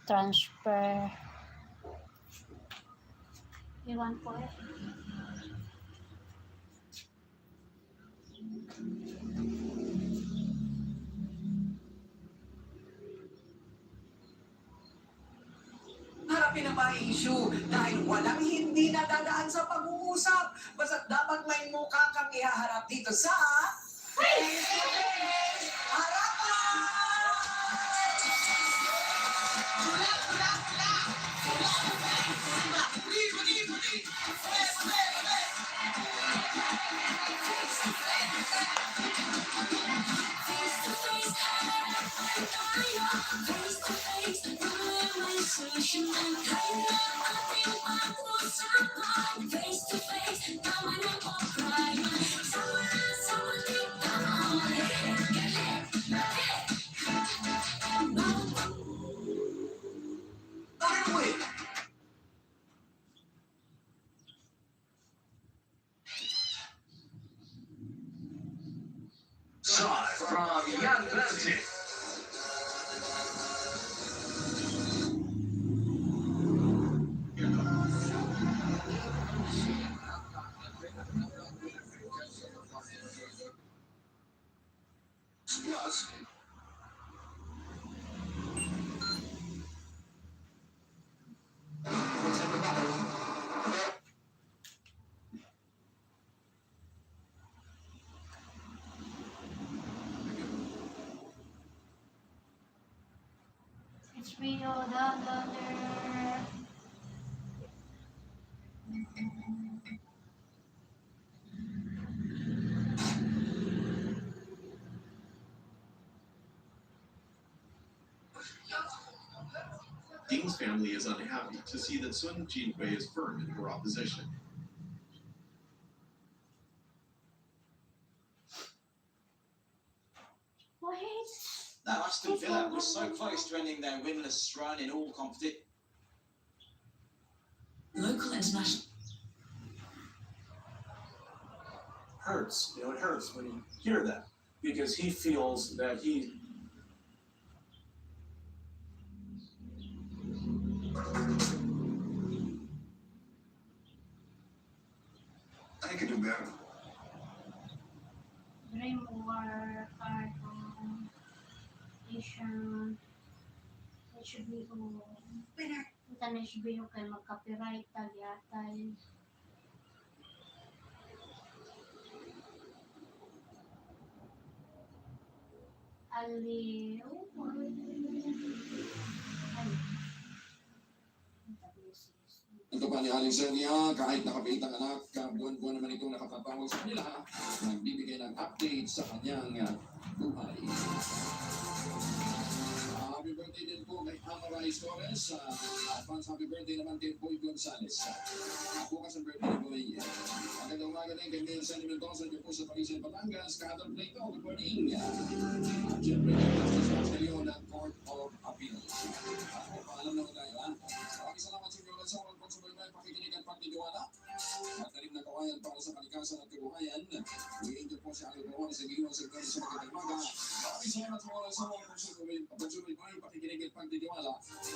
Transfer. Iwan ko eh. Harapin ang mga issue dahil walang hindi nadadaan sa pag-uusap. Basta't dapat may mukha kang ihaharap dito sa Face-to-Face Harapan! Live from Young Atlantic. Plus, HBO downloader. Ding's family is unhappy to see that Sun Jinhui is firm in her opposition. Wait. No, I still feel that we're so close to ending their winless run in all competitions. Local international. Hurts. It hurts when you hear that because he feels that he. I could do better. Dream War, Cartoon, Asian, HBO. Punta na HBO kay mag-copyright tagyatay. Aliw. Ito pa ni Aling Senia, kahit nakapit ang anak, buwan-buwan naman itong nakapatawag sa kanila, nagbibigay ng update sa kanyang buhay. Happy birthday din po kay Amaray Torres. Advance happy birthday naman kay Boy Gonzales. Bukas ang birthday ni Boy. Magandang umaga din kay Mayor Sandy Mendoza dyan po sa Parisan, Batangas. Kahapon play ko. Good morning. At syempre, Justice Leon ng Court of Appeal. Paalam naman tayo, ha? Maraming salamat sa inyo sa mga pagsubaybay, pakikinig at pagtitiwala. At talim na kawayan para sa kalikasan at kabuhayan. Uwiin po si Aldo Juan sa Giwan sa Gawin sa Magandang Maga. Maraming salamat sa mga pagsubaybay, pakikinig at pagtitiwala.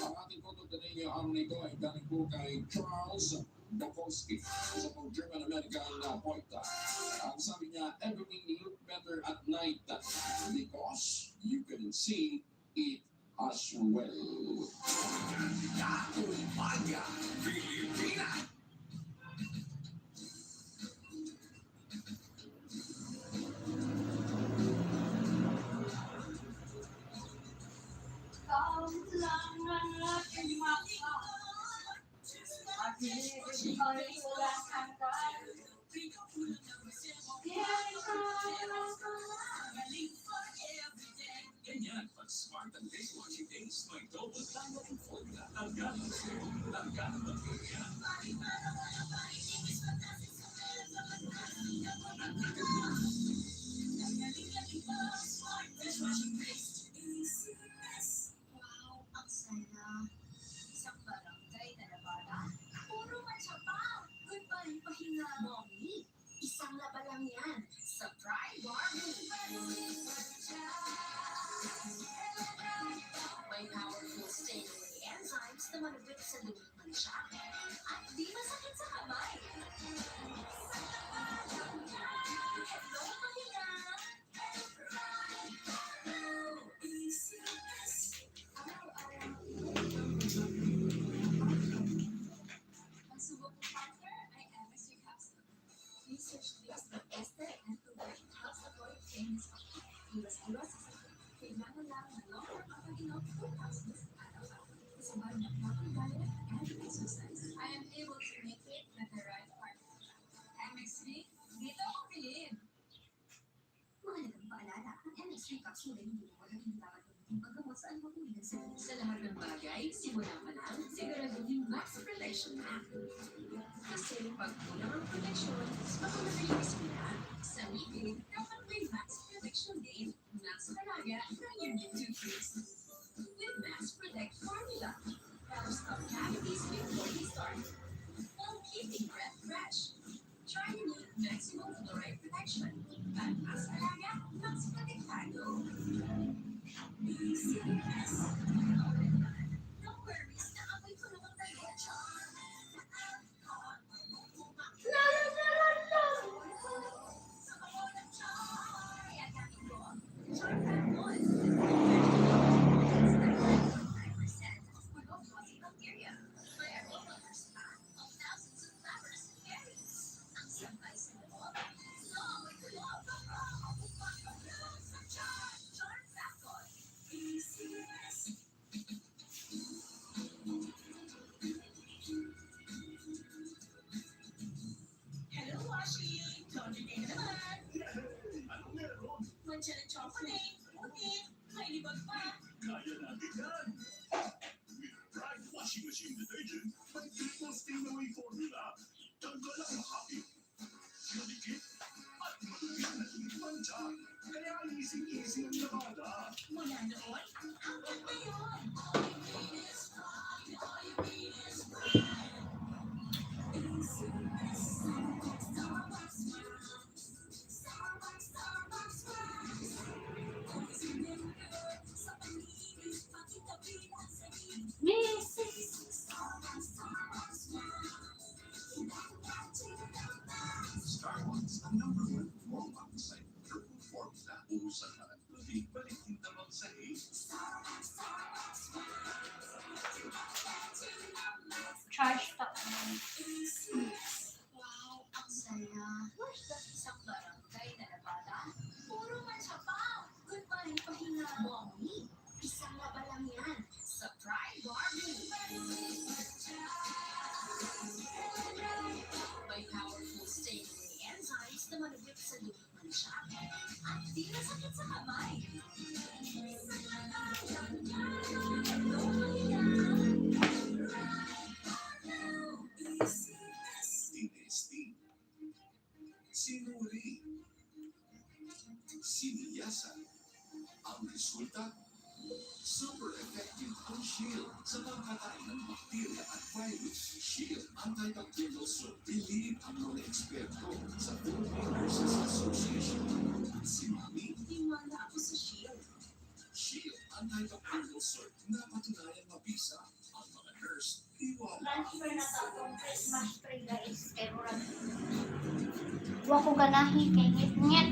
Ang ating photo today ngayong araw na ito ay galing po kay Charles Bukowski, isa pong German-American poeta. Ang sabi niya, everything look better at night because you can see it as well. Katumpanya, Pilipinas! Count lang ang aking mata. At hindi ay walang hanggan. Ganyan, pag smart and face-washing days, may double tanggal ng formula. Ang ganang sa'yo, ang ganang bakterya. Wow, ang saya. Isang barangay na nabala. Puro matsapa. Goodbye, pahinga. Mommy, isang laba lang yan. Sa Pride Barbie. May powerful stingray and na malupit sa lumikman siya. At di masakit sa kamay. Hello, pahinga! Ang subo kong partner ay MSU Capsule. Research based on tested and proven helps avoid pain iwas-iwas sa sakit. Kailangan lang ng long-term pag-inom 2 capsules araw-araw. Kasabay ng proper diet and exercise. I am able to make it with the right partner. MX3, dito ako bilhin. Mahalagang paalala, ang MX3 capsule ay hindi walang nakakatulong paggamot sa anumang ng sakit. Sa lahat ng bagay, simula pa lang, siguraduhin max protection na. Kasi pag kulang ang protection, makulang yung ispira. Sa ngipin, dapat may max protection din. Max Talaga ng Unit 2 Foods. With Max Protect Formula. That'll stop cavities before they start. While keeping breath fresh. Try the new maximum fluoride protection. At Max Talaga, Max Protektado. No worries, naamoy ko naman tayo. Hello, Washi! Laundry day na naman! Anong meron? Mancha ng chocolate! Ulit! May libag pa! Kaya natin yan! With Pride Washing Machine Detergent, may triple stain away formula. Tanggal ang makapit, madikit, at malupit na lumipantsa. Kaya easy-easy ang lavada. Mula noon, hanggang ngayon! Starbucks, ang #1 warm-up site. Purple forms na uusan na at balik yung tamang sahig. Charge stock. Wow, ang saya! Isang barangay na nabala, puro matsapa! Goodbye, pahinga! Mommy, isang laba lang yan sa Pride Barbie! May powerful staining enzymes na malupit sa lumikman siya. At di masakit sa kamay. Hello, pahinga! Tinesting. Sinuri. Siniyasan. Ang resulta, super effective ang shield sa pagkakain ng bakterya at virus. Shield antibacterial soap. Believe ang mga eksperto sa Philippine Nurses Association. Sinami. Tiwala ako sa shield. Shield antibacterial soap na patunayang mabisa ang mga nurse. Iwala. Transfer na to akong Christmas tree guys. Kaya murag. Huwag ko ganahi kay ngit-ngit.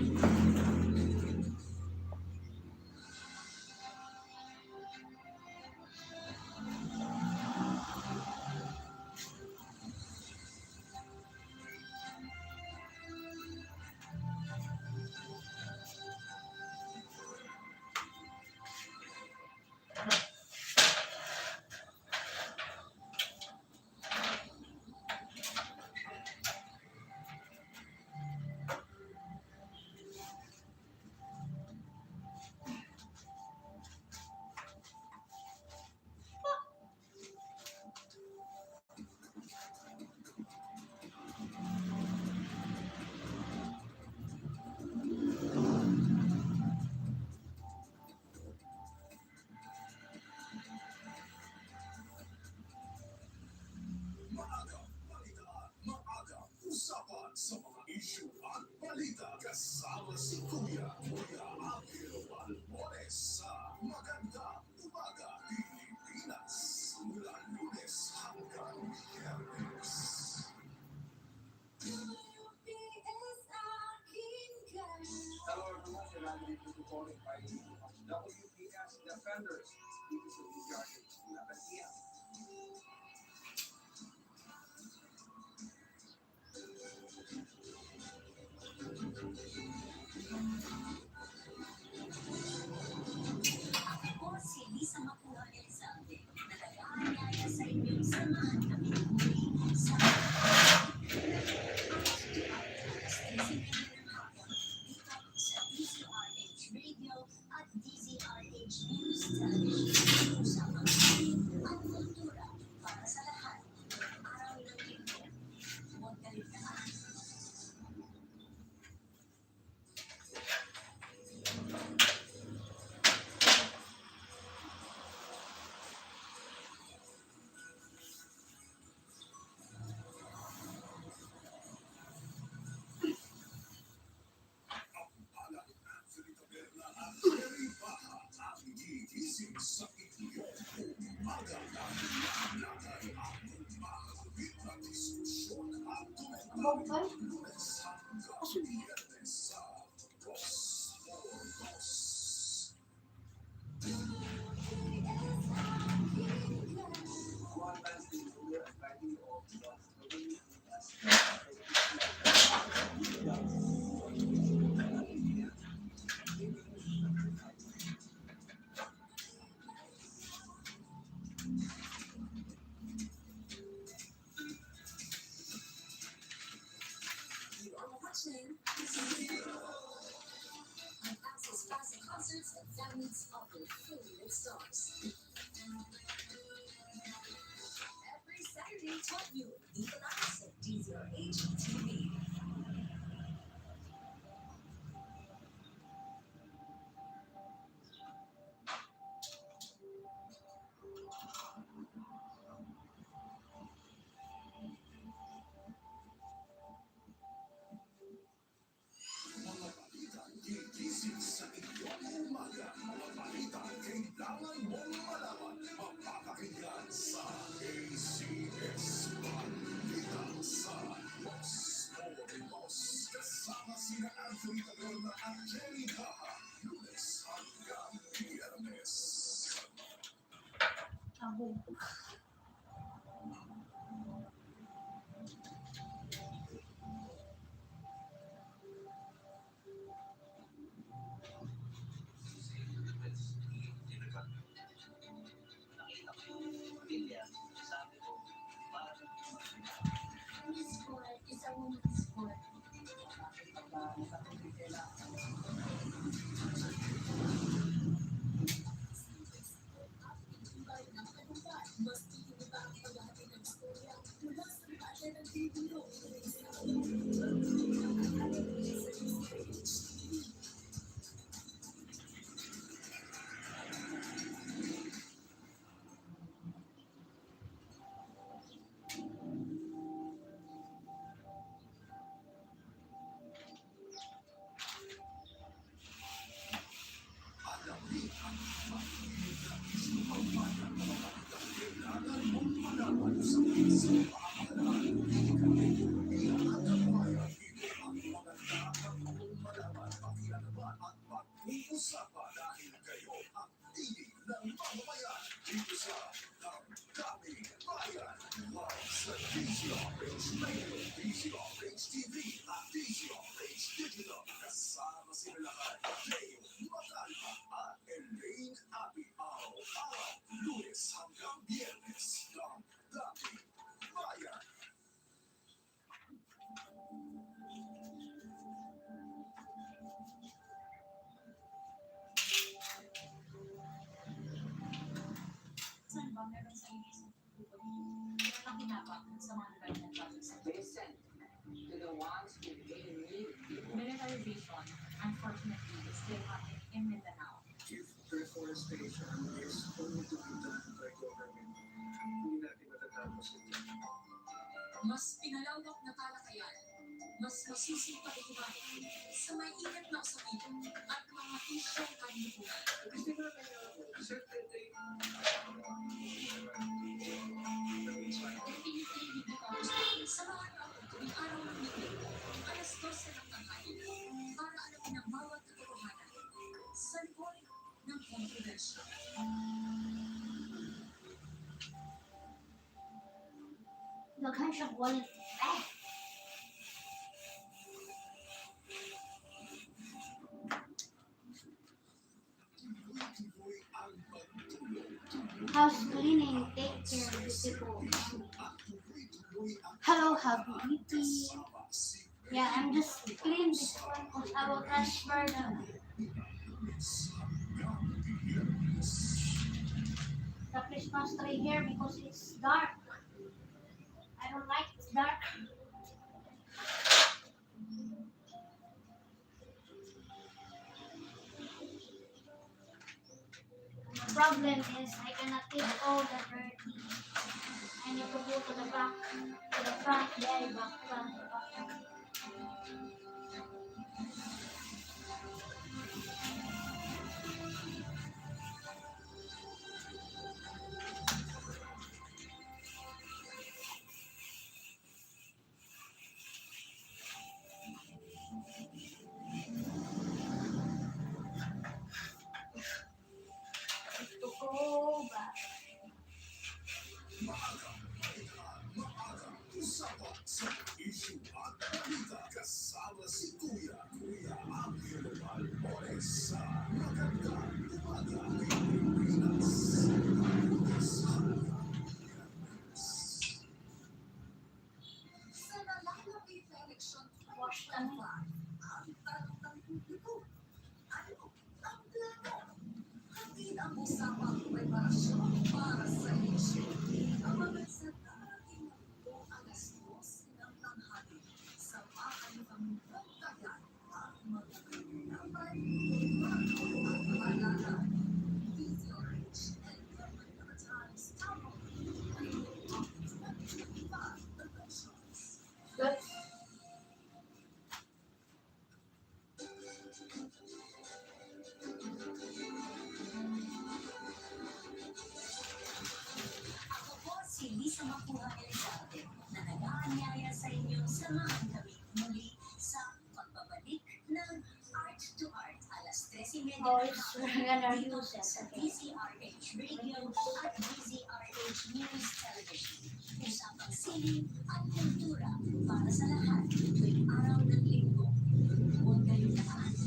Bogol? You are watching and access classic concerts and families of your favorite stars. Every Saturday, 12 noon, dito lang sa DZRH TV. Mga balitang gigising sa inyong umaga. Mga balitang kailangan mong malaman. Mapapakinggan sa ACS Balitang sa Los Orimos. Kasama sina Anthony Taberna at Jenny Baha. Lunes hanggang Biyernes. Abo. Sport is a woman's sport. Mas iiba ang paghahati ng istorya mula sa pagkakita ng tribuno. Alamin ang mainit na isyu pagmana. Mga balitang kailangan mong malaman sa isang pamahalaan. Pinakatabayan, ito ang mga dapat mong malaman, pakialaman at pag-uusapan dahil kayo ang tinig ng mamamayan dito sa Damdaming Bayan. Live sa DZRH Radio, DZRH TV at DZRH Digital. Kasama sila lahat, Leo Makalma at Elaine Abi araw-araw, Lunes hanggang Biyernes. Damdaming Bayan. Saan ba meron sa isang tubo? Meron ang kinabang sa mga lugar ng province. Listen to the ones who really need people. Military vision, unfortunately, is still happening in Mindanao. If reforestation is only to be done by government, hindi natin matatapos ito. Mas pinalawak na talakayan, mas masusing pag-iwain sa may ingat na usapitan at mga isyong kanlipunan. Kasi nga kaya ako, certain day, Pinipili ko kamusta sa mga araw tuwing araw ng linggo, alas 12 ng tanghali, para alamin ang bawat katotohanan sa likod ng kontrobersya. Daghan siya wall. Tuloy-tuloy ang pagtulong-tulong House cleaning. Take care, beautiful. at tuloy-tuloy ang Hello, Habibi. kasama si Yeah, I'm just clean this one because I will transfer the Christmas tree here because it's dark. I don't like it's dark. The problem is I cannot keep all the dirty. I need to go to the back, to the front, very back. voice, we're gonna use it. Sa Okay. DZRH Radio at DZRH News Television. Usapang sining at kultura para sa lahat tuwing araw ng linggo. Huwag kayong lahat.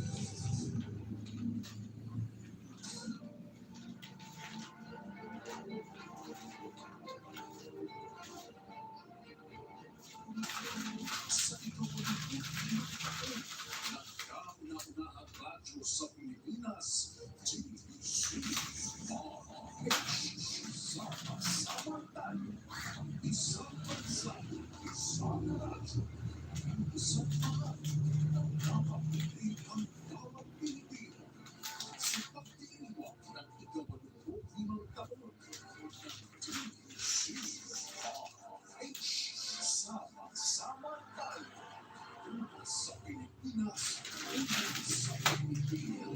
Sa ikaw-ulit nagkauna-unahang radyo sa Pilipinas, Sama-sama tayo. Isang bansa, isang radyo. Isang pangalan, nakapili ang bawat Pilipino. Sa pagdiriwang ng ika-85 taon, sama-sama tayo. Una sa Pilipinas, una sa Pilipino.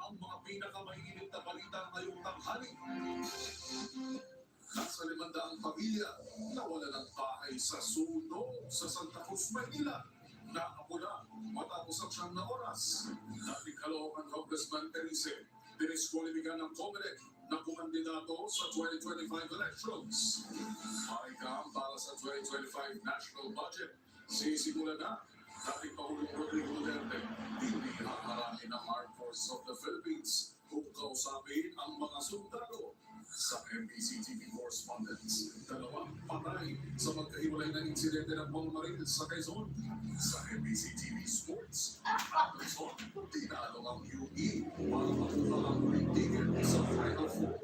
Ang mga pinakamainit na balita ngayong tanghali. Nasa 500 pamilya nawala ng bahay sa sunog sa Santa Cruz, Maynila. Naapula matapos ang siyang na oras. Dating Caloocan Congressman Erice, diniskwalifikan ng COMELEC na kumandidato sa 2025 elections. Maikam para sa 2025 national budget. Sisimula na. Dating Pangulong Rodrigo Duterte, hindi haharapin ng Armed Forces of the Philippines kung kausapin ang mga sundalo. Sa MBC TV correspondents, 2 patay sa magkahiwalay na insidente ng pangmaril sa Quezon. Sa MBC TV Sports, Anderson, tinalo ang UE para makuha ang uling ticket sa Final Four.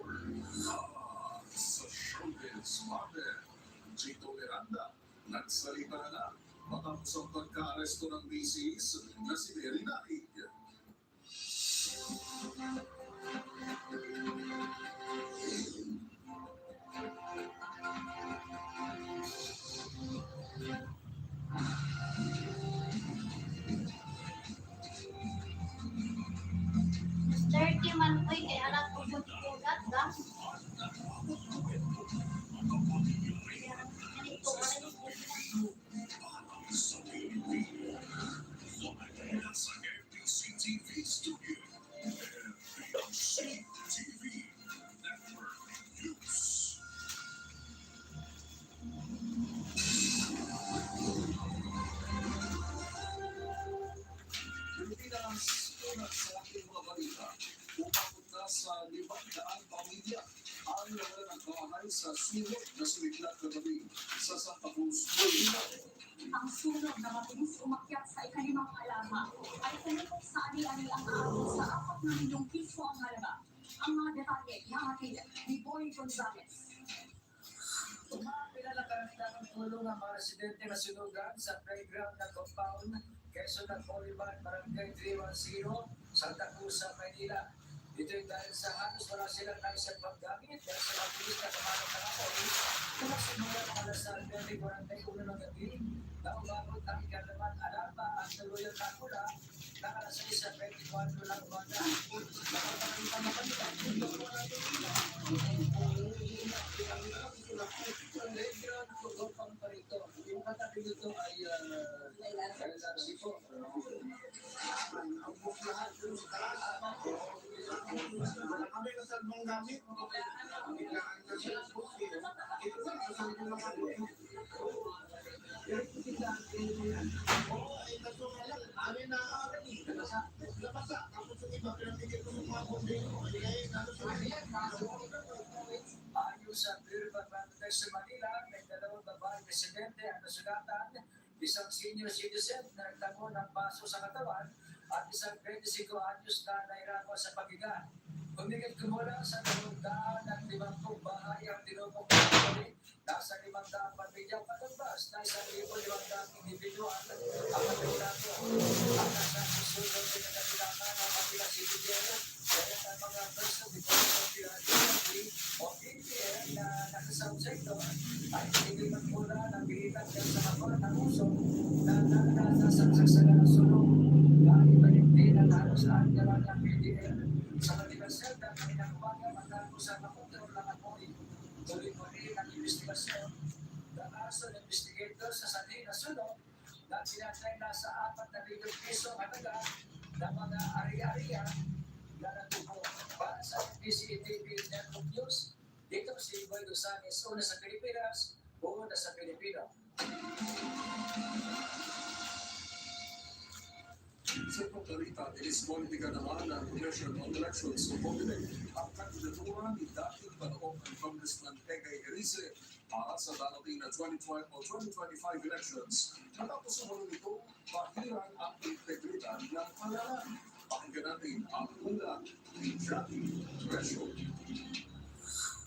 Sa showbiz, Marvel, Chito Miranda, nagsalita na matapos ang pagka-aresto ng misis na si Mary Naig. Dirty man ko, kaya alam ko bulat da. Sa MBC TV Studio, MBC TV Network News. Pilipinas, una sa ating mga balita. Umabot na sa 500 pamilya ang nawala ng bahay sa sunog na sumiklat kagabi sa Santa Cruz, Maynila. Ang sunog na mabilis umakyat sa ikalimang alarma ay pinipok sa ani-ani ang aabot sa 4 milyong piso ang halaga. Ang mga detalye ihahatid ni Boy Gonzales. Umapila ng tulong ang mga residente na sinugan sa playground ng compound Quezon at Bolivar, Barangay 310, Santa Cruz, Maynila. Ito'y dahil sa halos wala silang naisang paggamit dahil sa mabilis na kamanang nakakaulit mula simula ng alas 9:41 ng gabi na umabot ang ikalaman alarma at tuluyang nakula na alas 6:24 ng umaga. Nakapagalitan na kanila kung wala nila. Playground ko pang parito. Yung katabi nito ay LRC po. Ang buklahan doon sa kalama ko. Wala kami nasalbang gamit. Biglaan na siya po. Ito ba, nasalbang naman doon. Pero biglaan din yan. Oo, ay kaso nga lang. Amin na amin. Labasa. Tapos yung iba, pinamigay ko ng mga bombero. Ay, nalo sa yan. Ayon sa Bureau of Environmental sa Manila, may 2 babaeng residente ang nasugatan, isang senior citizen na nagtamo ng baso sa katawan at isang 25 anyos na nahirapan sa paghiga. Humigit kumulang sa 250 bahay ang tinupok ng pagkalit. Nasa 500 pamilyang palabas na 1,500 individual ang napilado. Ang nasa susunod din na kailangan ng kapila citizen Kaya sa mga person because of the o ATM na nakasubject doon, ay hindi magmula ng bihitan sa haba ng uso na nakasasaksak sa sulong. Dahil malimtin ang halos saan naman ng PDL sa kanilang selda na inakuwaga matapos sa makontrol ng apoy. Tuloy-tuloy ang investigasyon ng aso ng investigator sa sanhi na sulong na pinatay na sa 4 milyon piso halaga ng mga ari-ariya na natubo para sa PCTV Network News. Dito si Boy Gonzales, una sa Pilipinas, una sa Pilipino. Sa pagkarita, iniskwalifika naman ang Commission on Elections o COMELEC ang kandidatura ni dating Panoong Congressman Egay Erice para sa darating na 2020 o 2025 elections. Matapos sumunod ito, pahiran ang integridad ng halalan. Pakinggan natin ang una ni Jackie Threshold.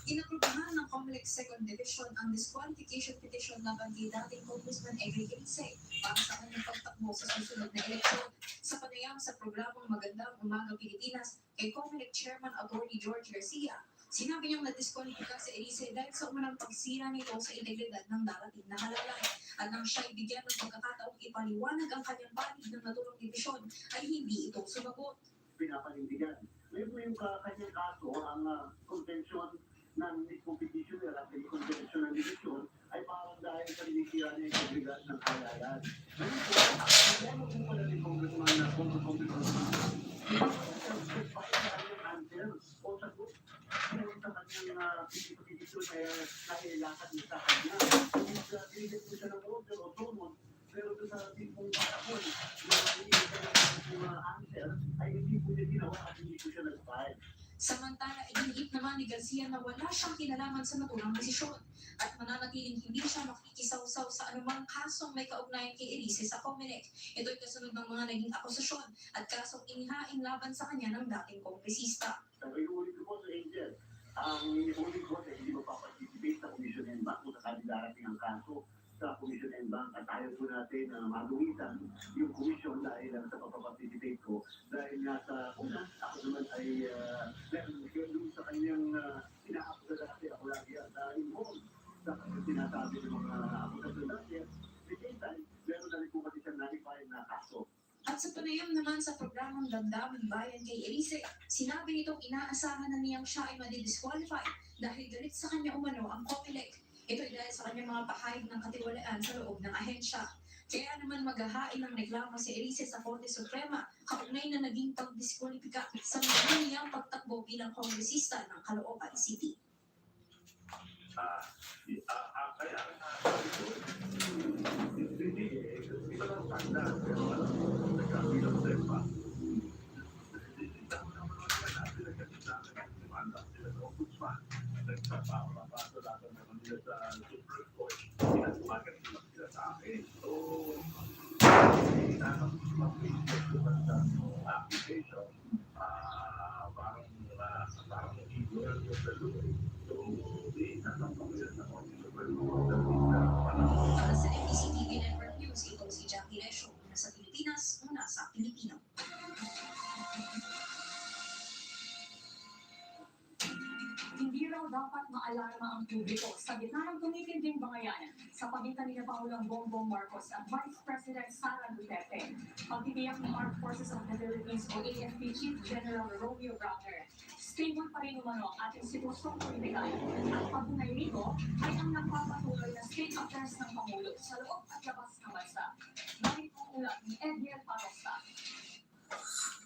Inaprubahan ng COMELEC Second Division ang disqualification petition laban kay dating Congressman Egay Erice para sa kanyang pagtakbo sa susunod na eleksyon. Sa panayam sa programang Magandang Umaga Pilipinas kay COMELEC Chairman Attorney George Garcia, sinabi niyang nadiskwalifika si Erice dahil sa umunang pagsira nito sa integridad ng darating na halalan at nang siya'y bigyan ng pagkakataong ipaliwanag ang kanyang panig ng naturang divisyon ay hindi ito sumagot. Pinapanindigan. Ngayon po yung kanyang kaso, ang convention ng competition at ang convention ng division ay parang dahil sa sinisira niya yung integridad ng halalan. Ngayon po, problema po pala ni Congressman na Congressman self-certified sa kanyang answer o sagot ngayon sa kanyang petition na nailakat niya sa kanya. Binigyan po siya ng order o summon, pero sa tipong panahon na nailakat ng answer ay hindi po niya ginawa at hindi po siya nag-file. Samantala, idinihit naman ni Garcia na wala siyang kinalaman sa naturang desisyon at mananatiling hindi siya makikisawsaw sa anumang kasong may kaugnayan kay Erice sa COMELEC. Ito'y kasunod ng mga naging akusasyon at kasong inihain laban sa kanya ng dating kongresista. Inuulit ko po sa Angel, ang inuulit ko sa hindi magpaparticipate sa Commission and Bank kung sakali darating ang kaso sa Commission and Bank at ayaw po natin maluwisan yung Commission dahil sa pagpaparticipate ko. Dahil nga sa una, ako naman ay meron sa kanyang pinaakusa dati ako lagi at involved sa kanyang sinasabi ng mga akusasyon dati. At the same time, meron na rin po kasi siyang nalify na kaso. At sa panayam naman sa programang Damdamin Bayan kay Erice, sinabi nitong inaasahan na niyang siya ay madidisqualify dahil galit sa kanya umano ang COMELEC. Ito ay dahil sa kanyang mga pahayag ng katiwalaan sa loob ng ahensya. Kaya naman maghahain ng reklamo si Erice sa Korte Suprema kaugnay na naging pagdiskwalipika sa niyang pagtakbo bilang kongresista ng Caloocan City. Kaya hindi pa lang tanda, pero alam mo, nagkabilang sa iba. Dito naman natin nagkakita sila sa Ombudsman. Nagpapapapasa laban naman nila sa Supreme Court. Pinatumagan sila sa akin. So, sa application, parang ignorant yung daloy. So, nasa nila sa Supreme Court. Para sa MPCTV Network News, ito si Jackie Resho, una sa Pilipinas, una sa Pilipino. Hindi raw dapat maalarma ang publiko sa gitna ng tumitinding bangayan sa pagitan ni Pangulong Bongbong Marcos at Vice President Sara Duterte. Pagtitiyak ng Armed Forces of the Philippines o AFP Chief General Romeo Browner, stable pa rin umano ang ating sitwasyong politikal at patunay nito ay ang nagpapatuloy na state affairs ng Pangulo sa loob at labas ng bansa. Dahil ang ulat ni Edgar Parosta.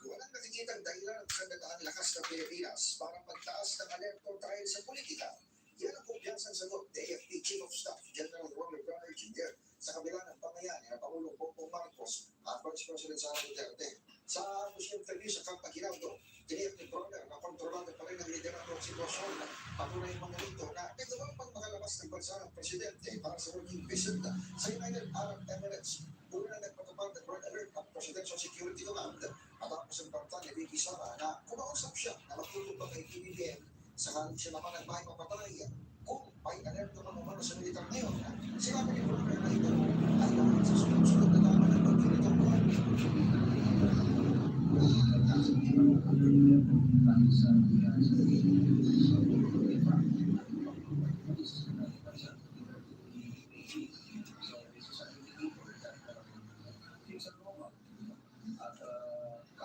Walang nakikitang dahilan sa nagaang lakas ng Pilipinas para magtaas ng alerto dahil sa politika. Yan ang kumpiyansang sagot ni AFP Chief of Staff General Romeo Browner Jr. sa kabila ng pangyayari ng Pangulong Bongbong Marcos at Vice President Sara Duterte. Sa Muslim interview sa Camp Aguinaldo, tiniyak ni Browner na kontrolado pa rin ang liderato ng sitwasyon na patunay mga nito na nagawang pang makalabas ng bansa ng presidente para sa working visit sa United Arab Emirates. Una na nagpatupad ng red alert ang Presidential Security Command at ang presentanta ni Vicky Sara na kumausap siya na matutupag kay PBBM sakaling siya naman ang may mapatay. Kung may alerto ka naman sa militar ngayon, sinabi ni Browner na ito ay dapat sa sunod-sunod na naman ang pagkilitong buwan.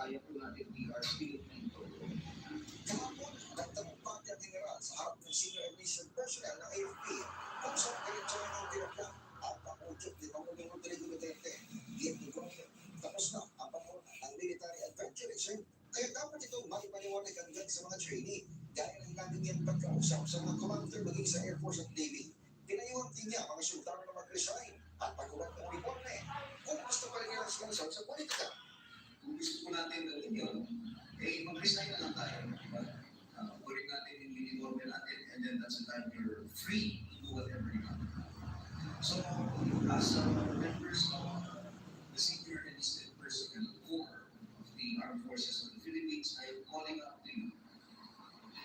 Kaya po natin, we are still Kahapon, nagtagumpay ang general sa harap ng senior admission personnel ng AFP kung saan diretso ng tinapla at pakudyok ni Pangulong Rodrigo Duterte. Iyan ni Gonya, tapos na ang panahon ng military adventurism, kaya dapat itong maipaliwanag hanggang sa mga trainee dahil ang namin yan pagkausap sa mga commander maging sa Air Force at Navy. Pinayuhan din niya mga sundalo na mag-resign at pagkulat ng uniforme kung gusto pa rin nilang sumusal sa politika. kung gusto po natin gawin yun, eh mag-resign na lang tayo. Ulit natin yung uniforme natin and then that's the time you're free to do whatever you want. So, as members of the senior enlisted personnel corps of the Armed Forces of the Philippines, I am calling up to you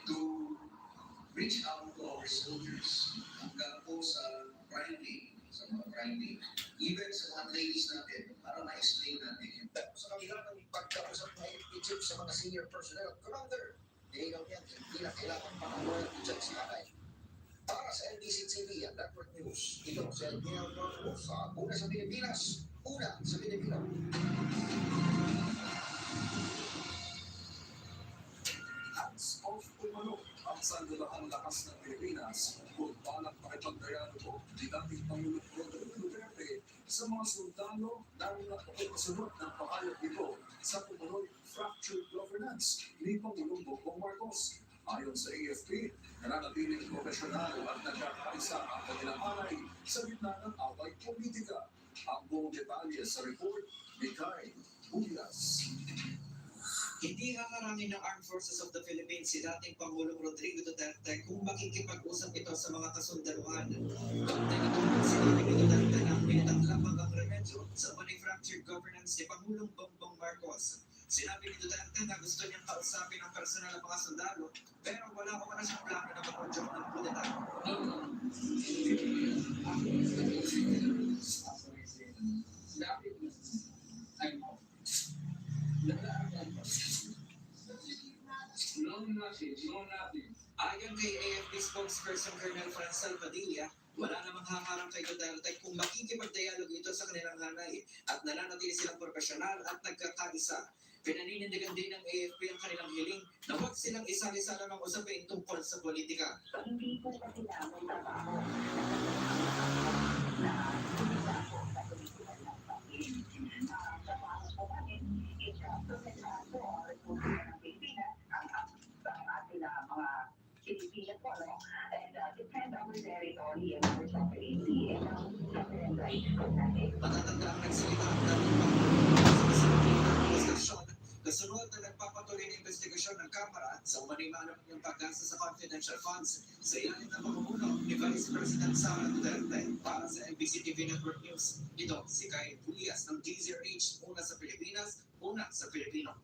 to reach out to our soldiers hanggang po sa Friday, sa mga Friday, even sa mga trainees natin, para ma-explain natin yun. Tapos sa kabila ng pagkausap ng AFP chief sa mga senior personnel at commander, hinigaw niya hindi na kailangan pakamulan dyan sa kanay. Para sa NBC TV at Network News, ito si Admiral Marcos sa Una sa Pilipinas. Una sa Pilipino. Hands off umano ang sandalang lakas ng Pilipinas kung balak pakipagdialogo ni dating Pangulong Rodrigo Duterte sa mga sundalo na kasunod ng pahayag nito sa tumuloy fractured governance ni Pangulong Bongbong Marcos. Ayon sa AFP, nananatiling profesional at nagkakaisa ang kanilang alay sa gitna ng away politika. Ang buong detalye sa report ni Kai Bulias. Hindi haharangin ng Armed Forces of the Philippines si dating Pangulong Rodrigo Duterte kung makikipag-usap ito sa mga kasundaluhan. Nagtutulong si Rodrigo Duterte na pinataglapang ang remedyo sa manufactured governance ni Pangulong Bongbong Marcos. Sinabi ni Duterte na gusto niyang kausapin ang personal ng mga sundalo pero wala ko na siyang plano na mag-conjure ng kudeta. Ayon kay AFP spokesperson Colonel Francel Padilla, wala namang haharang kay Duterte kung makikipagdialog ito sa kanilang hanay at nananatili silang profesional at nagkakaisa. Pinaninindigan din ng AFP ang kanilang hiling na huwag silang isali-sala ng usapin tungkol sa politika. Hindi po kasi namin trabaho na po sa political ng pag-ibig. Trabaho po kami is proteksyon po ang Republika ng Pilipinas, ang ating mga Pilipinas po, no? And defend our territory and our sovereignty and our sovereign rights po natin. Matatanda ang nagsalita ang dating Pangulong sa diskusyon. Kasunod na nagpapatuloy ng investigasyon ng Kamara sa umanimanong ng paggasa sa confidential funds sa ilalim ng pamumuno ni Vice President Sara Duterte. Para sa MBC TV Network News, ito si Kai Bulias ng DZRH, una sa Pilipinas, una sa Pilipino.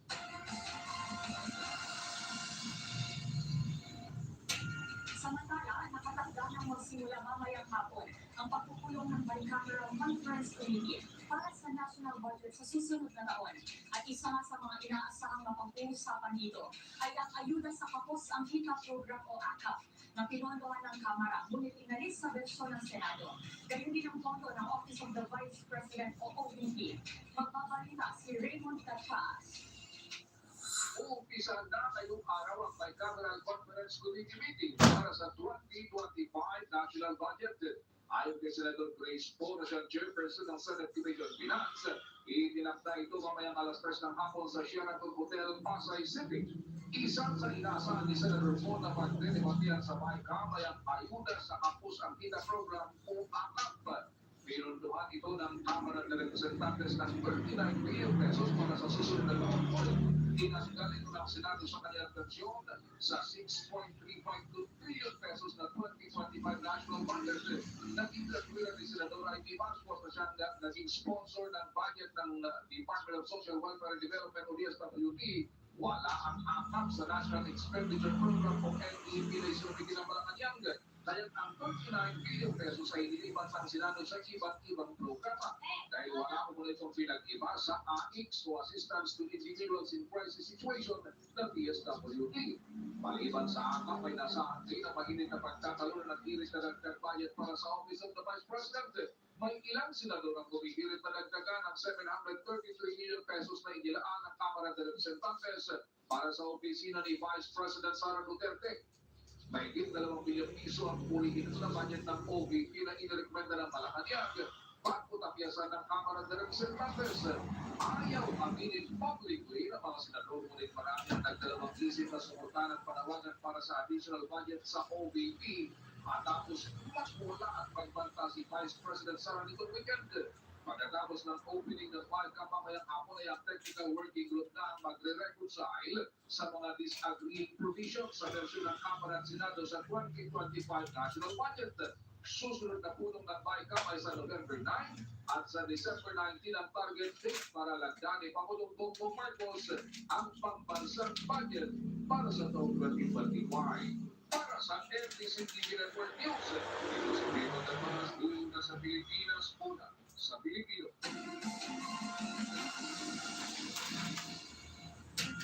Samantala, nakatagda ng magsimula mamayang hapon ang pagpupulong ng Bicameral Conference Committee para sa national budget sa susunod na taon. At isa nga sa mga inaasahang mapag-uusapan dito ay ang ayuda sa kapos ang kita program o AKAP na pinondohan ng Kamara, ngunit inalis sa bersyon ng Senado. Gayon din ang pondo ng Office of the Vice President o OVP. Magbabalita si Raymond Tachas. Umpisa na ngayong araw ang Bicameral Conference Committee meeting para sa 2025 National Budget. Ayon kay Senator Grace Poe na siyang chairperson ng Senate Committee on Finance, itinakda ito mamayang alas 3 ng hapon sa Sheraton Hotel, Pasay City. Isang sa inaasahan ni Senator Poe na pagdedebatihan sa Bicam ay ang ayuda sa kapos ang kita program o AKAP. Pinunduhan ito ng Kamara ng Representantes ng 39 billion pesos para sa susunod na taon. Inasgal ito ng Senado sa kanilang versyon sa 6.352 trillion pesos na 2025 national budget. Nag-interview ni Senador Ivy Vasquez na siyang naging sponsor ng budget ng Department of Social Welfare and Development o DSWD. Wala ang AKAP sa National Expenditure Program o NEP na isinubitin ng Malacanang. Kaya ang 39 billion pesos ay nilipat ng Senado sa iba't ibang programa dahil wala ko muna itong pinag-iba sa AICS o Assistance to Individuals in Crisis Situation ng DSWD. Maliban sa AKAP ay nasahan din ang maginit na pagkakaroon ng iris na dagdag budget para sa Office of the Vice President. May ilang senador ang bumihirit na dagdagan ng 733 million pesos na inilaan ng Kamara de Representantes para sa opisina ni Vice President Sara Duterte. Mahigit 2 bilyong piso ang pulihin na budget ng OVP na inirekomenda ng Malacanang bago tapyasan ng Kamara de Representantes. Ayaw aminin publicly ng mga senador, ngunit marami ang nagdalawang isip na sumutan ng panawagan para sa additional budget sa OVP. Matapos magmula at pagbanta si Vice President Sara nitong weekend. Pagkatapos ng opening ng file kapamayang hapon ay ang technical working group na ang magre-reconcile sa mga disagreeing provisions sa versyon ng Kamara at Senado sa 2025 national budget. Susunod na punong ng BICAM ay sa November 9 at sa December 19 ang target date para lagdan ni Pangulong Bongbong Marcos ang pambansang budget para sa taong 2025. Para sa MDC TV Network News, ito si Pino Damas, una sa Pilipinas, una sa Pilipino.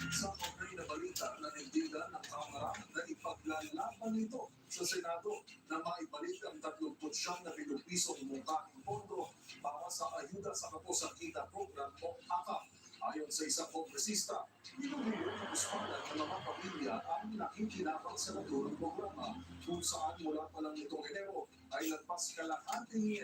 Sa okay na balita, nanindigan ng Kamara na ipaglalaban nito sa Senado na maibalik ang 39 na bilyong pisong mungkahing pondo para sa ayuda sa kaposakita program o AKAP. Ayon sa isang kongresista, nilumiyon ng uspanan ng mga pamilya ang nakikinabang sa naturang programa kung saan mula pa lang nitong Enero ay lagpas kalahati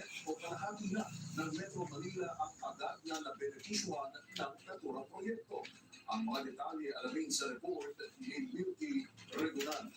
na ng Metro Manila ang agad na nabenepisyuhan ng naturang proyekto. Ang mga detalye alamin sa report ni Milky Regulan.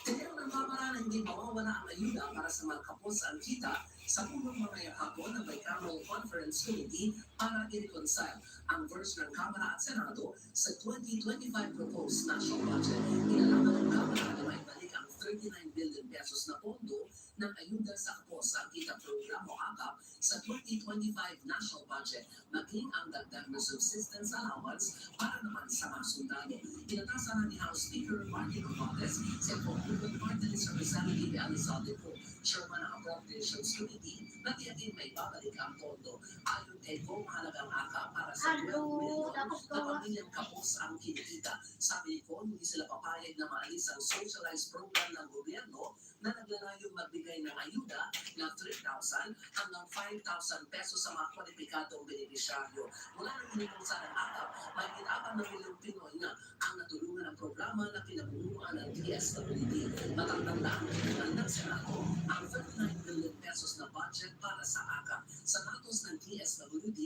Tinilang ng Kamara na hindi mawawala ang ayuda para sa mga kapos ang kita sa punong mga hapon ng Bicameral Conference Committee para i-reconcile ang verse ng Kamara at Senado sa 2025 proposed national budget. Inalaman ng Kamara na may balik ang 39 billion pesos na pondo ng ayuda sa kapos ang kita programa o AKAP sa 2025 national budget, maging ang dagdag na subsistence allowance para naman sa mga sundalo. Inatasan na ni House Speaker Martin Romualdez sa Hukhukera Party List Representative Elizalde po, Chairman ng Appropriations Committee, na tiyakin may babalik ang pondo. Ayon kay Kong, mahalagang AKAP para sa 12 milyon na pamilyang kapos ang kinikita. Sabi ni Kong, hindi sila papayag na maalis ang socialized program ng gobyerno na naglalayong magbigay ng ayuda na 3,000 hanggang 5,000 pesos sa mga kwalipikadong benepisyaryo. Mula ng inipulsa ng AKAP, mahigit 4 na milyong Pinoy na ang natulungan ng programa na pinamumunuan ng DSWD. Matatandaan ng Senado ang 39 billion pesos na budget para sa AKAP. Sa datos ng DSWD,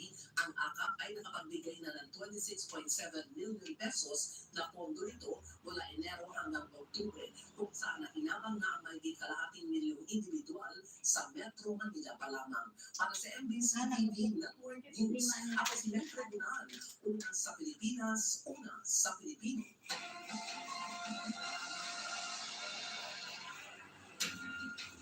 ang AKAP ay nakapagbigay na ng 26.7 million pesos na pondo nito mula Enero hanggang Oktubre, kung saan nakinabang na ang mahigit kalahating milyong individual sa Metro Manila pa lamang. Para sa MBC TV Network News, ako si Metro Gunan, una sa Pilipinas, una sa Pilipino.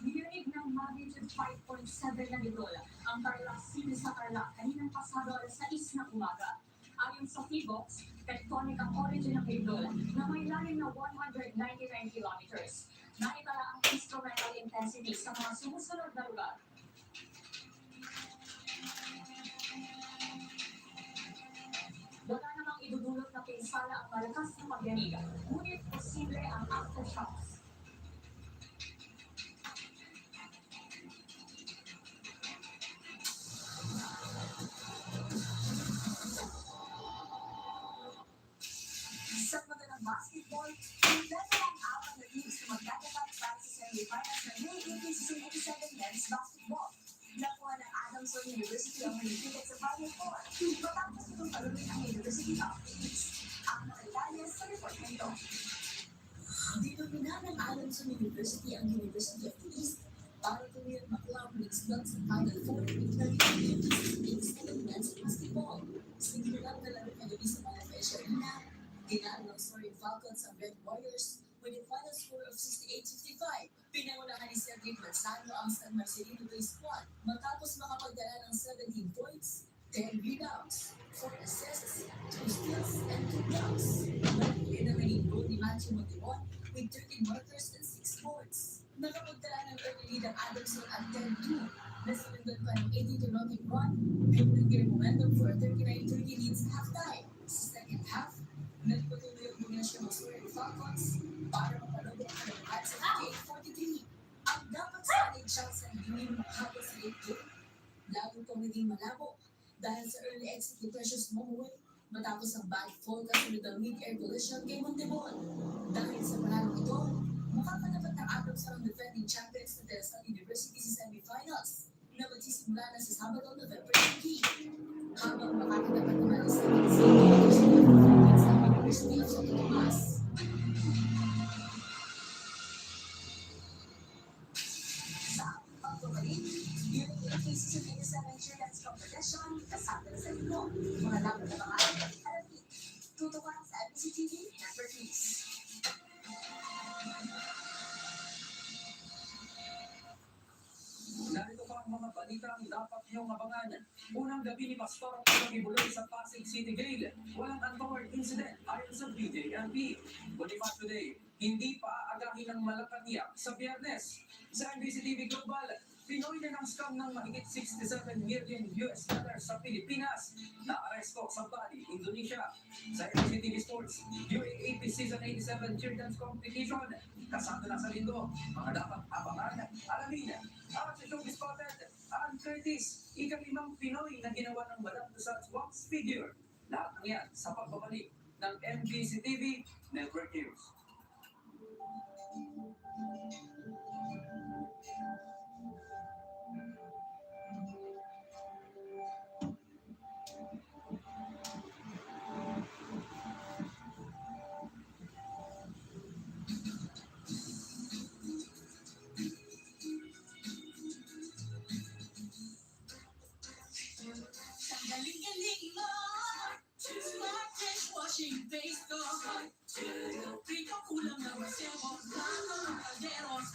Nirinig ng magnitude 5.7 na lindol ang Tarlac City sa Tarlac kaninang pasado alas 6 ng umaga. Ayon sa PHIVOLCS, tectonic ang origin ng lindol na may lalim na 199 kilometers. Naitala ang instrumental intensity sa mga sumusunod na lugar. Wala namang idudulot na pinsala ang malakas na pagyanig, ngunit posible ang aftershocks. Sa mga basketball, invento ang apat na teams na magkakapat para sa semifinals ng May 1887 men's basketball. Nakuha ng Adamson University ang manitiket sa Final Four. Matapos itong talunin ang University of the East. Ang nakailangan sa report na ito. Dinomina ng Adamson University ang University of the East para tuloy at makuha ang mixed sa Final Four ng 1987 men's basketball. Sinilang na laro kagabi sa Malafasia Arena. Ginaan ng Soaring Falcons ang Red Warriors with a final score of 68-55. Pinangunahan ni Cedric Manzano ang San Marcelino Bay squad matapos makapagdala ng 17 points, 10 rebounds, 4 assists, 2 steals, and 2 blocks. Malaki na naging goal ni Matthew Montemon with 13 markers and 6 Sports. Nakapagtala ng early lead ang Adamson at 10-2. Nasundan pa ng 80-0 run. Building their momentum for a 39-30 leads halftime. Sa second half, nagpatuloy ang dominasyon ng Square Falcons para mapalubog ang lahat sa 48-43. Ang dapat sa ating chance ang hindi makahabol sa late game, lalo pang naging malabo dahil sa early exit ni Precious MommyMae matapos ang bad fall kasunod ng mid-air collision kay Montebon. Dahil sa panalo ito, makakatapat ng Adams ang defending champions na Del Salle University sa semifinals na magsisimula na sa Sabado, November 20. Habang makakatapat naman ang second seed University of the Philippines ng University of Santo Tomas. Sa pagbabalik, yun ang cases of innocent insurance competition kasama sa ito. Mga dapat na mga alapit. Tutukan sa MCTV Network News. Narito pa ang mga balitang dapat niyong abangan. Unang gabi ni Pastor ang ibuloy sa Pasig City Jail. Walang untoward incident ayon sa BJLP. Kundi pa today, hindi pa aagahin ng Malacanang sa Biyernes. Sa NBC TV Global, Pinoy na ng scam ng mahigit $67 million sa Pilipinas na aresto sa Bali, Indonesia. Sa NBC TV Sports, UAAP Season 87 Cheer Dance Competition. Kasama na sa linggo, mga dapat abangan, alamin. At sa Showbiz Spotted, Ann Curtis, ika-5 Pinoy na ginawa ng Madame Tussauds wax figure. Lahat ng yan sa pagbabalik ng MBC TV Network News. Galing-galing mo, smart dishwashing base ko. Rito kulang na masebo, plano ng kalderos.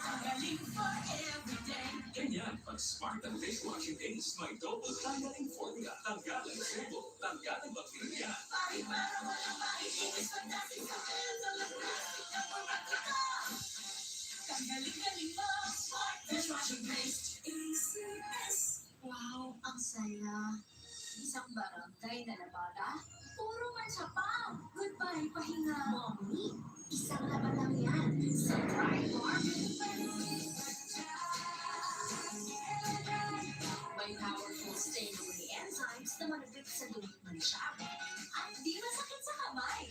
Ang galing for everyday. Ganyan, pag smart ang dishwashing ace, may double tanggaling formula, tanggalan sebo, tanggalan bakterya. Para walang makikinis pagdating sa pera, lang plastic na pagkakita. Ang galing-galing mo, smart dishwashing base. ACS. Wow, ang saya. Isang barangay na nabala, puro mansa pa. Goodbye, pahinga. Mommy, isang laban lang yan. Sa Pride Farm. May powerful stain-away enzymes na manabit sa lumang mansa. At di masakit sa kamay.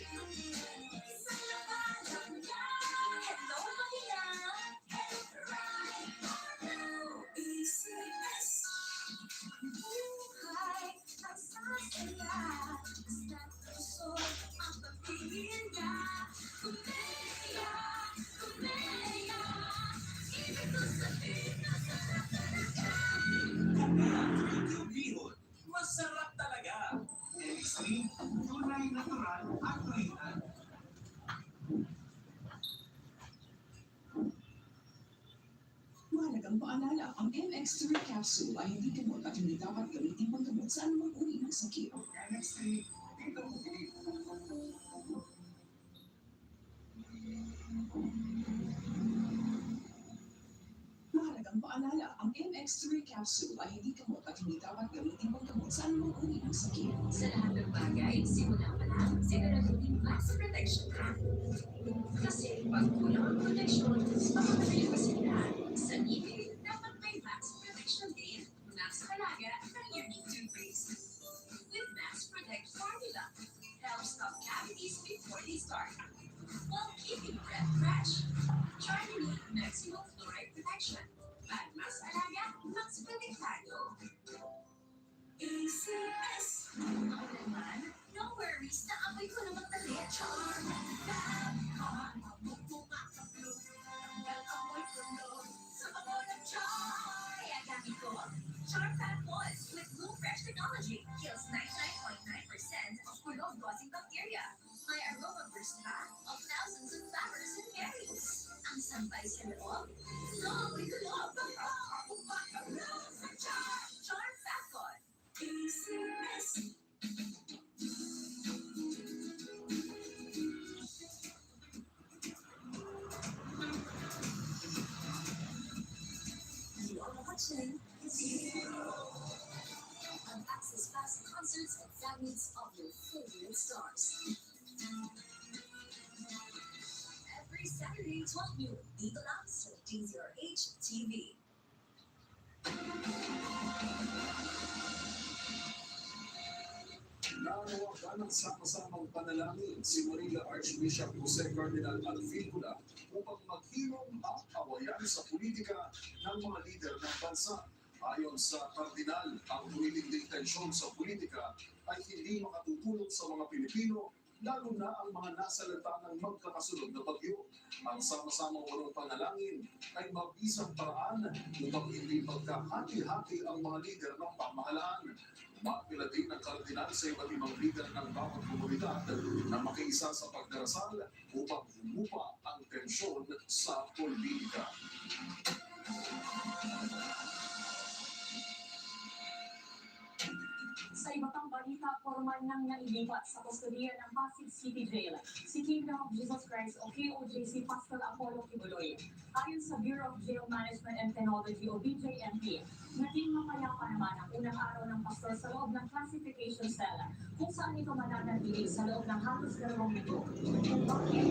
Isang laban lang yan. Hello, pahinga. Pride Farm. ACS. Buhay ang sasaya, basta puso ang pagpipilya. Kumeya, kumeya, ibig ko sabihin na sarap talaga. Yung bihon, masarap talaga. Extreme, tunay, natural, at original. Mahalagang paalala, ang MX3 capsule ay hindi gamot at hindi dapat gamitin panggamot sa anumang uri ng sakit. MX3, dito mo pinili. Mahalagang paalala, ang MX3 capsule ay hindi gamot at hindi dapat gamitin panggamot sa anumang uri ng sakit. Sa lahat ng bagay, simula pa lang, siguraduhin max protection ka. Kasi pag kulang ang protection, makakabili ka sila. Sa ibig, dapat may max protection din. Max Halaga ng unique toothpaste. With Max Protect formula, helps stop cavities before they start, while keeping breath fresh. Try unique maximum fluoride protection. At Max Halaga, Max Protectado. ACS. Ako naman, no worries na amoy ko naman talit. Charm. Charm Fat Boys with Blue Fresh Technology kills 99.9% of kulog causing bacteria. May aroma burst pa of thousands of flowers and berries. Ang sampay sa loob, no, kulog. Charm Fat Boy. ACS. watching and access past concerts and families of your favorite stars. Every Saturday, 12 noon, dito lang sa DZRH TV. Nanawagan ng sama-samang panalangin si Manila Archbishop Jose Cardinal Alfilcula upang maghilom ang awayan sa politika ng mga lider ng bansa. Ayon sa Kardinal, ang tumitinding tensyon sa politika ay hindi makatutulong sa mga Pilipino, lalo na ang mga nasalanta ng magkakasunod na bagyo. Ang sama-samang walong panalangin ay mabisang paraan upang hindi magkahati-hati ang mga lider ng pamahalaan. Umapila din ng kardinal sa iba't ibang lider ng bawat komunidad na makiisa sa pagdarasal upang humupa ang tensyon sa politika. Sa iba pang balita, formal nang nailipat sa kustodiya ng Pasig City Jail si Kingdom of Jesus Christ o KOJC Pastor Apollo Kibuloy. Ayon sa Bureau of Jail Management and Technology o BJMP, naging mapayapa naman ang unang araw ng pastor sa loob ng classification cell kung saan ito mananatili sa loob ng halos 2 linggo. Kung bakit,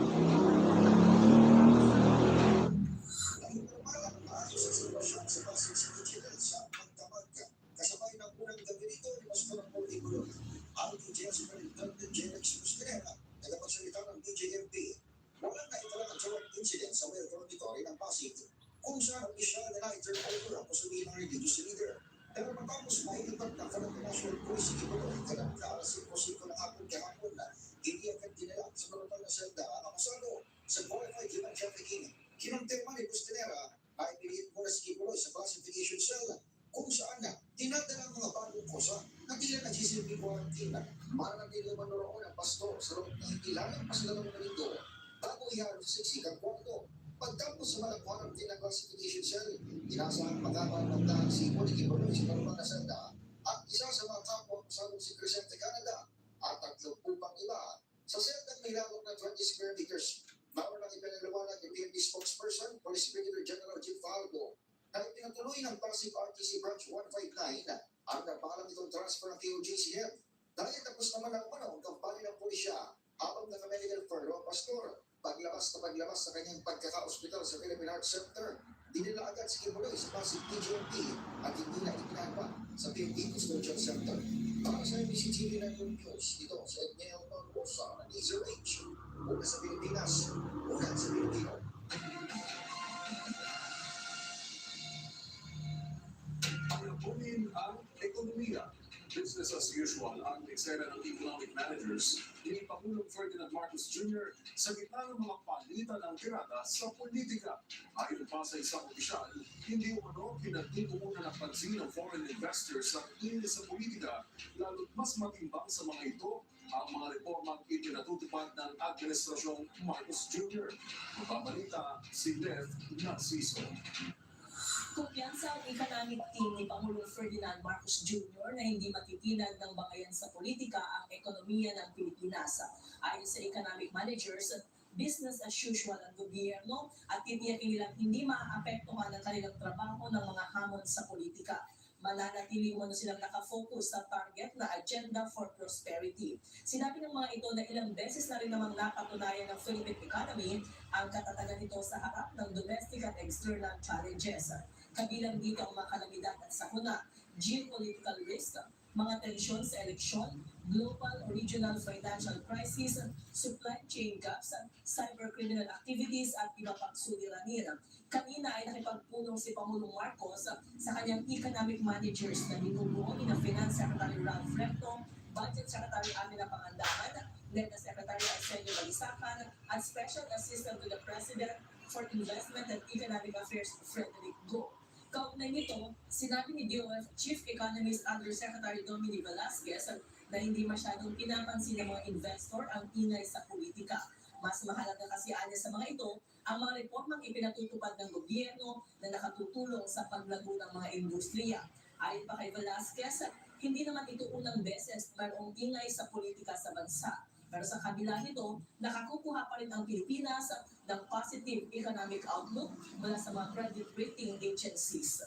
Ayon sa sitwasyon sa Pasig City Jail sa pagtamag, kasabay ng unang gabi nito ni Pastor Apollo Kibuloy, ang DJL Superintendent General Hukhukera, nagpagsalita ng BJMP, walang naitalang ang joint incident sa Mayor Dormitory ng Pasig kung saan opisyal na na-turn over ang kusubihin ng religious leader. Pero matapos mailipat ng Philippine National Police si Kibuloy, kanang na alas 5:05 ng hapon kahapon na hindi agad dinala sa normal na selda ang akusado sa qualified human trafficking. Kinumpirma ni Hukhukera na ipiliit muna si Kibuloy sa classification cell kung saan na dinadala ang mga bagong kosa na tila nagsisilbing quarantine. Manatili naman roon ang pastor sa loob na hindi lang pa sila ng mundo bago ihalo sa siksikang kwarto. Pagtapos sa malang quarantine ng classification cell, inasahang magkakaroon si Moni Kibuloy sa normal na senda at isa sa mga kapwa kasalong si Crescente Canada at 30 pang iba sa seldang may lawak na 20 square meters. Bawal ang ipinaliwanag ni PNP spokesperson, Police Brigadier General Jim Falco, na ipinatuloy ng Pasig RTC Branch 159 ang napalang itong transfer ng KOJCM dahil tapos naman ang panahon kampanya ng pulisya habang naka-medical furlough ang pastor. Paglabas sa kanyang pagkaka-hospital sa Philippine Heart Center, dinila agad si Kibuloy sa Pasig PGMP at hindi na itinahan pa sa PNP Custodial Center. Para sa MBC TV na News, ito sa Edneo Rosa ng DZRH. Una sa Pilipinas, una sa Pilipino. Palapunin ang ekonomiya. Business as usual ang eksena ng economic managers ni Pangulong Ferdinand Marcos Jr. sa gitna ng mga palitan ng tirada sa politika. Ayon pa sa isang opisyal, hindi umano pinagtutuunan ng pansin ng foreign investors sa inis sa politika, lalo't mas matimbang sa mga ito ang mga reformang ipinatutupad ng Administrasyong Marcos Jr. Mababalita si Lev Narciso. Kumpiyansa ang economic team ni Pangulong Ferdinand Marcos Jr. na hindi matitinag ng bakayan sa politika ang ekonomiya ng Pilipinas. Ayon sa economic managers, business as usual ang gobyerno at titiyakin nilang hindi maaapektuhan ang kanilang trabaho ng mga hamon sa politika. Mananatili umano silang nakafocus sa target na Agenda for Prosperity. Sinabi ng mga ito na ilang beses na rin namang napatunayan ng Philippine economy ang katatagan nito sa harap ng domestic at external challenges. Kabilang dito ang mga kalamidad at sakuna, geopolitical risk, mga tensyon sa eleksyon, global or regional financial crisis, supply chain gaps, cybercriminal activities at iba pang suliranin. Kanina ay nakipagpulong si Pangulong Marcos sa kanyang economic managers na binubuo ni Finance Secretary Ralph Recto, Budget Secretary Amina Pangandaman, NEDA Secretary Arsenio Balisacan, at Special Assistant to the President for Investment and Economic Affairs Frederick Go. Kaugnay nito, sinabi ni DOF Chief Economist Undersecretary Dominic Velasquez na hindi masyadong pinapansin ng mga investor ang ingay sa politika. Mas mahalaga kasi anya sa mga ito ang mga reformang ipinatutupad ng gobyerno na nakatutulong sa paglago ng mga industriya. Ayon pa kay Velasquez, hindi naman ito unang beses mayroong ingay sa politika sa bansa. Pero sa kabila nito, nakakukuha pa rin ang Pilipinas ng positive economic outlook mula sa mga credit rating agencies.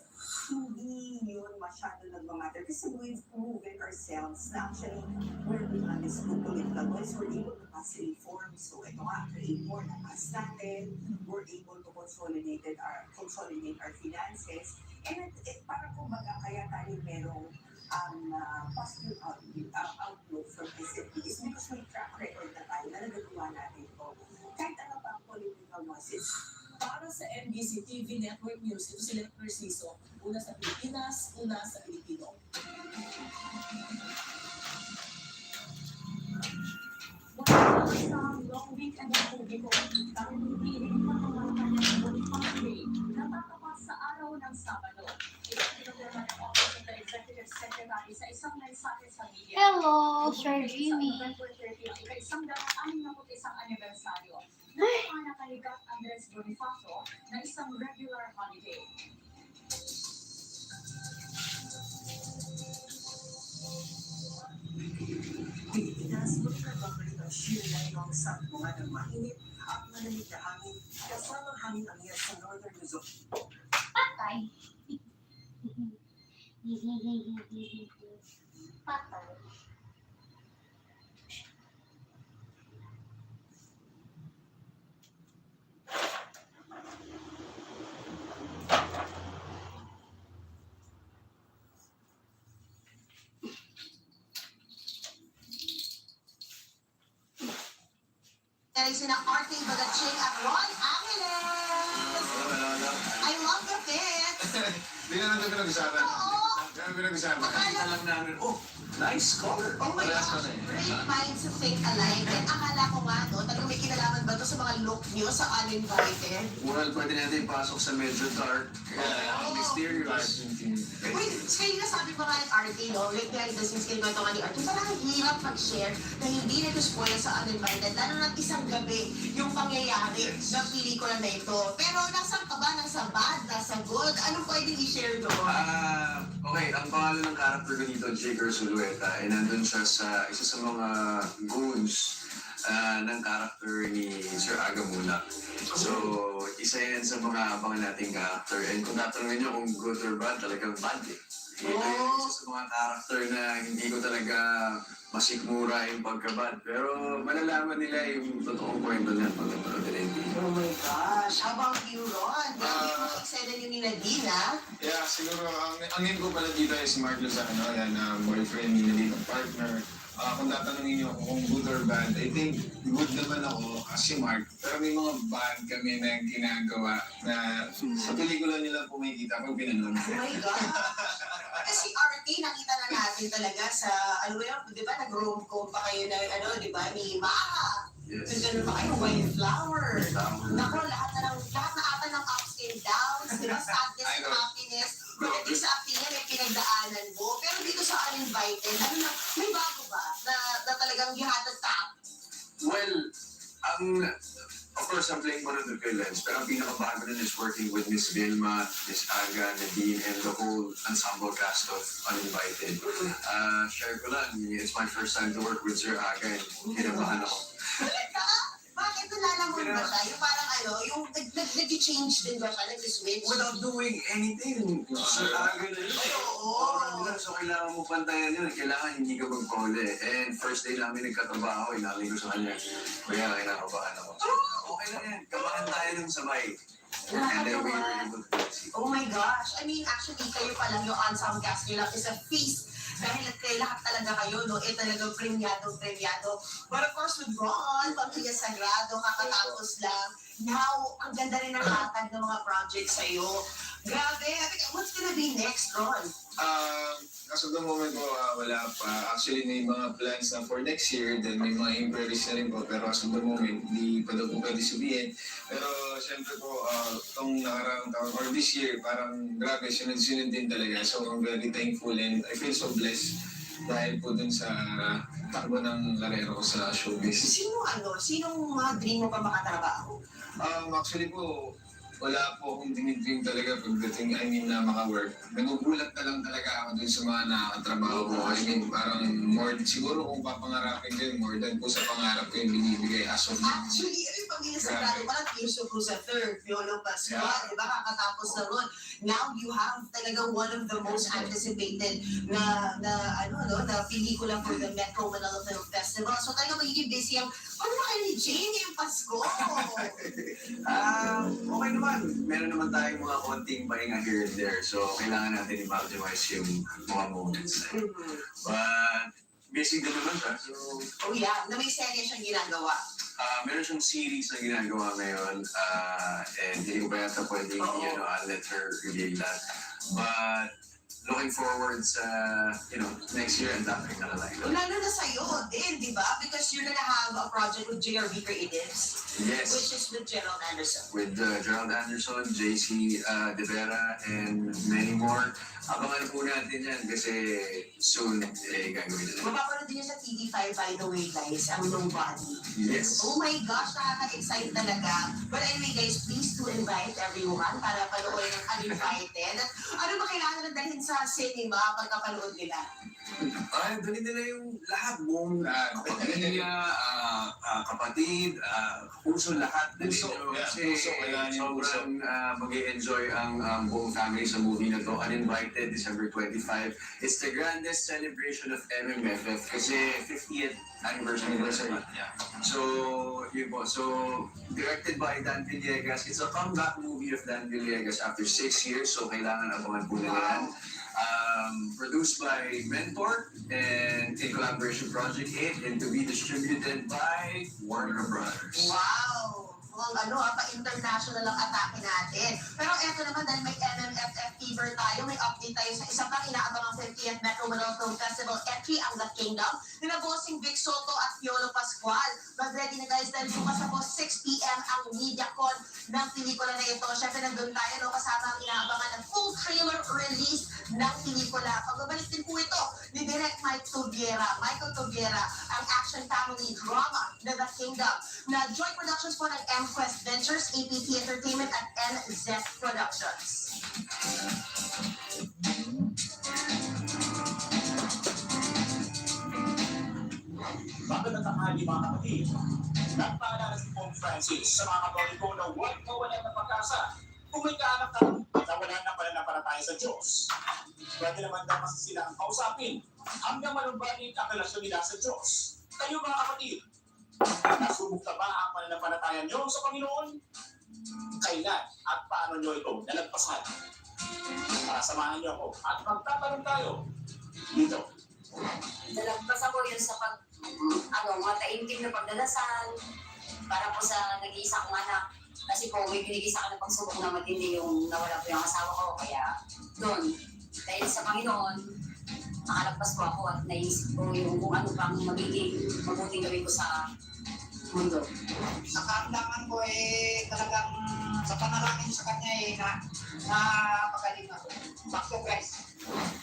Hindi yun masyado nagmamatter kasi we've proven ourselves na actually we're the honest political voice. We're able to pass reforms. So ito nga, create more na pass natin. We're able to consolidate our finances. And parang kumbaga kaya tayo merong positive outlook from SFP is because may track record na tayo na nagagawa natin ito. Kahit ano pa ang political noises. Para sa MBC TV Network News, ito si Len Narciso, una sa Pilipinas, una sa Pilipino. Wala na isang long weekend ng publiko dahil hindi iniwan ng mga kanyang MommyMae natatapat sa araw ng Sabado. Ipinagdama ng Office of the Executive Secretary sa isang mensahe sa media. Hello, Sir Jimmy. Sa November 30 ang ika-161 anibersaryo ng anak ni Gat Andres Bonifacio na isang regular holiday. Pilipinas, muli nagbabalik ang Sheila ng saktuhan ng mainit at malamig na hangin kasama hangin ang yes sa Northern Luzon. Patay. Patay. Sina RK Bagaching at Ron Angeles! I love the fits! Hindi na natin pinag-usapan. Oo! Hindi na pinag-usapan. Nakita lang namin, nice color. Oh my gosh, great minds to think alike. And akala ko nga, no, talagang may kinalaman ba ito sa mga look nyo sa Uninvited? Well, pwede natin ipasok sa medyo dark exteriors. Wait, kayo na sabi ko nga ng RK, no? Like, behind the scenes kayo nga ni RK, parang hirap mag-share na hindi na ito spoil sa Uninvited. Lalo na isang gabi yung pangyayari ng pelikula na ito. Pero nasaan ka ba? Nasa bad? Nasa good? Anong pwede i-share doon? Okay, ang pangalan ng character ko dito, Jigger Zulueta, ay nandun siya sa isa sa mga goons ng character ni Sir Agamula. So, isa yan sa mga abangan nating character. And kung tatanungin niyo kung good or bad, talagang bad eh. Ito yung isa sa mga character na hindi ko talaga masikmura yung pagkabad. Pero malalaman nila yung totoong kwento niya pag napanood nila yung video. Oh my gosh, how about you, Ron? Grabe yung eksena niyo ni Nadine, Yeah, siguro ang name ko pala dito is Mark Lozano, yan, boyfriend ni Nadine, partner. Kung tatanungin niyo kung good or bad, I think good naman ako kasi Mark. Pero may mga bad kami na ginagawa na sa pelikula nila kumikita pag pinanood. Oh my God! Kasi RT, nakita na natin talaga sa, di ba, nag-rom-com pa kayo na, di ba, ni Maha. Yes. Ganun pa kayo, Wildflower. Naku, lahat na ata ng ups and downs, di ba, sadness and happiness. Pagdating sa acting niya, may pinagdaanan mo. Pero dito sa Uninvited, may bago ba na talagang you had to stop? Well, of course, I'm playing one of the villains, pero ang pinakabago nun is working with Miss Vilma, Miss Aga, Nadine, and the whole ensemble cast of Uninvited. Share ko lang, it's my first time to work with Sir Aga, and kinabahan ako. Talaga? Bakit nalalamon ba siya? Yung parang yung nag-change din ba siya? Nag-switch? Without doing anything. Sir Aga na yun. Oo. So kailangan mo pantayan yun. Kailangan hindi ka magpahuli. And first day namin nagkatrabaho, inamin ko sa kanya. Kaya kinakabahan ako. Okay lang yan. Kabahan tayo ng sabay. And then we were able to see. Oh my gosh. I mean, actually, kayo pa lang yung ensemble cast nyo lang is a feast. Dahil kay lahat talaga kayo, no? Talagang premyado. But of course, with Ron, Pamilya Sagrado, kakatapos lang. Now, ang ganda rin ng hatag ng mga projects sa'yo. Grabe. What's gonna be next, Ron? As of the moment po, wala pa. Actually, may mga plans na for next year, then may mga inquiries na rin po. Pero as of the moment, hindi pa daw po pwede sabihin. Pero syempre po, itong nakaraang taon, or this year, parang grabe, sunod-sunod din talaga. So I'm very thankful and I feel so blessed dahil po dun sa takbo ng karera ko sa showbiz. Sinong mga dream mo pa makatrabaho? Actually po, wala po akong dinidream talaga pagdating, na maka-work. Nagugulat na lang talaga ako dun sa mga nakakatrabaho ko. Parang more, siguro kung papangarapin din, more than po sa pangarap ko yung binibigay as of now. Actually, yung pag-iisagrado pa lang, Tirso Cruz sa third, Piolo Pascual, di ba? Kakatapos na ron. Now, you have talaga one of the most anticipated na pelikula for the Metro Manila Film Festival. So talaga magiging busy ang, ano ba kayo ni Jane ngayong Pasko? Okay naman. Meron naman tayong mga konting pahinga here and there. So, kailangan natin i-maximize yung mga moments. But, busy din naman siya. So, Oh yeah, na may serye siyang ginagawa. meron siyang series na ginagawa ngayon. And hindi ko pa yata pwedeng, I'll let her reveal that. But, looking forward sa, next year and that na lang. Lalo na sa'yo din, di ba? Because you're gonna have a project with JRV Creatives. Yes. Which is with Gerald Anderson. With Gerald Anderson, JC De Vera, and many more. Abangan po natin yan kasi soon gagawin na. Mapapanood din sa TV5, by the way, guys, ang Nobody. Yes. Oh my gosh, nakaka-excite talaga. But anyway, guys, please do invite everyone para panoorin ng Uninvited. Ano ba kailangan na dalhin sa cinema pagkapanood nila? Dali nila yung lahat, buong pamilya, kapatid, puso, lahat. Puso, kasi sobrang mag-i-enjoy ang buong family sa movie na to. Uninvited, December 25. It's the grandest celebration of MMFF kasi 50th anniversary. So, yun po. So, directed by Dan Villegas. It's a comeback movie of Dan Villegas after 6 years. So, kailangan abangan po nila yan. Produced by Mentor and in collaboration Project 8 and to be distributed by Warner Brothers. Wow! Pa-international ang atake natin. Pero eto naman, dahil may MMFF fever tayo, may update tayo sa isa pang inaabangang 50th Metro Manila Film Festival entry, ang The Kingdom, nila Bossing Vic Soto at Piolo Pascual. Mag-ready na guys, dahil bukas na po 6 p.m. ang MediaCon ng pelikula na ito. Siyempre, nandun tayo, kasama ang inaabangan ng full trailer release ng pelikula. Pagbabalik din po ito ni Direct Michael Tuguera, ang action family drama na The Kingdom, na joint productions po ng M-Quest Ventures, APT Entertainment at NZ Productions. Magandang tanghali mga kapatid. Nagpaalala si Pope Francis sa mga Katoliko na huwag mawalan ng pag-asa. Kung may kaanak ka, nawalan na pananampalataya sa Diyos. Pwede naman daw kasi sila ang kausapin hanggang malumbalik ang relasyon nila sa Diyos. Kayo mga kapatid, nasubok na ba ang pananampalataya niyo sa Panginoon? Kailan at paano niyo ito nalagpasan? Para samahan niyo ako at magtatanong tayo dito. Nalagpasan ko yun sa mataimtim na pagdadasal para po sa nag-iisa kong anak. Kasi po, may binigay sa akin ng pagsubok na matindi yung nawala po yung asawa ko. Kaya doon, dahil sa Panginoon, nakalagpas po ako at naisip ko yung kung ano pang magiging mabuting gawin ko sa mundo. Sa karamdaman ko talagang sa panalangin sa kanya napagaling ako. Back to Christ.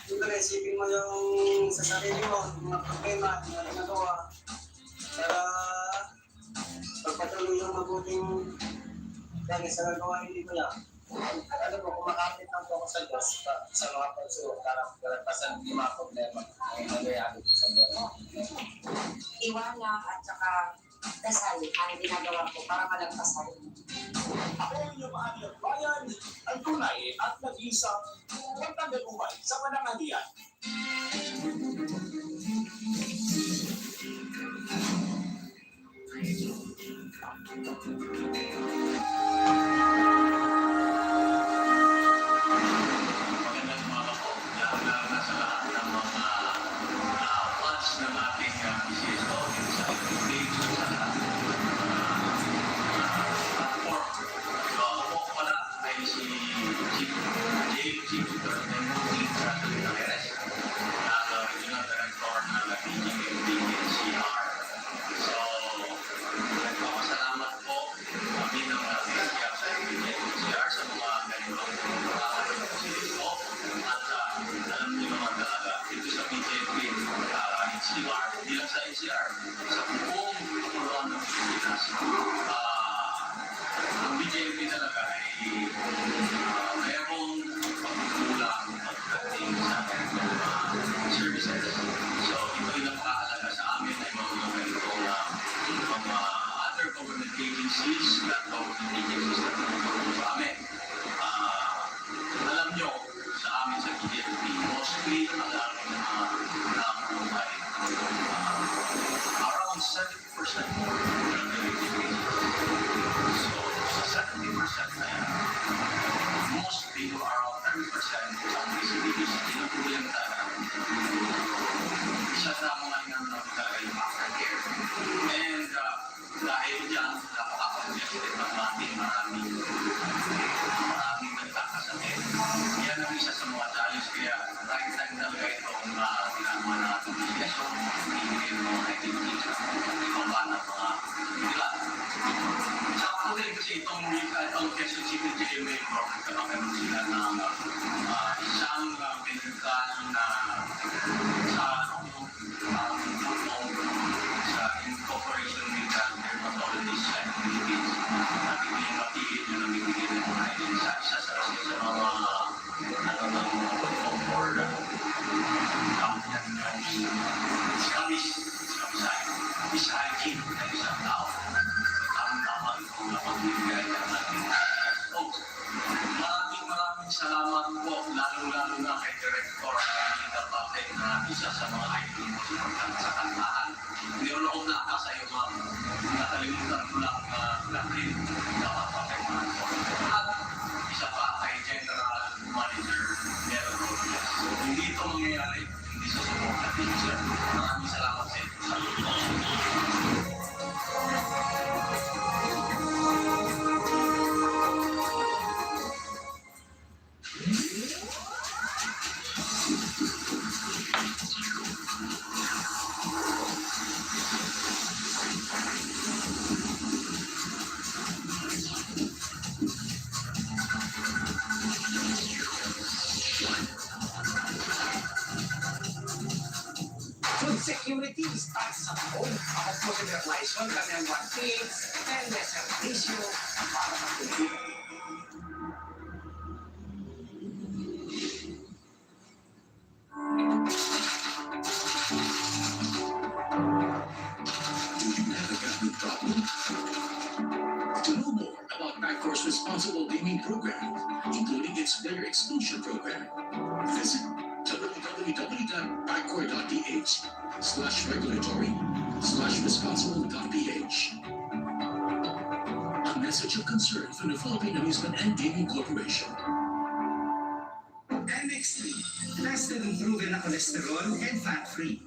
Yung talaga isipin mo yung sa sarili mo, mga problema na ginagawa para pagpatuloy yung mabuting dahil sa gagawa hindi ko yan. Alam mo, kumakapit lang po ako sa Diyos sa mga pagsuot para kalagpasan yung mga problema ang nangyayari sa buhay. Iwala at saka dasal ang ginagawa ko para malagpasan. Ako ang inyong mahal bayan, ang tunay at nag-iisang magtagalumbay sa pananghalian. Magandang umaga po. Lalo-lalo sa lahat ng mga fans ng ating CSO, sa page, sa lahat ng platform. So ako po pala ay si Chief Movie sa Hukhukera, na Regional Director ng PGMDNCR. So, nagpapasalamat po kami ng PGMDNCR sa mga ganitong CSO at alam niyo naman talaga dito sa PGMD NCR, hindi lang sa NCR, sa buong kapuluan ng Pilipinas. Ang BJP talaga ay mostly around 70% more than the So sa 70% na yan, mostly around 30% ang disabilities tinutulungan isa na mga nangyayari yung aftercare. And dahil dyan, napaka-congested ng maraming nagkakasakit. Yan ang isa sa mga challenge kaya right time talaga itong ginagawa natin investigation, ibigay ng mga activities na ibaba ng mga ilan. Sa ako din kasi itong Quezon City Jail may program sila ng isang medical na sa incorporation with dermatologists sa Philippines. Nabibigyan matigil na nabibigyan ng mga isa sa mga for is hiking ng isang tao. Tama-tama kung napagbibigay ng ating maraming salamat po, lalo-lalo na kay Director Anita Patek na isa sa mga hiking mo sa kantahan. Meron akong nakasa iyo, ma'am. Nakalimutan ko lang rin dapat Patek man po. At isa pa kay General Manager Meron Rodriguez. Hindi ito mangyayari, hindi sa support na teacher. Maraming salamat sa inyo. Food security starts sa home. Ako po si Berlaison, kami ang vaccines and the servisyo para sa Pilipino. Do you have a gambling problem? To know more about Backcour's responsible gaming program, including its player exclusion program, visit www.backcourt.ph/regulatory/responsible.ph. A message of concern from the Philippine Amusement and Gaming Corporation. MX3, tested and proven na cholesterol and fat-free.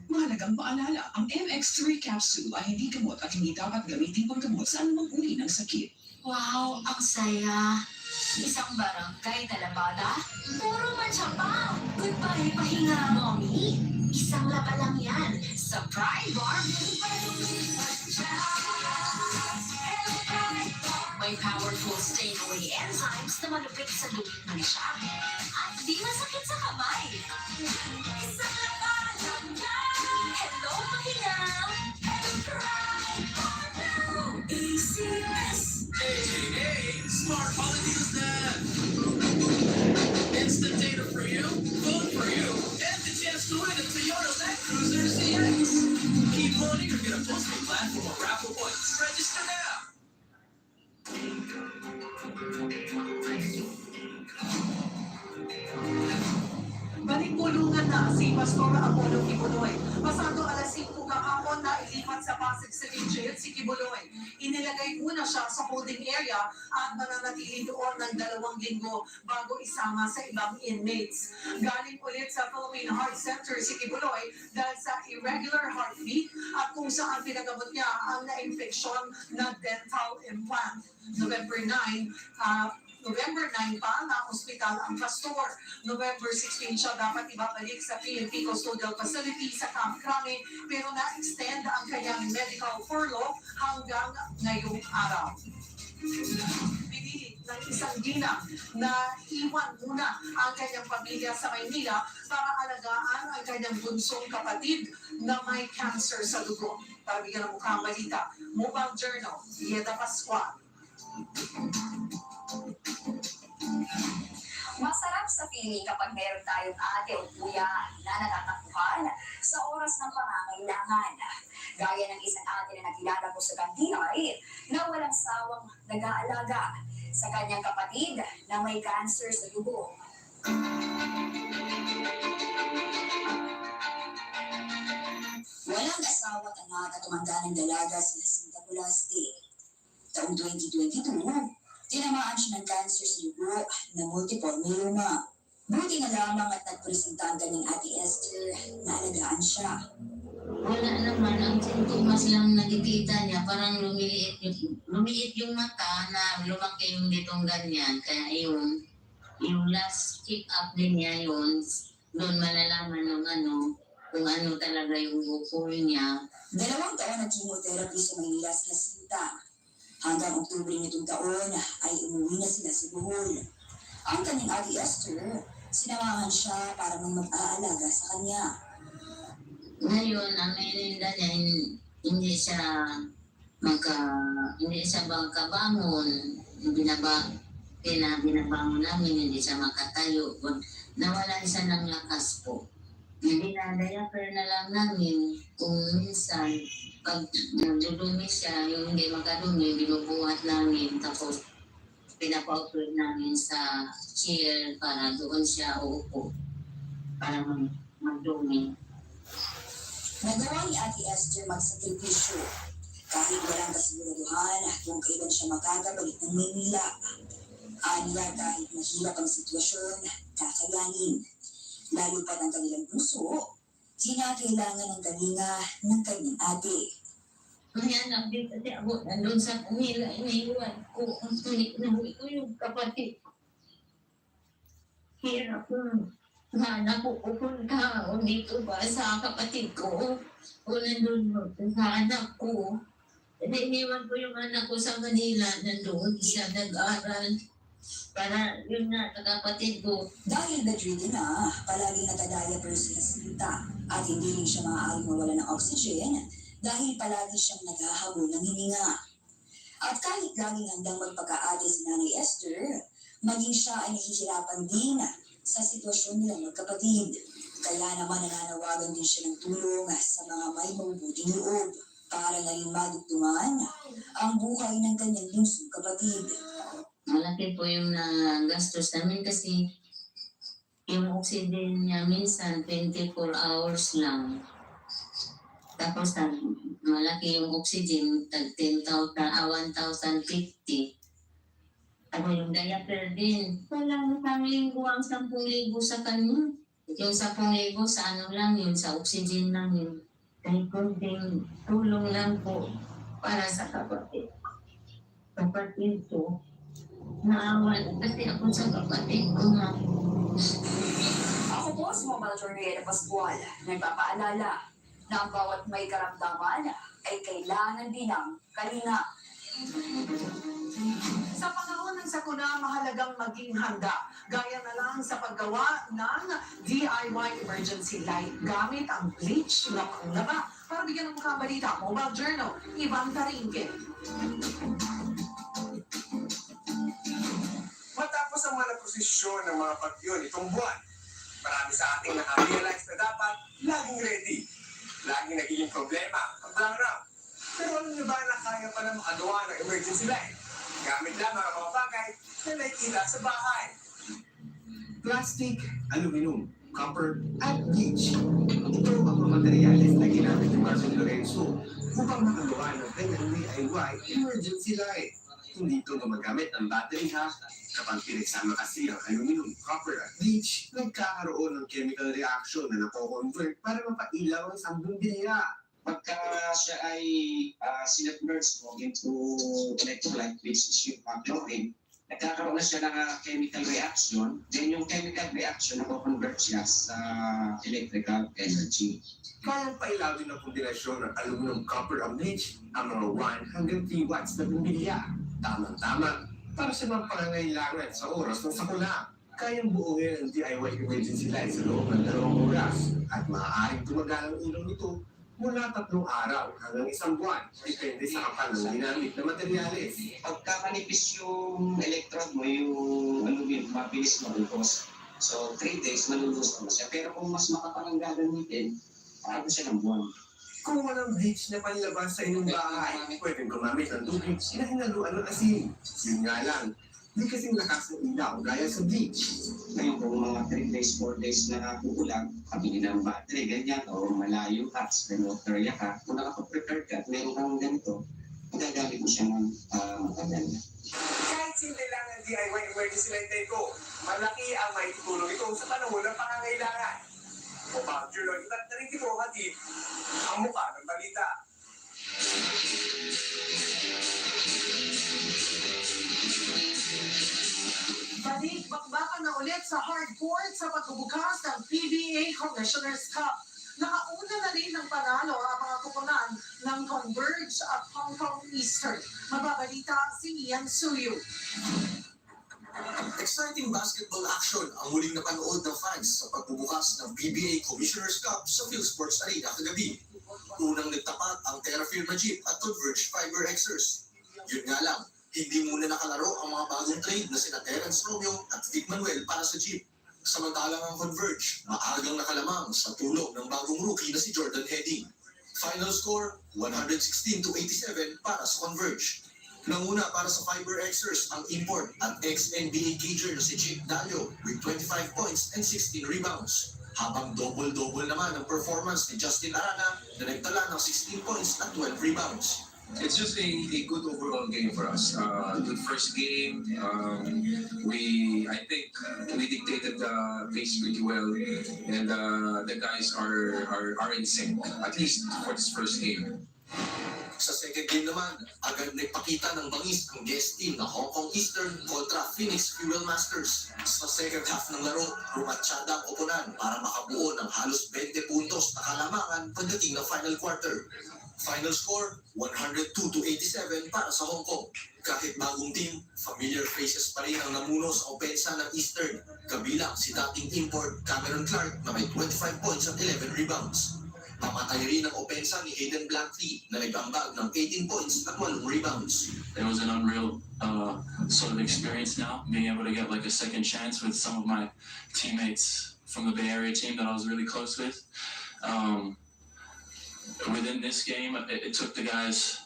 Mahalagang paalala, ang MX3 capsule ay hindi gamot at hindi dapat gamitin panggamot sa anumang uri ng sakit. Wow, ang saya. Isang barangay na labada, puro matsyapa. Goodbye, pahinga. Mommy, isang laba lang yan. Sa Pride Bar, may powerful stay-away enzymes na malupit sa lupit ng siya. At di masakit sa kamay. Isang laba lang yan. Hello, pahinga. And Pride Bar now. ACS. Hey, smart holidays now! Instant data for you, phone for you, and the chance to win a Toyota Land Cruiser CX. Keep voting or get a postpaid plan for more raffle points. Register now! Balik-pulungan na si Pastor Apollo Kibuloy. Pasado alas 5 kahapon na ilipat sa Pasig City Jail si Kibuloy. Inilagay muna siya sa holding area at mananatili doon ng 2 linggo bago isama sa ibang inmates. Galing ulit sa Philippine Heart Center si Kibuloy dahil sa irregular heartbeat at kung saan pinagamot niya ang na-infeksyon na dental implant. November 9 pa na ospital ang pastor. November 16 siya dapat ibabalik sa PNP Custodial Facility sa Camp Crame pero na-extend ang kanyang medical furlough hanggang ngayong araw. Pinili ng isang ginang na iwan muna ang kanyang pamilya sa Maynila para alagaan ang kanyang bunsong kapatid na may cancer sa dugo. Para bigyan ng mukhang balita, Mobile Journal, Yeda Pascual. Masarap sa feeling kapag meron tayong ate o kuya na natatakbuhan sa oras ng pangangailangan. Gaya ng isang ate na nakilala ko sa kantinay na walang sawang nag-aalaga sa kanyang kapatid na may cancer sa dugo. Walang asawa at anak at tumanda ng dalaga si Jacinta Colaste. Taong 2022, tinamaan siya ng cancer sa dugo na multiple myeloma. Buti na lamang at nagpresenta ang kanyang ate Esther na alagaan siya. Wala naman, ang sintomas lang nakikita niya, parang lumiit yung mata na lumaki yung ditong ganyan. Kaya yung last check-up din niya yun, doon malalaman ng kung ano talaga yung bukol niya. 2 taon na chemotherapy sa Maynila si Jacinta. Hanggang Oktubre nitong taon ay umuwi na sila sa Bohol. Ang kanyang ate Esther, sinamahan siya para may mag-aalaga sa kanya. Ngayon, ang meninda niya, hindi siya magkabangon. Binabangon namin, hindi siya makatayo. Nawalan siya ng lakas po. Dinadayaper na lang namin kung minsan, pag nagdudumi siya, yung hindi makadumi, binubuhat namin. Tapos, pinapautuin namin sa chair para doon siya uupo para magdumi. Nagawa ni Ate Esther magsakripisyo. Kahit walang kasiguraduhan kung kailan siya makakabalik ng Maynila. Aniya kahit mahirap ang sitwasyon, kakayanin. Lalo pa ng kanilang puso, kinakailangan ng galinga ng kanyang ate. May anak din kasi ako, nandun sa kanila, iniiwan ko, nahuwi ko yung kapatid. Hirap ko, anak ko pupunta, o dito ba sa kapatid ko, o nandun sa anak ko. Iniiwan ko yung anak ko sa Manila, nandun siya nag-aral. Para yun na, kapatid ko. Dahil bedridden na, palaging nakadaya si Jacinta at hindi rin siya maaaring mawala ng oxygen dahil palagi siyang naghahabol ng hininga. At kahit laging handang magpakaate si Nanay Esther, maging siya ay nahihirapan din sa sitwasyon nilang magkapatid. Kaya naman nananawagan din siya ng tulong sa mga may mabubuting loob para na rin madugtungan ang buhay ng kanyang bunsong kapatid. Malaki po yung nagastos namin kasi yung oxygen niya minsan 24 hours lang. Tapos malaki yung oxygen, 1,050. Ako yung diaper din. Walang kaming buwang 10,000 sa kanya. Yung 10,000 sa lang yun, sa oxygen lang yun. Kahit kunting tulong lang po para sa kapatid. Kapatid ko. Naawan kasi ako sa kapatid ko nga. Ako po si Mama Jorrieta Pascual, nagpapaalala na ang bawat may karamdaman ay kailangan din ng kalinga. Sa panahon ng sakuna, mahalagang maging handa. Gaya na lang sa paggawa ng DIY emergency light gamit ang bleach na panglaba. Para bigyan ng mga balita, Mobile Journal, Ivan Tarinque. Matapos ang mga posisyon ng mga bagyo nitong buwan, marami sa ating naka-realize na dapat laging ready. Laging nagiging problema ang blangrang. Pero alam niyo ba na kaya pa na makagawa ng emergency light? Gamit lamang ang mga bagay na nakikita sa bahay. Plastic, aluminum, copper, at bleach. Ito ang mga materyales na ginamit ni Marcel Lorenzo upang makagawa ng kanyang DIY emergency light. Hindi ito gumagamit ng battery ha. Kapag pinagsama kasi ang aluminum, copper at bleach, nagkakaroon ng chemical reaction na napo-convert para mapailaw ang isang bumbira. Pagka siya ay sinubmerge mo into electrolyte, which is yung chlorine, nagkakaroon na siya ng chemical reaction, then yung chemical reaction napo-convert siya sa electrical energy. Kayang pailawin ng kombinasyon ng aluminum, copper at bleach ang mga 1 hanggang 3 watts na bumbilya. Tamang-tama para sa mga pangangailangan sa oras ng sakuna. Kayang buuin ang DIY emergency light sa loob ng 2 oras at maaaring tumagal ang ilaw nito mula 3 araw hanggang 1 buwan. Depende sa kapal ng ginamit na materyales. Pagka manipis yung electrode mo, yung aluminum, mabilis malubos. So 3 days malubos na siya. Pero kung mas makapal ang gagamitin, paano siya ng buwan. Kung walang bleach na panlabas sa inyong bahay, pwedeng gumamit ng tubig na hinaluan ng asin. Yun nga lang, di kasing lakas ng ilaw gaya sa beach. Ngayon kung mga 3 days, 4 days na uulan, kabili ng battery, ganyan, o malayo ka, area ka, kung nakapag-prepare ka, meron kang ganito, magagamit mo siya ng matagal. Kahit simple lang ang DIY emergency light ko, malaki ang maitutulong ito sa panahon ng pangangailangan. O Julo, iba't na rin ito hatid ang mukha ng balita. Balik-bakbakan na ulit sa hardcourt sa pagbubukas ng PBA Commissioner's Cup. Nakauna na rin ng panalo ang mga kupunan ng Converge at Hong Kong Eastern. Mababalita si Ian Suyu. Exciting basketball action ang muling napanood ng fans sa pagbubukas ng PBA Commissioner's Cup sa PhilSports Arena kagabi. Unang nagtapat ang Terrafirma Jeep at Converge Fiber Xers. Yun nga lang, hindi muna nakalaro ang mga bagong trade na sina Terence Romeo at Vic Manuel para sa Jeep. Samantalang ang Converge, maagang nakalamang sa tulong ng bagong rookie na si Jordan Heading. Final score, 116-87 para sa Converge. Nanguna para sa Fiber Xers ang import at ex-NBA cager na si Jake Dalio with 25 points and 16 rebounds. Habang double-double naman ang performance ni Justin Arana na nagtala ng 16 points at 12 rebounds. It's just a good overall game for us. Good first game. I think we dictated the pace pretty well, and the guys are in sync, at least for this first game. Sa second game naman, agad nagpakita ng bangis ang guest team na Hong Kong Eastern kontra Phoenix Fuel Masters. Sa second half ng laro, rumatsyada ang oponan para makabuo ng halos 20 puntos na kalamangan pagdating ng final quarter. Final score, 102-87 para sa Hong Kong. Kahit bagong team, familiar faces pa rin ang namuno sa opensa ng Eastern. Kabilang si dating import Cameron Clark na may 25 points at 11 rebounds. Pamatay rin ang opensa ni Hayden Blackley na nag-ambag ng 18 points at 12 rebounds. It was an unreal sort of experience now, being able to get like a second chance with some of my teammates from the Bay Area team that I was really close with. Within this game, it took the guys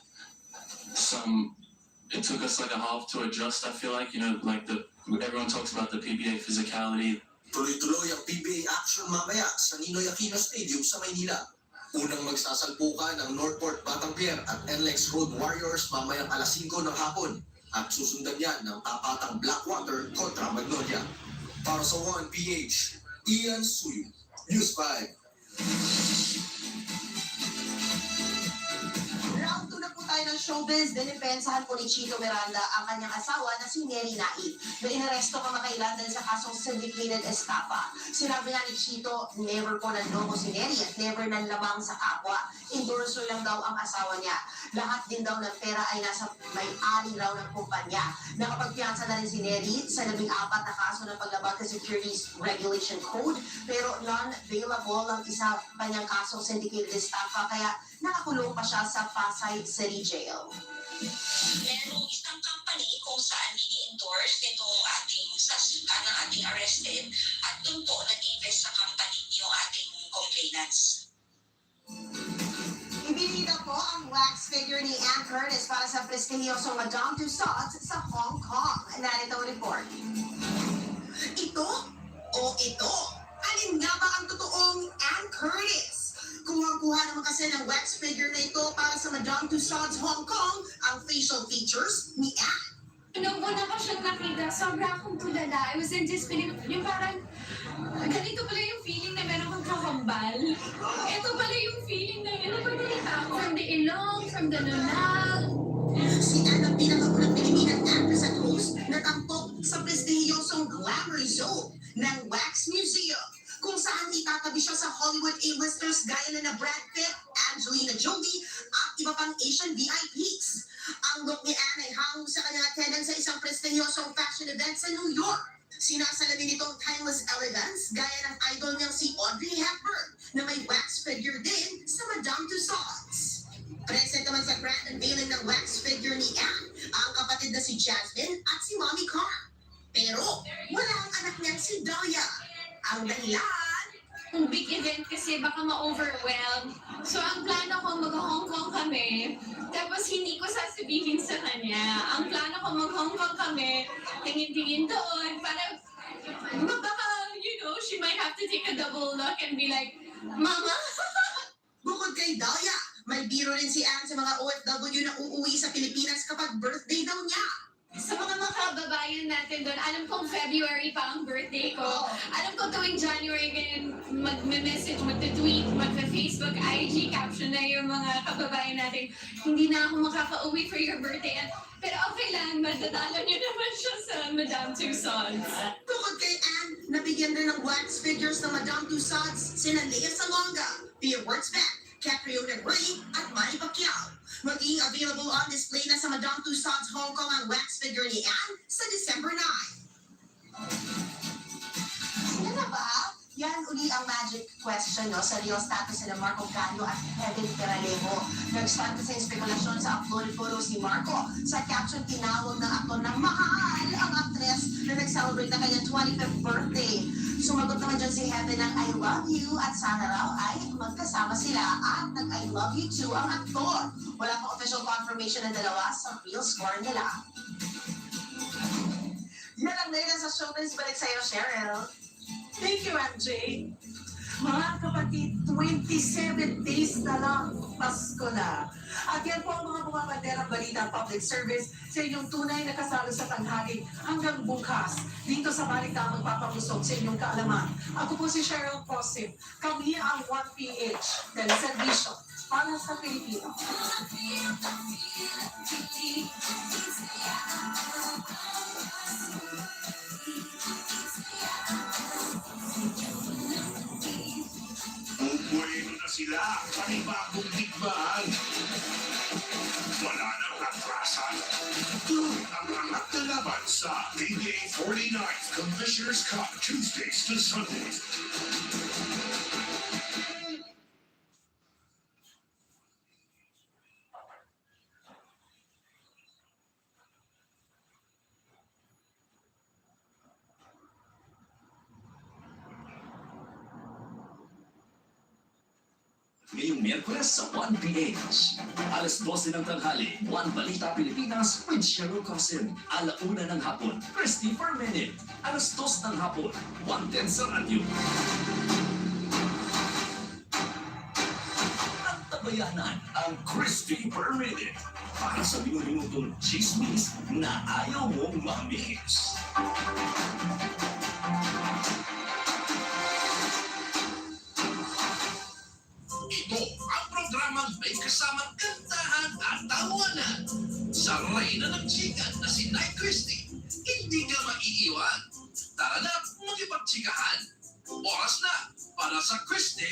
it took us like a half to adjust, I feel like, everyone talks about the PBA physicality. Tuloy-tuloy ang PBA action mamaya sa Ninoy Aquino Stadium sa Maynila. Unang magsasalpukan ang Northport Batanguer at NLEX Road Warriors mamayang alas 5 ng hapon at susundan yan ng tapatang Blackwater kontra Magnolia. Para sa 1PH, Ian Suyu, News 5. Round 2 na po tayo ng showbiz. Dinipensahan po ni Chito Miranda ang kanyang asawa na si Neri Naib na inaresto kamakailan dahil sa kasong syndicated estafa. Sinabi nga ni Chito, never po nanloko si Neri at never nanlamang sa kapwa. Endorser lang daw ang asawa niya. Lahat din daw ng pera ay nasa may-ari raw ng kumpanya. Nakapagpiyansa na rin si Neri sa 14 na kaso ng paglabag sa Securities Regulation Code, pero non-bailable ang isa pa niyang kasong syndicated estafa, kaya nakakulong pa siya sa Pasay City Jail. Merong isang company kung saan ini-endorse nitong ating suspect ng ating arrested at doon po nag-invest sa company yung ating complainants. Ibinida po ang wax figure ni Ann Curtis para sa prestihiyosong Madame Tussauds sa Hong Kong. Narito ang report. Ito o ito? Alin nga ba ang totoong Ann Curtis? Kuha-kuha naman kasi ng wax figure na ito para sa Madame Tussauds Hong Kong ang facial features ni Ann. Nung una ko siyang nakita, sobra akong tulala. I was in disbelief. Yung parang, ganito pala yung feeling na meron kang kakambal. Ito pala yung feeling na napagdalita ako. From the ilong, from the nunal. Si Ann ang pinakaunang Pilipinang actress at host na tampok sa prestihiyosong glamour zone ng Wax Museum, kung saan itatabi siya sa Hollywood A-listers gaya na Brad Pitt, Angelina Jolie, at iba pang Asian VIPs. Ang look ni Anne ay hango sa kanyang attendance sa isang prestihiyosong fashion event sa New York. Sinasalamin itong timeless elegance gaya ng idol niyang si Audrey Hepburn na may wax figure din sa Madame Tussauds. Present naman sa grand unveiling ng wax figure ni Anne ang kapatid na si Jasmine at si Mommy Car. Pero wala ang anak niyang si Daya. Ang dahilan, Kung big event kasi baka ma-overwhelm. So ang plano ko mag-Hong Kong kami, tapos hindi ko sasabihin sa kanya. Ang plano ko mag-Hong Kong kami, tingin-tingin doon. Parang, baka, she might have to take a double look and be like, Mama? Bukod kay Dahlia, may biro rin si Anne sa mga OFW na uuwi sa Pilipinas kapag birthday daw niya. Sa mga makababayan natin doon, alam kong February pa ang birthday ko. Alam ko tuwing January ganyan, magme-message, magte-tweet, magme-Facebook, IG caption na yung mga kababayan natin. Hindi na ako makaka-uwi for your birthday. Pero okay lang, madadala niyo naman siya sa Madame Tussauds. Bukod kay Anne, nabigyan rin ng wax figures ng Madame Tussauds sina Lea Salonga, Pia Wurtzbeck, Catriona Gray, at Manny Pacquiao. Magiging available on display na sa Madame Tussauds Hong Kong ang wax figure ni Anne sa December 9. Yan na ba? Yan uli ang magic question sa real status ni Marco Canio at Kevin Peralejo. Nag-start kasi yung spekulasyon sa uploaded photos ni Marco. Sa caption, tinawag ng aktor ng mahal ang actress na nag-celebrate na kanyang 25th birthday. Sumagot naman dyan si Heaven ng I love you at sana raw ay magkasama sila at nag-I love you too ang aktor. Wala pang official confirmation ng dalawa sa real score nila. Yan ang latest sa showbiz. Balik sa'yo, Cheryl. Thank you, MJ. Mga kapatid, 27 days na lang, Pasko na. At yan po ang mga bumabanderang balita public service sa inyong tunay na kasalo sa tanghali hanggang bukas. Dito sa balitaan magpapabusog sa inyong kaalaman. Ako po si Cheryl Posip. Kami ang 1PH del Servisyo para sa Pilipino. Bueno na sila, panibagong digmaan. Wala nang atrasan. Tuloy ang angat na laban sa PBA 49th Commissioner's Cup Tuesdays to Sundays. Ngayong Miyerkules sa 1PH. Alas 12 ng tanghali, 1 Balita Pilipinas with Cheryl Cosim. Alauna ng hapon, Christy per minute. Alas 2 ng hapon, 110 sa radyo. Ang tabayanan, ang Christy per minute. Para sa minuminutong chismis na ayaw mong ma-miss. Ito ang programang may kasamang kantahan at tawanan. Sa reyna ng chikan na si Nay Christie, hindi ka maiiwan. Tara na, makipagtsikahan. Oras na para sa Christie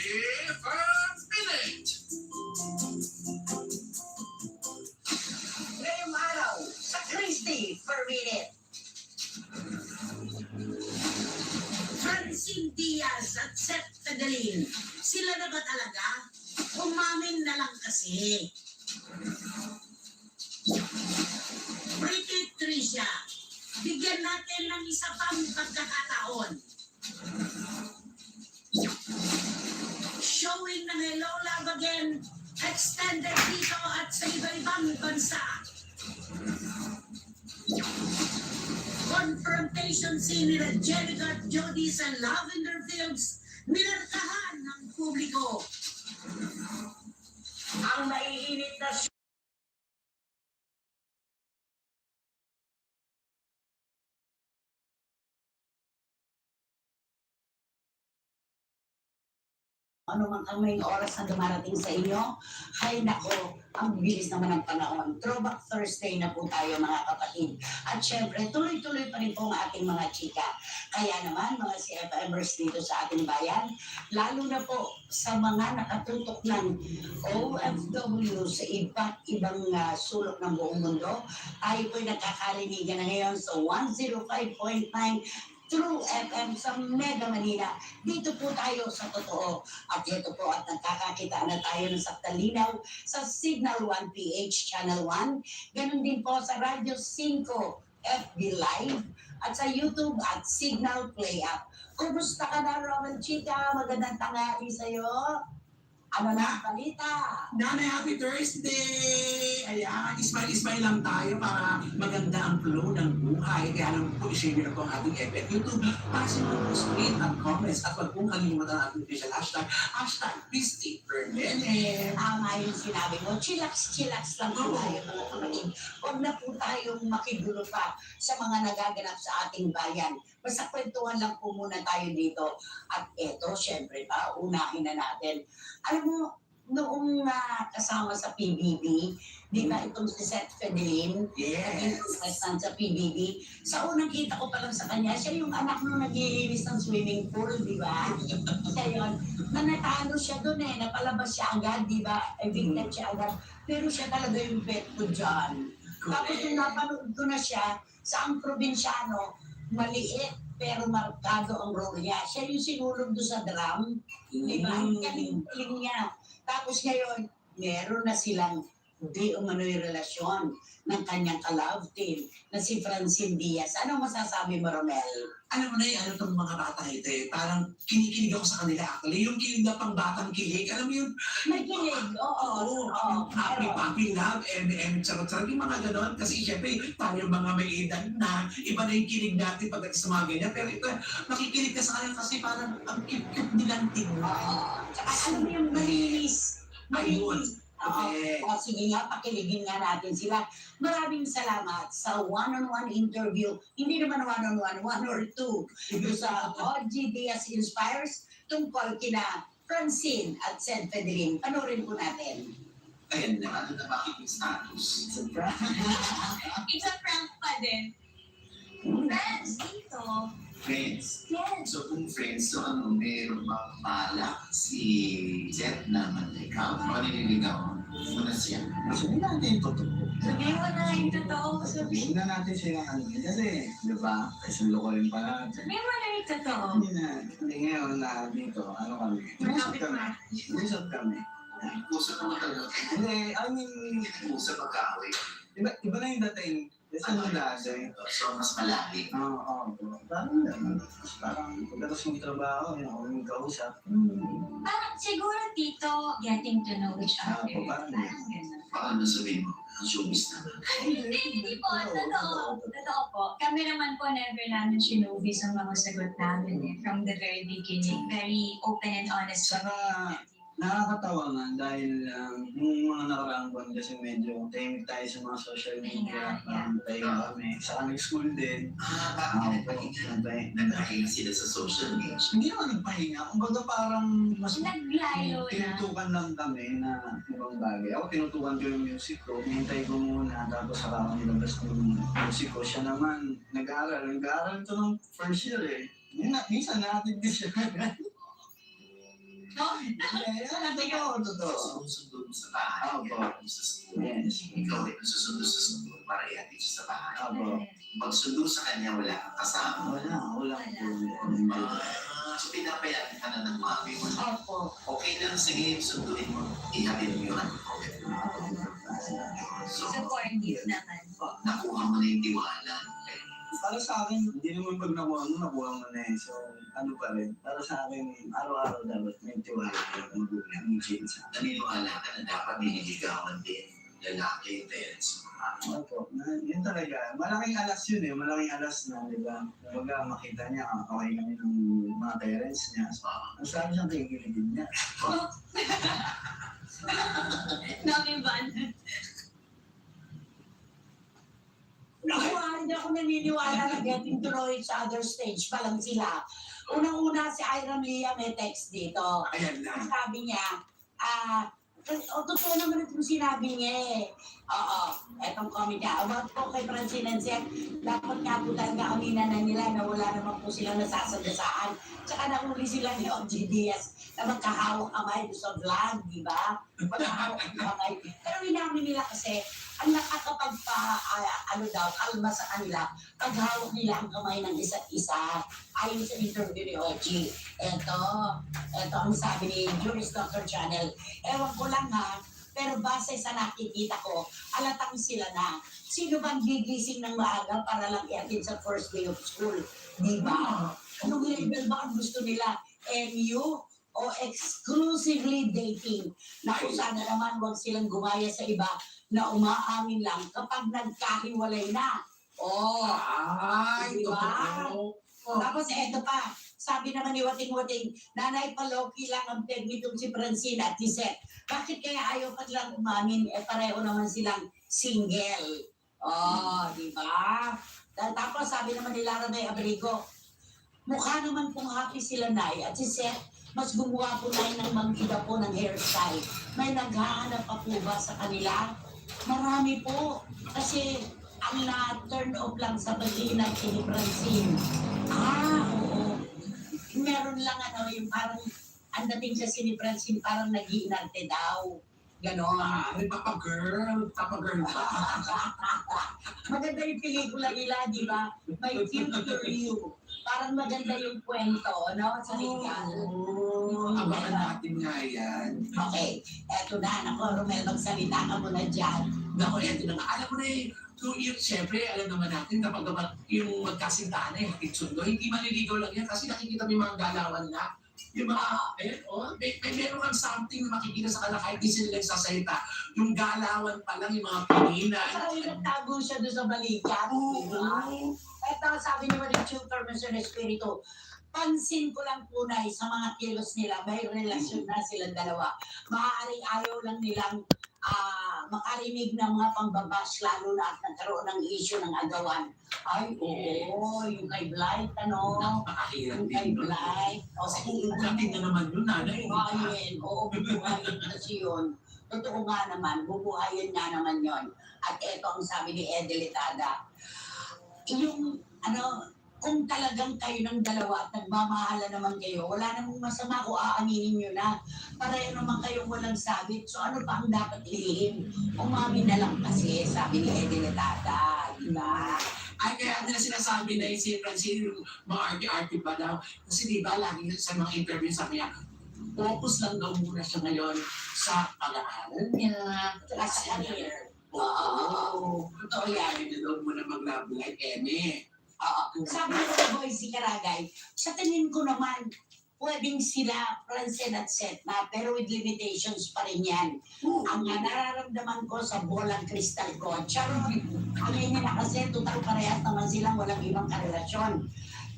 per Minute. Ngayong araw, sa Christy per minute. Francine Diaz at Seth Tagalin. Sila na ba talaga? Umamin na lang kasi. Pretty Tricia, bigyan natin ng isa pang pagkakataon. Showing ng Hello Love Again, extended dito at sa iba-ibang bansa. Confrontation scene nila Jenica at Jody sa Lavender Fields, minarkahan ng publiko. Ang maiinit na ano man ang may oras na dumarating sa inyo, hay nako, ang bilis naman ng panahon. Throwback Thursday na po tayo mga kapatid. At syempre, tuloy-tuloy pa rin po ang ating mga chika. Kaya naman, mga CFMers dito sa ating bayan, lalo na po sa mga nakatutok ng OFW sa iba't ibang sulok ng buong mundo, tayo po'y nagkakalinigan na ngayon sa 105.9 True FM sa Mega Manila. Dito po tayo sa totoo. At ito po at nagkakakita na tayo ng saktalinaw sa Signal 1 PH Channel 1. Ganon din po sa Radio 5 FB Live at sa YouTube at Signal Play App. Kumusta ka na, Roman Chica? Magandang tanghali sa'yo. Ano na ang balita? Nanay, happy Thursday! Ayan, smile lang tayo para maganda ang flow ng buhay. Kaya lang po, i-share nyo na po ang ating FF YouTube. Pass nyo po tweet at comments. At wag pong kalimutan ang ating official hashtag Christy per minute. Tama yung sinabi mo, chillax lang po tayo mga kapatid. Huwag na po tayong makigulo pa sa mga nagaganap sa ating bayan. Basta kwentuhan lang po muna tayo dito. At eto, syempre pa, unahin na natin. Alam mo, noong kasama sa PBB, di ba itong si Seth Fedelin, naging president sa PBB, sa unang kita ko pa lang sa kanya, siya yung anak nung naglilinis ng swimming pool, di ba? Siya yun. Natalo siya doon napalabas siya agad, di ba? Evicted siya agad. Pero siya talaga yung bet ko dyan. Tapos yung napanood ko na siya, sa ang probinsyano, maliit, pero markado ang role niya. Siya yung sinulog doon sa drum. Diba? Ang galing niya. Tapos ngayon, meron na silang di umano'y relasyon ng kanyang ka-love team na si Francine Diaz. Ano masasabi mo, Romel? Alam mo na ano itong mga bata ito parang kinikilig ako sa kanila actually. Yung kilig na pang batang kilig. Alam mo yun? May kilig, oo. Happy love, charot-charot. Yung mga ganon. Kasi syempre, tayo mga may edad na, iba na yung kilig natin pagdating sa mga ganyan. Pero ito, makikilig ka sa kanila kasi parang ang cute-cute nilang tingnan. Tsaka alam mo yung malinis. Ayun. Sige nga, pakiligin nga natin sila. Maraming salamat sa one-on-one interview. Hindi naman one-on-one, one or two. Ito sa OG Diaz Inspires tungkol kina Francine at Seth Fedelin. Panoorin po natin. Ayan na, ano na bakit yung status? It's a prank pa din. Friends, dito. Friends. Yes. So kung friends, so meron bang balak si Jet na manligaw? O nililigaw mo na siya? Sabihin natin yung totoo. Sabihin mo na yung totoo. Sabihin na natin silang ano yun. Kasi, di ba, kasi lokohin pa natin. Sabihin mo na yung totoo. Hindi ngayon na dito, ano kami? Usap kami. Usap naman talaga. Hindi, I mean, Usap magkaaway. iba na yung dating. Kasi ano dati? So mas malalim. Oo. Parang pagkatapos ng trabaho, yun ako yung kausap. Parang siguro dito, getting to know each other. Parang gano'n. Paano sabihin mo? Ang showbiz naman. Hindi po. Totoo po. Kami naman po never namin sinubi sa mga sagot namin From the very beginning. Very open and honest. Saka, nakakatawa nga dahil yung mga nakaraang buwan kasi medyo tahimik tayo sa mga social media. Tayo kami. Saka nag-school din. Nagpahinga sila sa social media. Hindi naman nagpahinga. Kumbaga parang mas naglayo na. tinutukan lang kami na ibang bagay. Ako tinutukan ko yung music ko. Hintay ko muna. Tapos saka ako nilabas ng music ko. Siya naman nag-aaral. Nag-aaral ito ng first year Minsan natin din siya. Totoo. Susundo mo sa bahay. Sa school. Yes. Ikaw ay susundo sa school para ihatid siya sa bahay. Opo. Pag sundo sa kanya, wala kang kasama. Wala. So pinapayagan ka na ng mami mo. Opo. Okay lang, sige, sunduin mo. Ihatid mo yung anak ko. So, Supportive naman po. nakuha mo na yung tiwala. Para sa akin, hindi naman pag nakuha mo na So, ano pa rin. Para sa akin, araw-araw dapat may tiwala ka ng magulang, yung change. Naniniwala ka na dapat nililigawan din lalaki, parents mo. Opo, yun talaga. Malaking alas yun malaking alas na, di ba? Kumbaga makita niya, okay kami ng mga parents niya. So, ang sabi siyang kikiligin niya. Namin ba? Hindi ako naniniwala na getting to know each other stage pa lang sila. Unang-una si Ira Mia may text dito. Ayan na. Sabi niya, totoo naman itong sinabi niya etong comment niya. About po kay Francine and Seth, dapat nga po talaga amina na nila na wala naman po silang nasasagasaan. Tsaka nahuli sila ni OG Diaz na magkahawak kamay sa vlog, di ba? Magkahawak kamay. Pero inamin nila kasi, ang kalma sa kanila, paghawak nila ang kamay ng isa't isa. Ayon sa interview ni OG. Ito ang sabi ni Juris Doctor Channel. Ewan ko lang pero base sa nakikita ko, alatang sila na. Sino bang gigising ng maaga para lang iatid sa first day of school? Di ba? Anong level ba ang gusto nila? MU o exclusively dating. Naku, sana naman huwag silang gumaya sa iba na umaamin lang kapag nagkahiwalay na. Oh, Ay, di ba? totoo. Tapos eto pa, sabi naman ni Wating-Wating, Nanay Paloki lang ang peg nitong si Francine at si Seth. Bakit kaya ayaw pa lang umamin? Eh pareho naman silang single. Oh, di ba? Tapos sabi naman ni Lara May Abrigo, mukha naman kung happy sila Nay at si Seth, mas gumawa po Nay ng mag-iba po ng hairstyle. May naghahanap pa po ba sa kanila? Marami po. Kasi ang na-turn off lang sa pag-iinag ni Francine. Oo. Meron lang yung parang ang dating sa ni Francine parang nag-iinarte daw. Ganon. May papa-girl ba? Maganda yung pelikula nila, di ba? May future you. Parang maganda yung kwento, no? Sa legal. Abangan natin nga yan. Okay, eto na. Nako, Romel, magsalita ka muna dyan. Naku, eto na nga. Alam mo na siyempre, alam naman natin kapag yung magkasintahan na hatid sundo, hindi maliligaw lang yan kasi nakikita mo yung mga galawan na. Yung mga, meron kang something na makikita sa kanila kahit di sila nagsasalita. Yung galawan pa lang, yung mga pinginan. Parang nagtago siya doon sa balikat. Eto, sabi ni Marie Chuper, Mr. Espiritu, pansin ko lang punay sa mga kilos nila, may relasyon na silang dalawa. Maaaring ayaw lang nilang makarinig ng mga pangbabash, lalo na at nagkaroon ng issue ng agawan. Ay, oo, yung kay Blight, Napakahirap yung kay din. Blight. Kasi uugatin na naman yun, nanay. Bubuhayin, oo, bubuhayin kasi yun. Totoo nga naman, bubuhayin nga naman yun. At eto ang sabi ni Edelitada, yung kung talagang kayo ng dalawa at nagmamahala naman kayo, wala namang masama kung aaminin nyo na. Pareho naman kayong walang sabit. So ano pa ang dapat ilihim? Umamin na lang kasi, sabi ni Eddie Tata. Diba? Ay, kaya nila sinasabi na si Francine, yung mga arte-arte pa daw. Kasi di ba, lagi sa mga interview sabi niya, focus lang daw muna siya ngayon sa pag-aaral niya. Sa career. Oo. Totoo yan. Hindi daw muna mag-love like Eme. Sabi ko na Boise Karagay, sa tingin ko naman, pwedeng sila Francine at Seth na, pero with limitations pa rin yan. Ang nararamdaman ko sa bolang kristal ko, charot, aminin na kasi total parehas naman silang walang ibang karelasyon.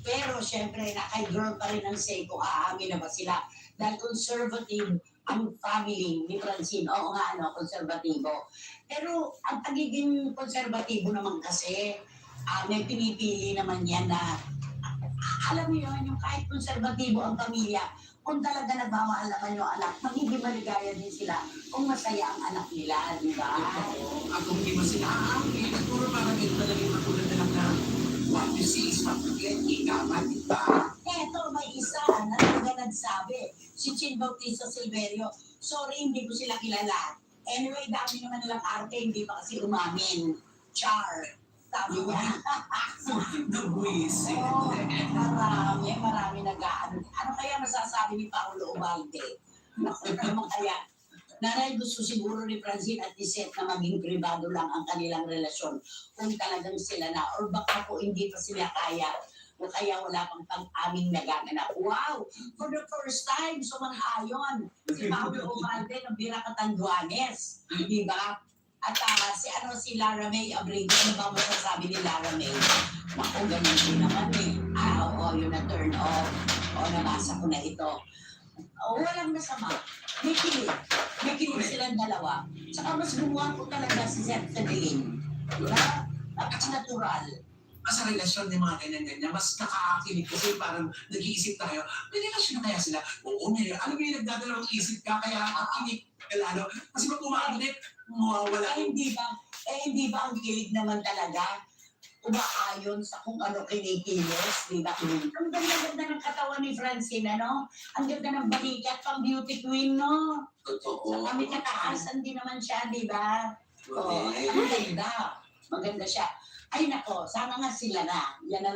Pero syempre, nakay-girl pa rin ang Seiko, aamin na ba sila? Dahil conservative ang family ni Francine. Oo nga, konserbatibo. Pero ang pagiging konserbatibo naman kasi, may pinipili naman yan na, alam mo yun, yung kahit konserbatibo ang pamilya, kung talaga nagmamahal naman yung anak, magiging maligaya din sila kung masaya ang anak nila, di ba? At kung hindi mo sila aangin, siguro parang ito talaga yung matulad na lang na what you see is what you get, ikaman, di ba? Eto, may isa na talaga nagsabi, si Chin Bautista Silverio, sorry, hindi ko sila kilala. Anyway, dami naman nilang arte, hindi pa kasi umamin. Char. Sabi niya. Nabwisit. Marami nag-ano. Ano kaya masasabi ni Paolo Ubalde? Naku naman kaya. Nanay, gusto siguro ni Francine at ni Seth na maging privado lang ang kanilang relasyon kung talagang sila na. Or baka po hindi pa sila kaya. O kaya wala pang pag-aming nagaganap. Wow! For the first time, sumang-ayon. Si Paolo Ubalde ng Biracatanduanes. Di ba? At si Lara May Abrigo, ano ba masasabi ni Lara May? Naku, ganyan din naman eh. Yun na turn off. Nabasa ko na ito. Walang masama. May kilig. May kilig silang dalawa. Saka mas gumawa ko talaga si Seth Fedelin. Diba? Natural. Sa relasyon ng mga ganyan-ganyan, mas nakakakilig kasi parang nag-iisip tayo, may relasyon na kaya sila? Oo, may. Alam mo yung nagdadalawang isip ka, kaya kinig ka lalo. Kasi pag umaginip, mawawala. Hindi ba ang kilig naman talaga umaayon sa kung ano kinikilos, di ba? Ang ganda-ganda ng katawan ni Francine, Ang ganda ng balikat, pang beauty queen, no? Totoo. Sa kami kataasan din naman siya, di ba? Ang ganda. Maganda siya. Ay nako, sana nga sila na. Yan na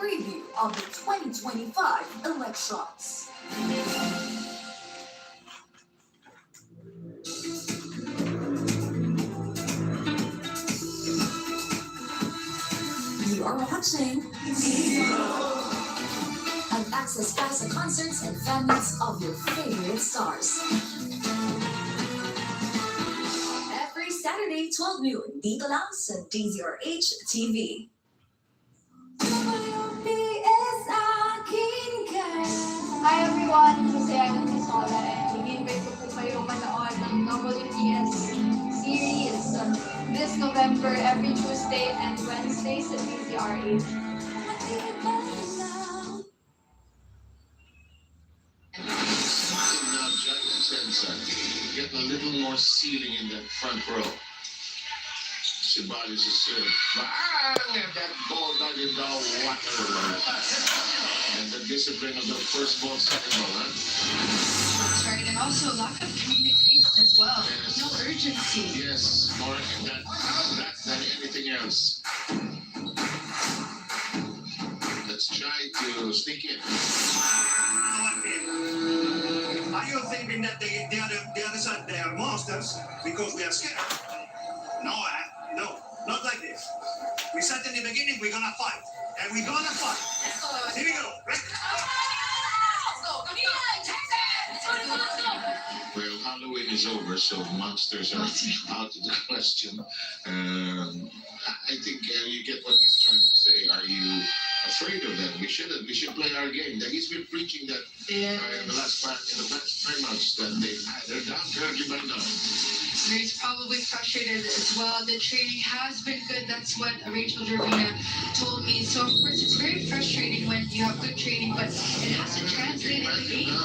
preview of the 2025 elections. You are watching and access past concerts and fan meets of your favorite stars. Every Saturday, 12 noon, dito lang sa DZRH TV. Hi everyone, this is Evan Tisola and i-invite ko po kayo manood ng WTS series this November every Tuesday and Wednesday sa DZRH. Now, Jack said, get a little more ceiling in that front row. Sibali sa serve. Bang! And that ball got in the water. And the discipline of the first ball, second ball, huh? That's right, and also lack of communication as well. Yes. No urgency. Yes, more that than anything else. Let's try to sneak in. Are you thinking that the other side they are monsters because we are scared? No, no, not like this. We said in the beginning we're gonna fight, and we're gonna fight. Here we go. Let's go. Come on, Jackson. Well, Halloween is over, so monsters are out of the question. I think you get what he's trying to say. Are you afraid of them? We shouldn't. We should play our game. He's been preaching that in the past 3 months that they're down currently by now. He's probably frustrated as well. The training has been good. That's what Rachel Gervina told me. So of course it's very frustrating when you have good training, but it has to translate in the game.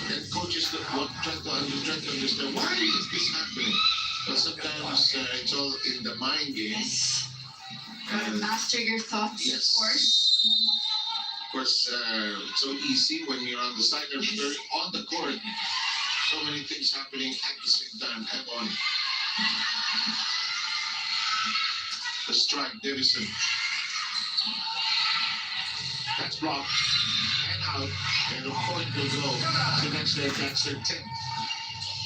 And coaches try to understand why is this happening. But sometimes it's all in the mind game. Yes. Gotta master your thoughts, Yes. of course. Of course, it's so easy when you're on the sideline, on the court. So many things happening at the same time. Head on. The strike, Davison. That's blocked. And out. And a point will go. So that's their 10th.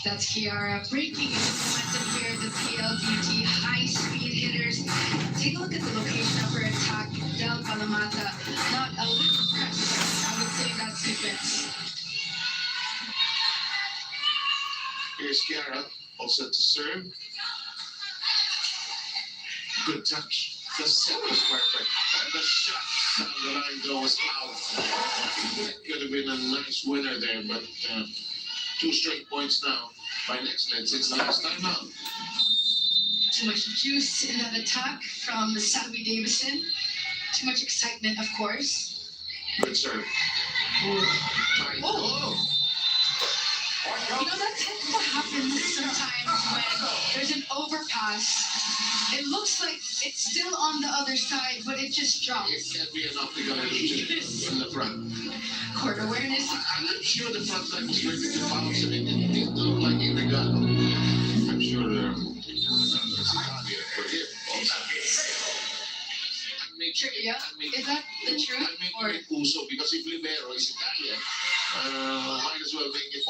That's Kiara breaking into momentum here. The PLDT high-speed hitters. Take a look at the location of her attack. Del Palamata. Not a little press, I would say, in that sequence. Here's Kiara, also to serve. Good touch. The set was perfect. And the shot down the line though was out. That could have been a nice winner there, but 2 straight points now by next net. It's the last time out. Too much juice in that attack from Savvy Davison. Too much excitement, of course. Good serve. Tight. Oh! You know, that tends to happen sometimes when there's an overpass. It looks like it's still on the other side, but it just drops. It can't be enough to get it in the front. Court awareness. I'm sure the front line was ready to bounce and it didn't look like it got. I'm sure it's Italian for him also. Trivia? Is that the truth? I make it Uso because if Libero is Italian, might as well make it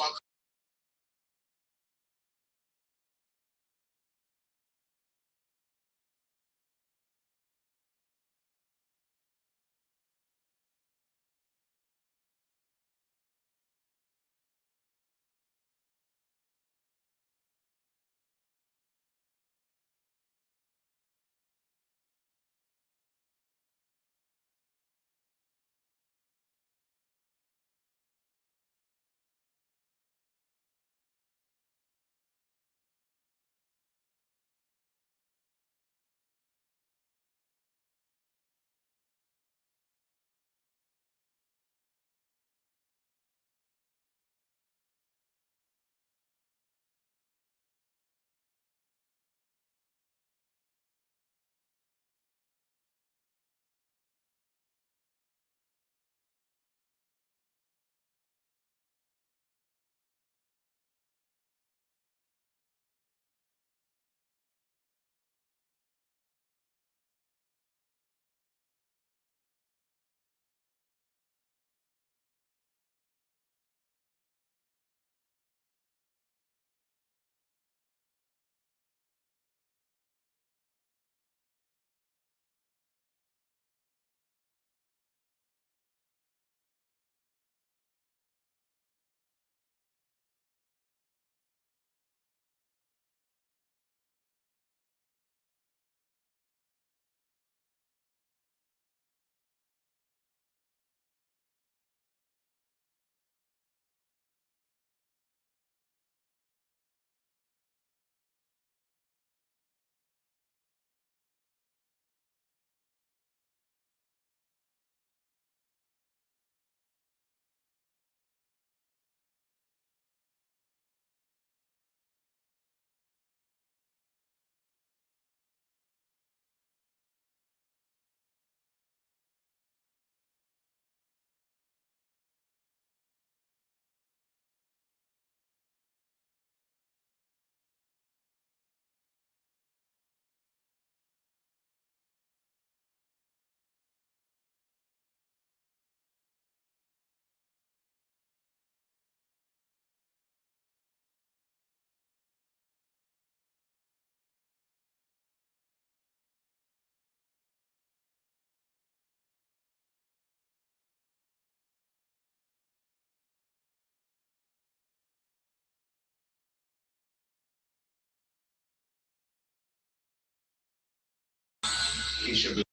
Keisha.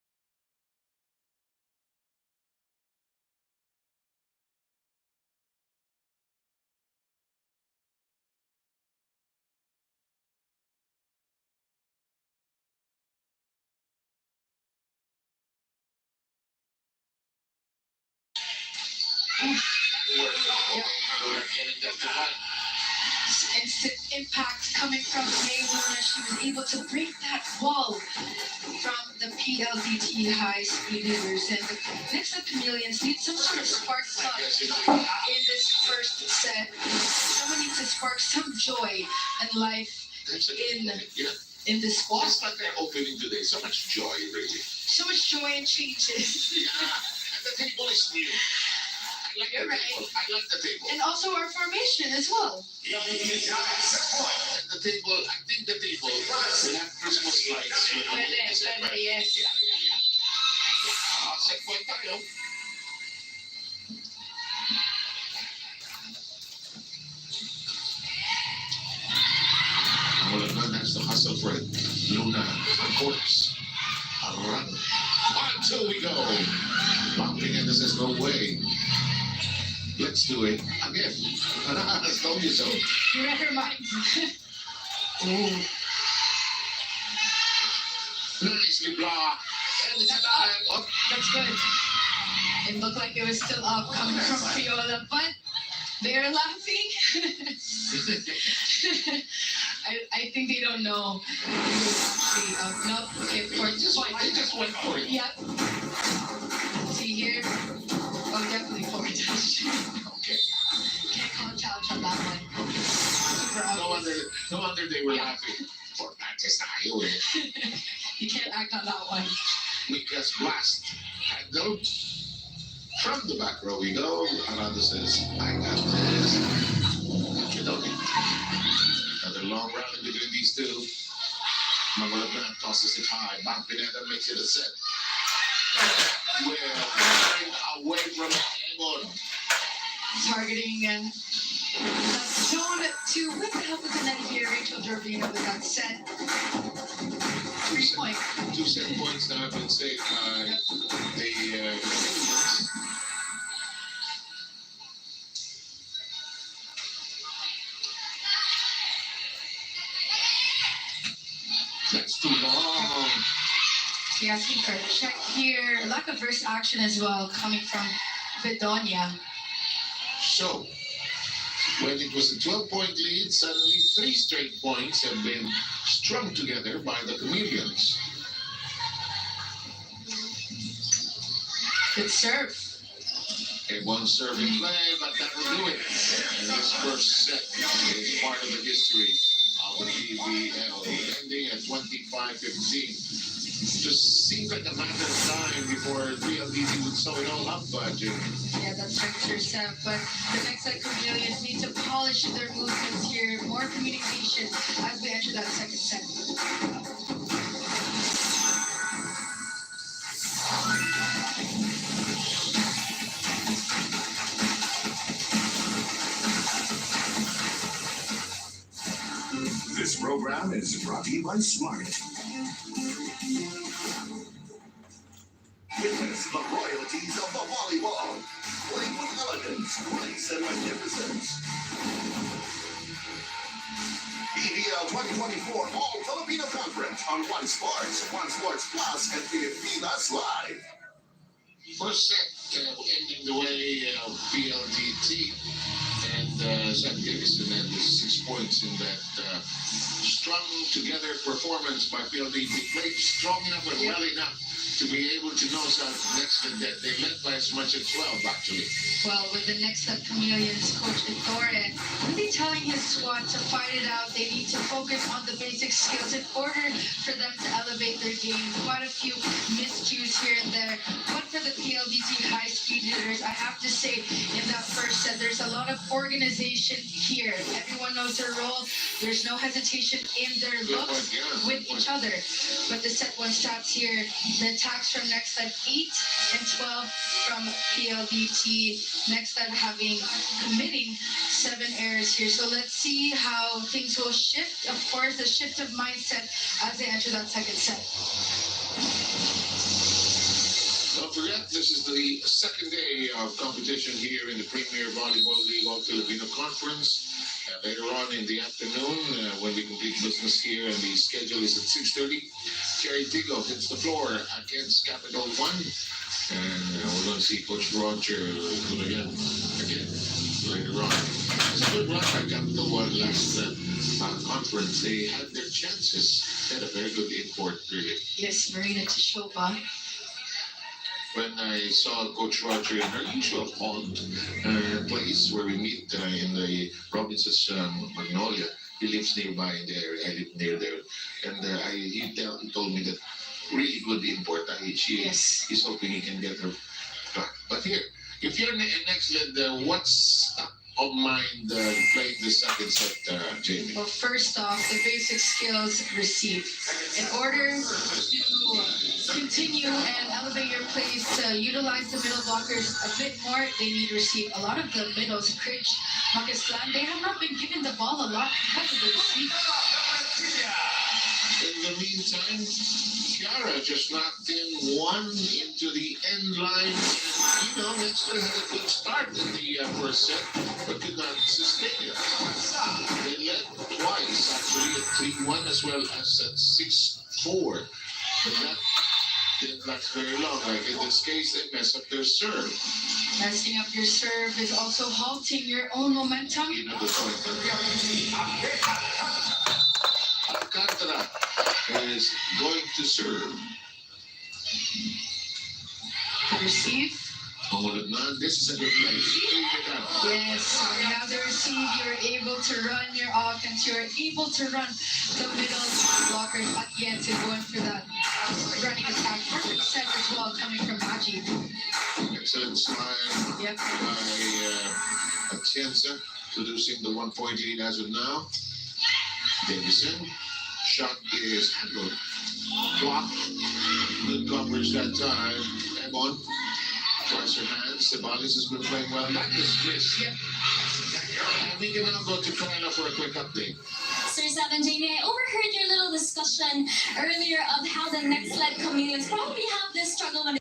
Instant impact coming from May Luna. She was able to break that wall from the PLDT high-speed hitters. And the next up Chameleons need some sort of spark plug in this first set. Someone needs to spark some joy and life in this squad. Just like their opening today, so much joy, really. So much joy and changes. Yeah, and the table is new. I like You're the right. table. I like the table. And also our formation as well. And the table, I think the table will have Christmas lights. Pwede, yes. Yeah. Set point tayo. Mulagman has to hustle for it. Luna, of course. A run. 1, 2, we go. Bumping into says no way. Let's do it again. I told you so. You read her mind. Nicely blocked. And it's alive. Oh. That's good. It looked like it was still up coming from Criolla, but they're laughing. I think they don't know. Actually, no, okay, for I just went for it. Yep. See here? Oh, definitely forward touch. Okay. Can't call a challenge on that one. Super obvious. No wonder they were laughing. For practice tayo eh. You can't act on that one. Mika's blast. Handle. From the back row we go. Aranda says, I got this. Kidoki. Another long rally between these two. Magalagman tosses it high. Bang Pineda makes it a set. Well, away from Emon. Targeting zone to with the help of the net here, Rachel Jorvino with that set. 3 point. 2 set points now have been saved by the Canadians. That's too long. She asking for a check here. Lack of burst action as well coming from Bedonia. So, when it was a 12-point lead, suddenly 3 straight points have been strung together by the Chameleons. Good serve. A one serving play, but that will do it. And this first set is part of the history of the PBL, ending at 25-15. Just seems like a matter of time before PLDT would sew it all up, Jim. Yeah, that's right, sure, Seth. But the next set Chameleons need to polish their movements here. More communication as we enter that second set. This program is brought to you by Smart. Witness the royalties of the volleyball. Playing with elegance, grace, and magnificence. PBL 2024 All Filipino Conference on One Sports Plus, and Pilipinas Live. First set ending the way of PLDT, and Zach Davison had 6 points in that strung together performance by PLDT. Played strong enough and well enough to be able to know next that they led by as much as 12 actually. Well, with the next up Chameleons coach Ettore really telling his squad to fight it out. They need to focus on the basic skills in order for them to elevate their game. Quite a few miscues here and there. But for the PLDT high-speed hitters, I have to say in that first set, there's a lot of organization here. Everyone knows their role. There's no hesitation in their looks with each other. But the set one stats here, the attacks from next set 8 and 12 from PLDT. Next set committing 7 errors here. So let's see how things will shift. Of course, the shift of mindset as they enter that second set. forget, this is the second day of competition here in the Premier Volleyball League of Filipino Conference. Later on in the afternoon, when we complete business here, and the schedule is at 6:30, Cherry Tigo hits the floor against Capital One. And we're going to see Coach Roger do it again later on. It's a good run by Capital One last conference. They had their chances. They had a very good import, really. Yes, Marina Tishova. When I saw Coach Roger in her usual pond place where we meet in the province's Magnolia, he lives nearby in the area. I live near there, and he told me that really good import. He's hoping he can get her back. But here, if you're next led, what's top of mind playing the second set, Jamie? Well, first off, the basic skills receive. In order to continue and elevate your plays to utilize the middle blockers a bit more, they need receive. A lot of the middles, Cridge, Makislan, they have not been given the ball a lot because of the receive. In the meantime, Kiara just knocked in one into the end line. And, Nextler had a good start in the first set, but could not sustain it. They led twice, actually, at 3-1 as well as at 6-4. But that didn't last very long. Like in this case, they mess up their serve. Messing up your serve is also halting your own momentum. You know the point. Alcantara is going to serve. To receive. This is a good play. Yes, now the receive, you're able to run your offense. You're able to run the middle blockers at Yense going for that running attack. Perfect set as well coming from Maji. Excellent slide by Atienza, producing the 1-point lead as of now. Davison, shot is handled. Block. Good coverage that time. Ebon tries her hands. Ceballos has been playing well. That is missed. Yep. And we can now go to Carla for a quick update. Sir Seven, Jamie, I overheard your little discussion earlier of how the next led chameleons probably have this struggle when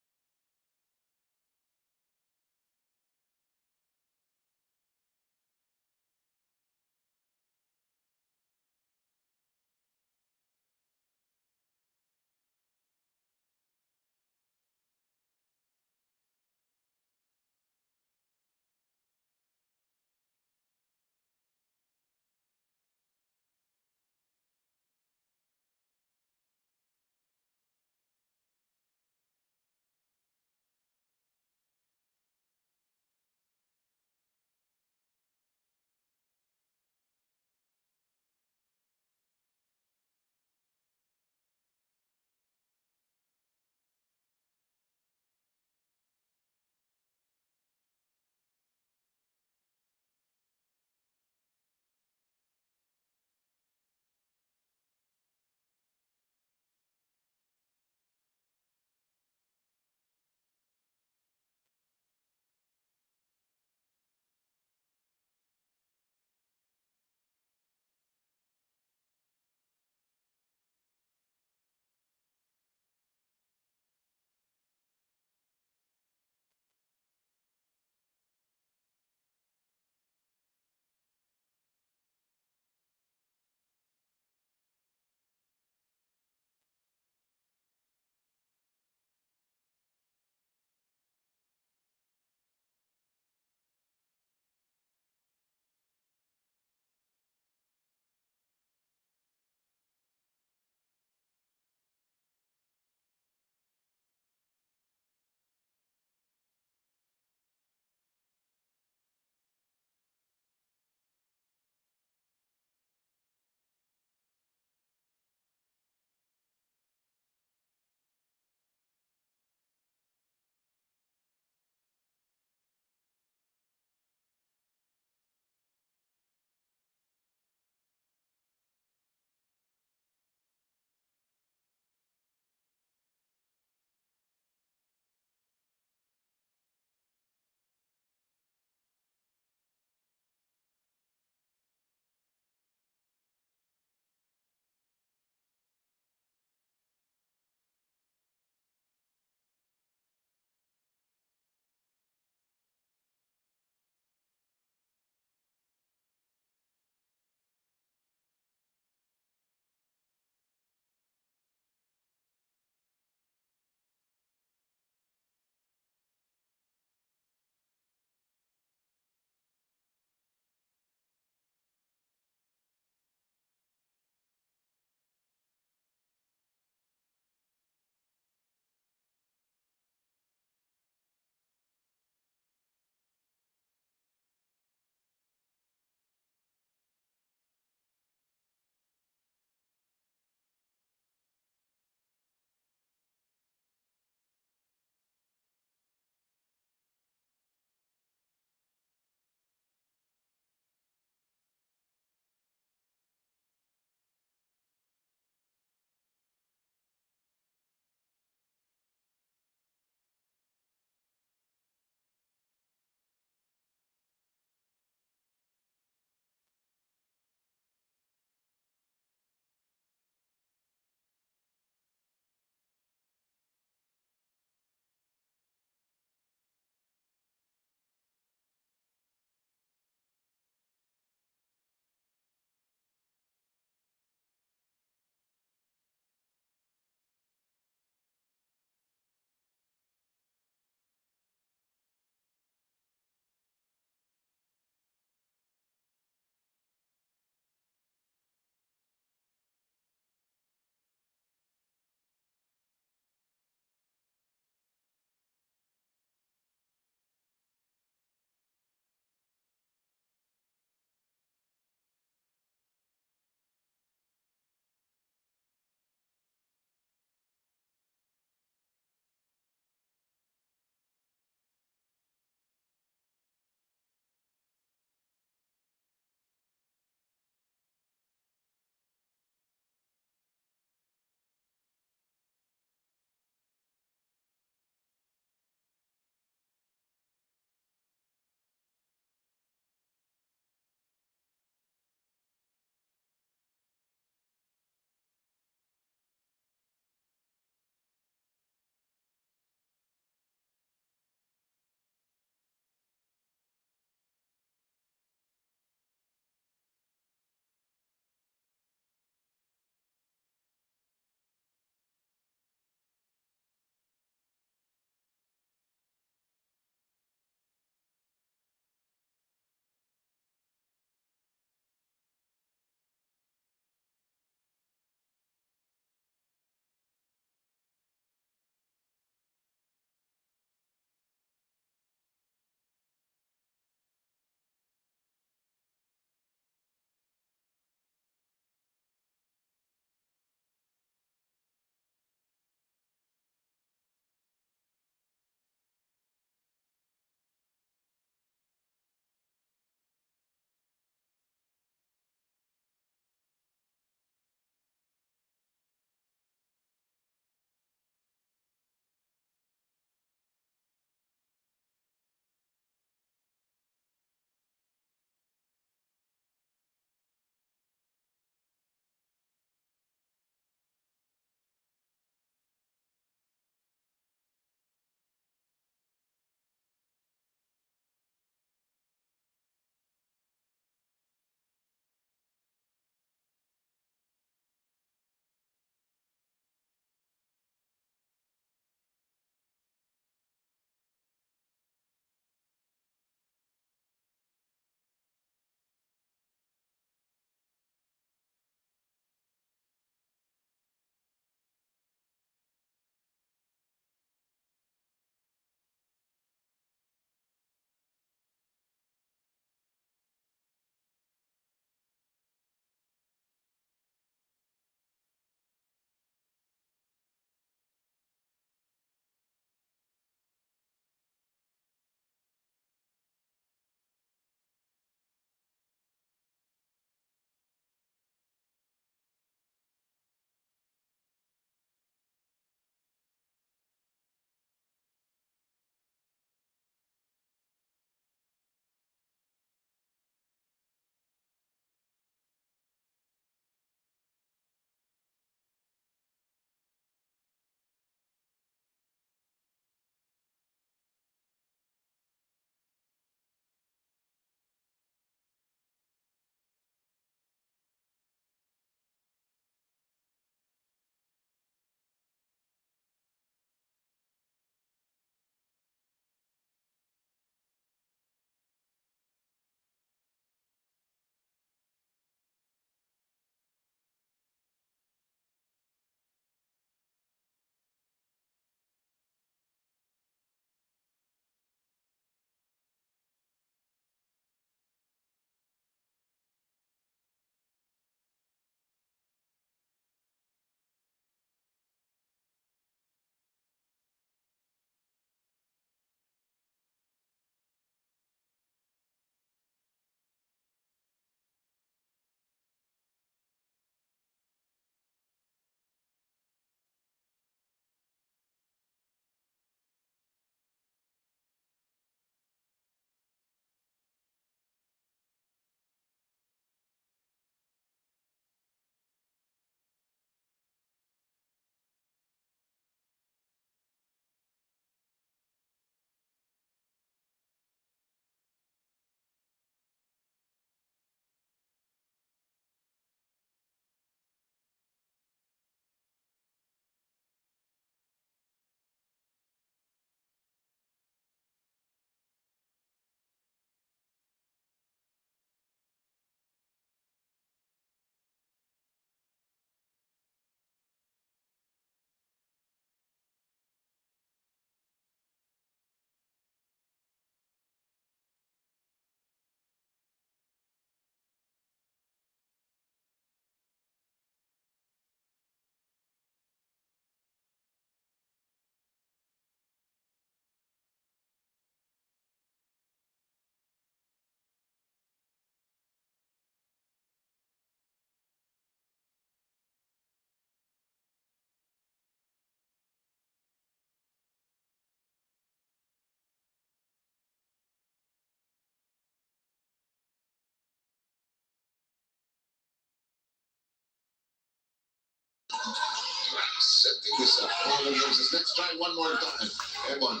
Let's try one more time. Ebon.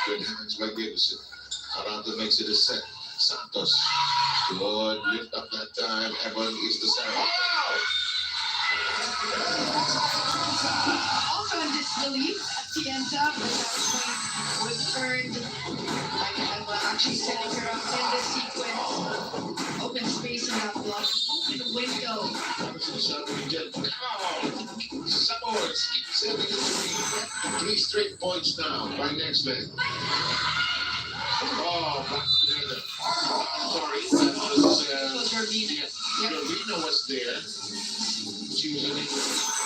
Good hands by Davison. Arado makes it a set. Santos. Good lift up that time. Ebon is the center. Wow! Also in disbelief, Atienta, but that point was earned by Emma actually setting her up in the sequence. Open space in that block, open window. Samoans keep setting it to me. 3 straight points now by next man. Oh, back together. Sorry, that was Ravina was there. She was unable to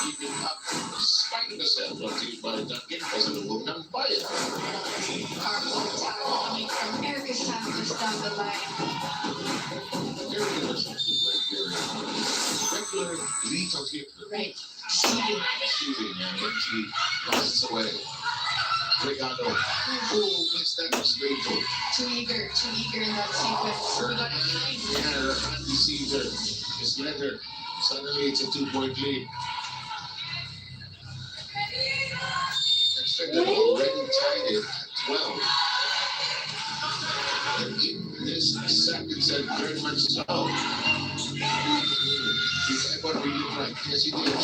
keep it up despite herself until by Duncan kasi lubog ng bayan. Coming from Erica Santos down the line. Erica was regular lethal hitter. Right. Shooting, and then she passes away. Regalo. Oh, missed that straight goal. Too eager in that sequence. We got it behind. Yeah, her hand deceived her. Just let her. Suddenly it's a 2-point lead. Expected already tied it at 12. And in this second set, Bergman saw. Did Ebon read it right? Yes, he did. It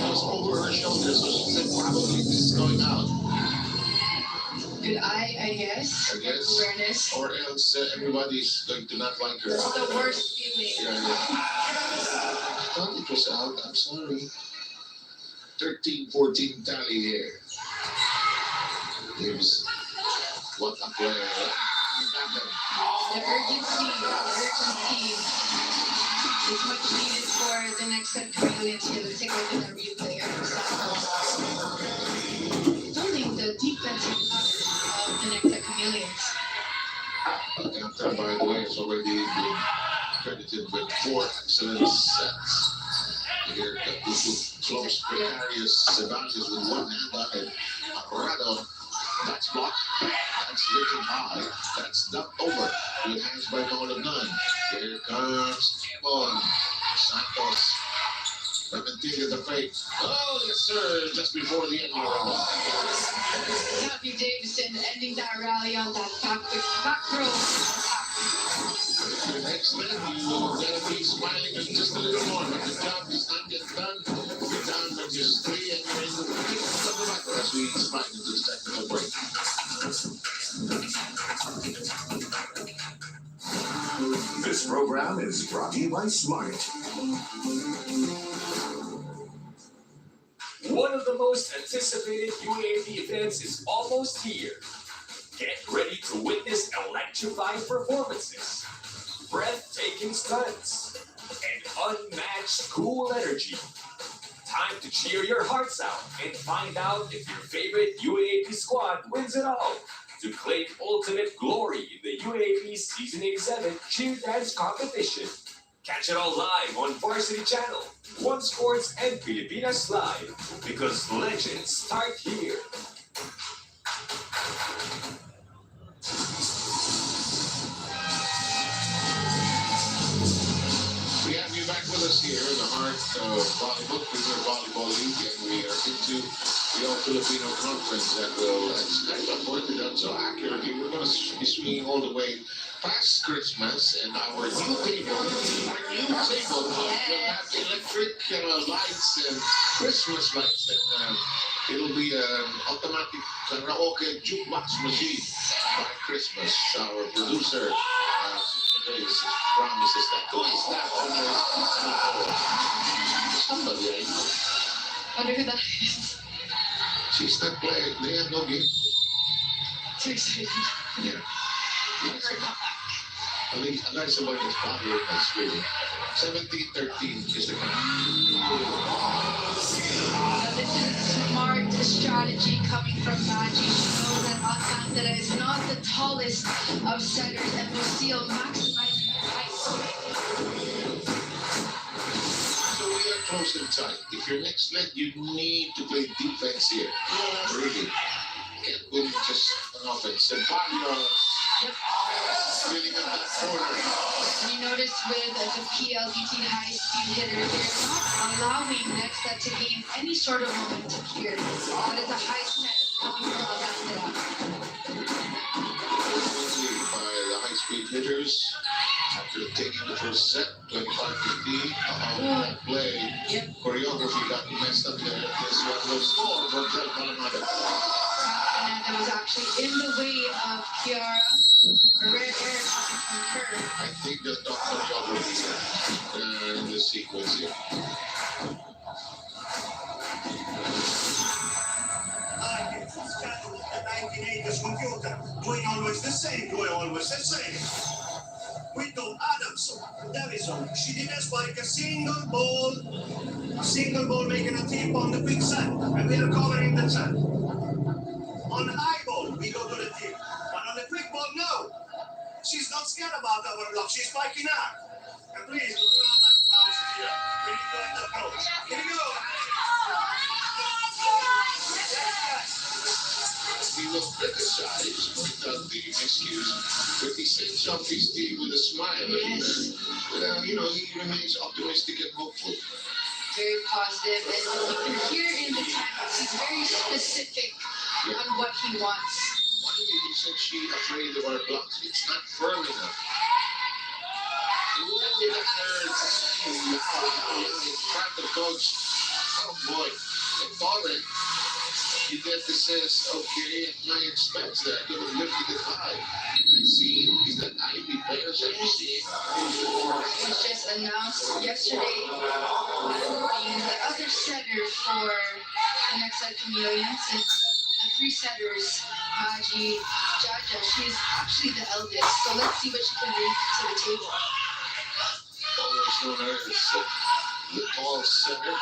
was over her shoulder, so she said probably this is going out. Good eye, I guess. Awareness. Or else everybody's going to not like her. It's the worst feeling. Yeah. I thought it was out. I'm sorry. 13-14 tally here. Gibbs. What a player. The urgency is much needed for the next set chameleons here. Let's take a look at the replay of holding the defensive of the next set chameleons. Captain, by the way, has already been credited with 4 excellent sets. Here, Kapusu close, precarious Ceballos with 1 hand on it. Arado, that's blocked. That's lifted high. That's dumped over. Good hands by Paul of None. Here comes Ebon. Santos. Pimentel the fake. Oh, yes, sir. Just before the end of the round. Happy Davison ending that rally on that back row. The next man, you better be smiling just a little more. But the job is not yet done. You're down by just 3 and you're in the thick of the battle as we slide into the technical break. This program is brought to you by Smart. One of the most anticipated UAP events is almost here. Get ready to witness electrifying performances, breathtaking stunts, and unmatched cool energy. Time to cheer your hearts out and find out if your favorite UAP squad wins it all to claim ultimate glory in the UAP Season 87 Cheer Dance Competition. Catch it all live on Varsity Channel, One Sports, and Pilipinas Live, because legends start here. We have you back with us here in the heart of volleyball, Premier Volleyball League, and we are into the All-Filipino Conference that will, as I pointed out so accurately, we're going to be swinging all the way past Christmas, and our new table will have electric lights and Christmas lights, and it'll be an automatic karaoke jukebox machine by Christmas. Our producer promises that. Who is that? Somebody I know. Wonder who that is. She's not playing. They have no game. Too excited. Yeah. I think somebody is popular in that screen. 17-13 is the count. This is smart strategy coming from Baji. She knows that Alcantara is not the tallest of setters and will still maximize her height. So we are close and tight. If you're next leg, you need to play defense here. Really. Can't win just an offense. And filling up that corner. And you notice with the PLDT high-speed hitter, they're not allowing next set to gain any sort of momentum here. But it's a high set By the high-speed hitters after taking the first set, 25-15. Play. Choreography got messed up there. This one was scored for Del Palamada. That was actually in the way of Kiara. A red air coming from her. I think they'll talk choreography in this sequence here. It's the 1980s computer. Doing always the same. With no Adams, Davison, she didn't spike a single ball making a tip on the quick side, and we are covering the side. On high ball, we go to the tip, but on the quick ball, no. She's not scared about our block, she's spiking up. And please, look around like mouse here. We need to end the approach. Here we go. He was criticized, without being excused, but he sends off his team with a smile. Yes. And, he remains optimistic and hopeful. Very positive, and you can hear in the timeouts, he's very specific on what he wants. Why isn't she afraid of our blocks? It's not firm enough. Ooh, that hurts. In front of coach. Oh boy. And Torren, he then says, okay, my expense that I could have lifted it high. I see, is that Ivy players that you see? It was just announced yesterday being the other setter for the next set Chameleons. And the three setters, Maji, Jaja, she's actually the eldest. So let's see what she can bring to the table. Always known her as the tall setter.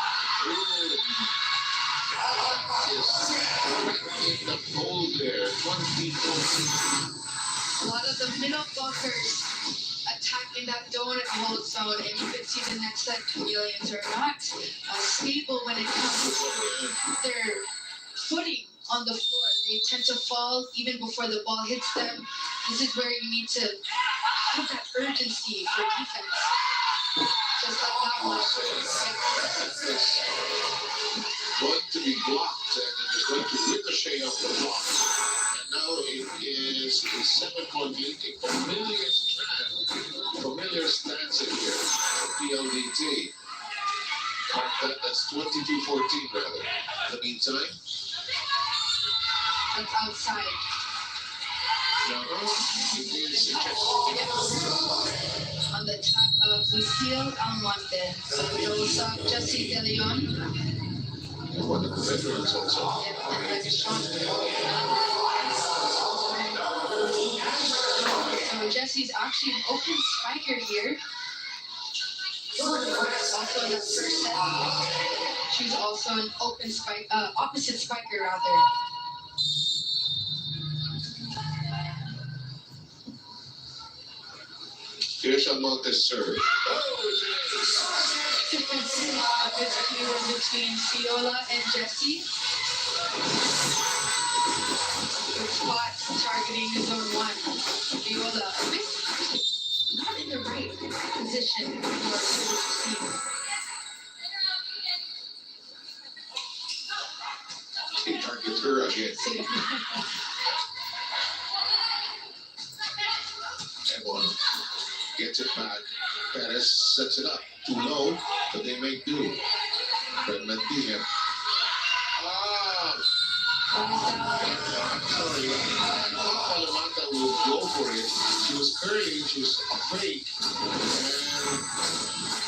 Yes, in the goal there, 20. A lot of the middle blockers attacking that donut hold zone, and you can see the next set Chameleons are not stable when it comes to their footing on the floor. They tend to fall even before the ball hits them. This is where you need to have that urgency for defense. Just like that one. Going to be blocked, and it's going to ricochet off the block. And now it is a 7-point lead, a familiar stance in here, PLDT. That's 22-14 rather. In the meantime, That's outside. it is On the attack of Lucille Almonte. So those Jessie De Leon. one of the veterans also. So Jessie's actually an open spiker here. Also in the first set, she's also an open spike, opposite spiker rather. Here's Almonte's serve. A good duel between Fiola and Jessie. Good spot targeting zone 1. Fiola a bit not in the right position for her to receive. He targets her again. Ebon gets it back. Perez sets it up. Too low, but they make do. Fred Medina. Sorry. Palamata will go for it. She was curling, she was afraid.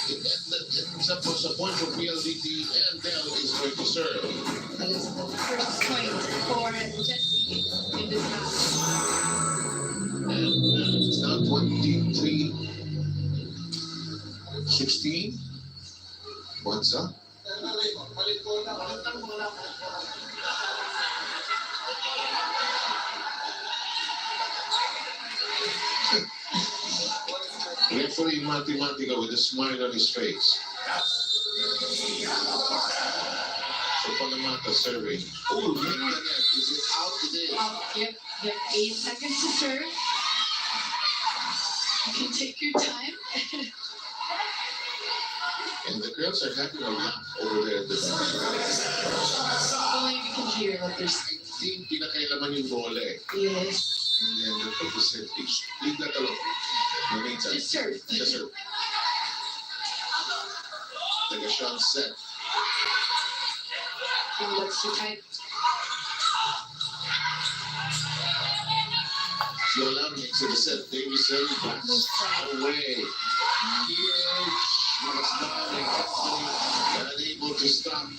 And it ends up was a point for PLDT, and Del is going to serve. That is the first point for Jessie in this match. And it's now 23-16. What's up? Referee Mathematica with a smile on his face. So Panamata serving. Oh, look at that. Is it out today? Yep, you have 8 seconds to serve. You can take your time. And the girls are having a laugh over there at the bench. Only you can hear what they're saying. team pinakailaman yung bola eh. Yes. And then the focus set is leave that alone. In the meantime, Just serve. just serve. Like a shot set. What's the type? Yolan makes it a set. Davison backs away. Was not unable to stop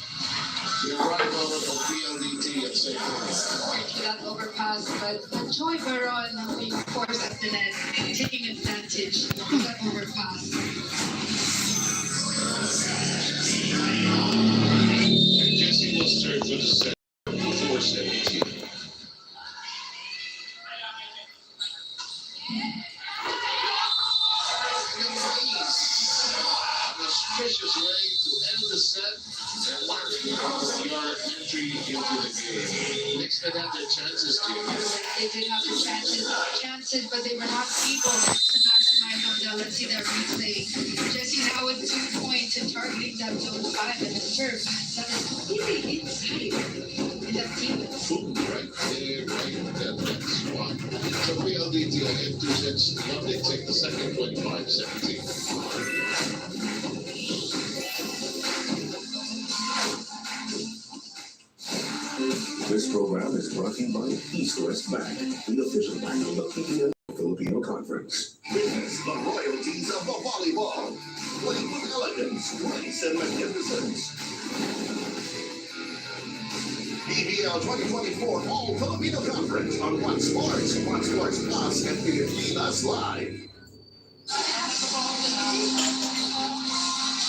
the arrival of PLDT at St. Louis. That overpass, but Joy Baron being forced at the net, taking advantage of that overpass. Jesse will serve for the set. 4-17. Auspicious way to end the set and mark your entry into the game. Knicks had their chances, Jim. They did have the chances, but they were not able to maximize on them. Let's see that replay. Jesse now with 2 points and targeting that zone 5 and a serve that is completely inside in that team. Boom, right there, right there, that's one. So PLDT ahead 2 sets. They take the second 25-17. This program is brought to you by East West Bank, the official bank of the PBA Filipino Conference. Witness the royalties of the volleyball. Play with elegance, grace, and magnificence. PBL 2024 All Filipino Conference on One Sports Plus, and Pilipinas Live.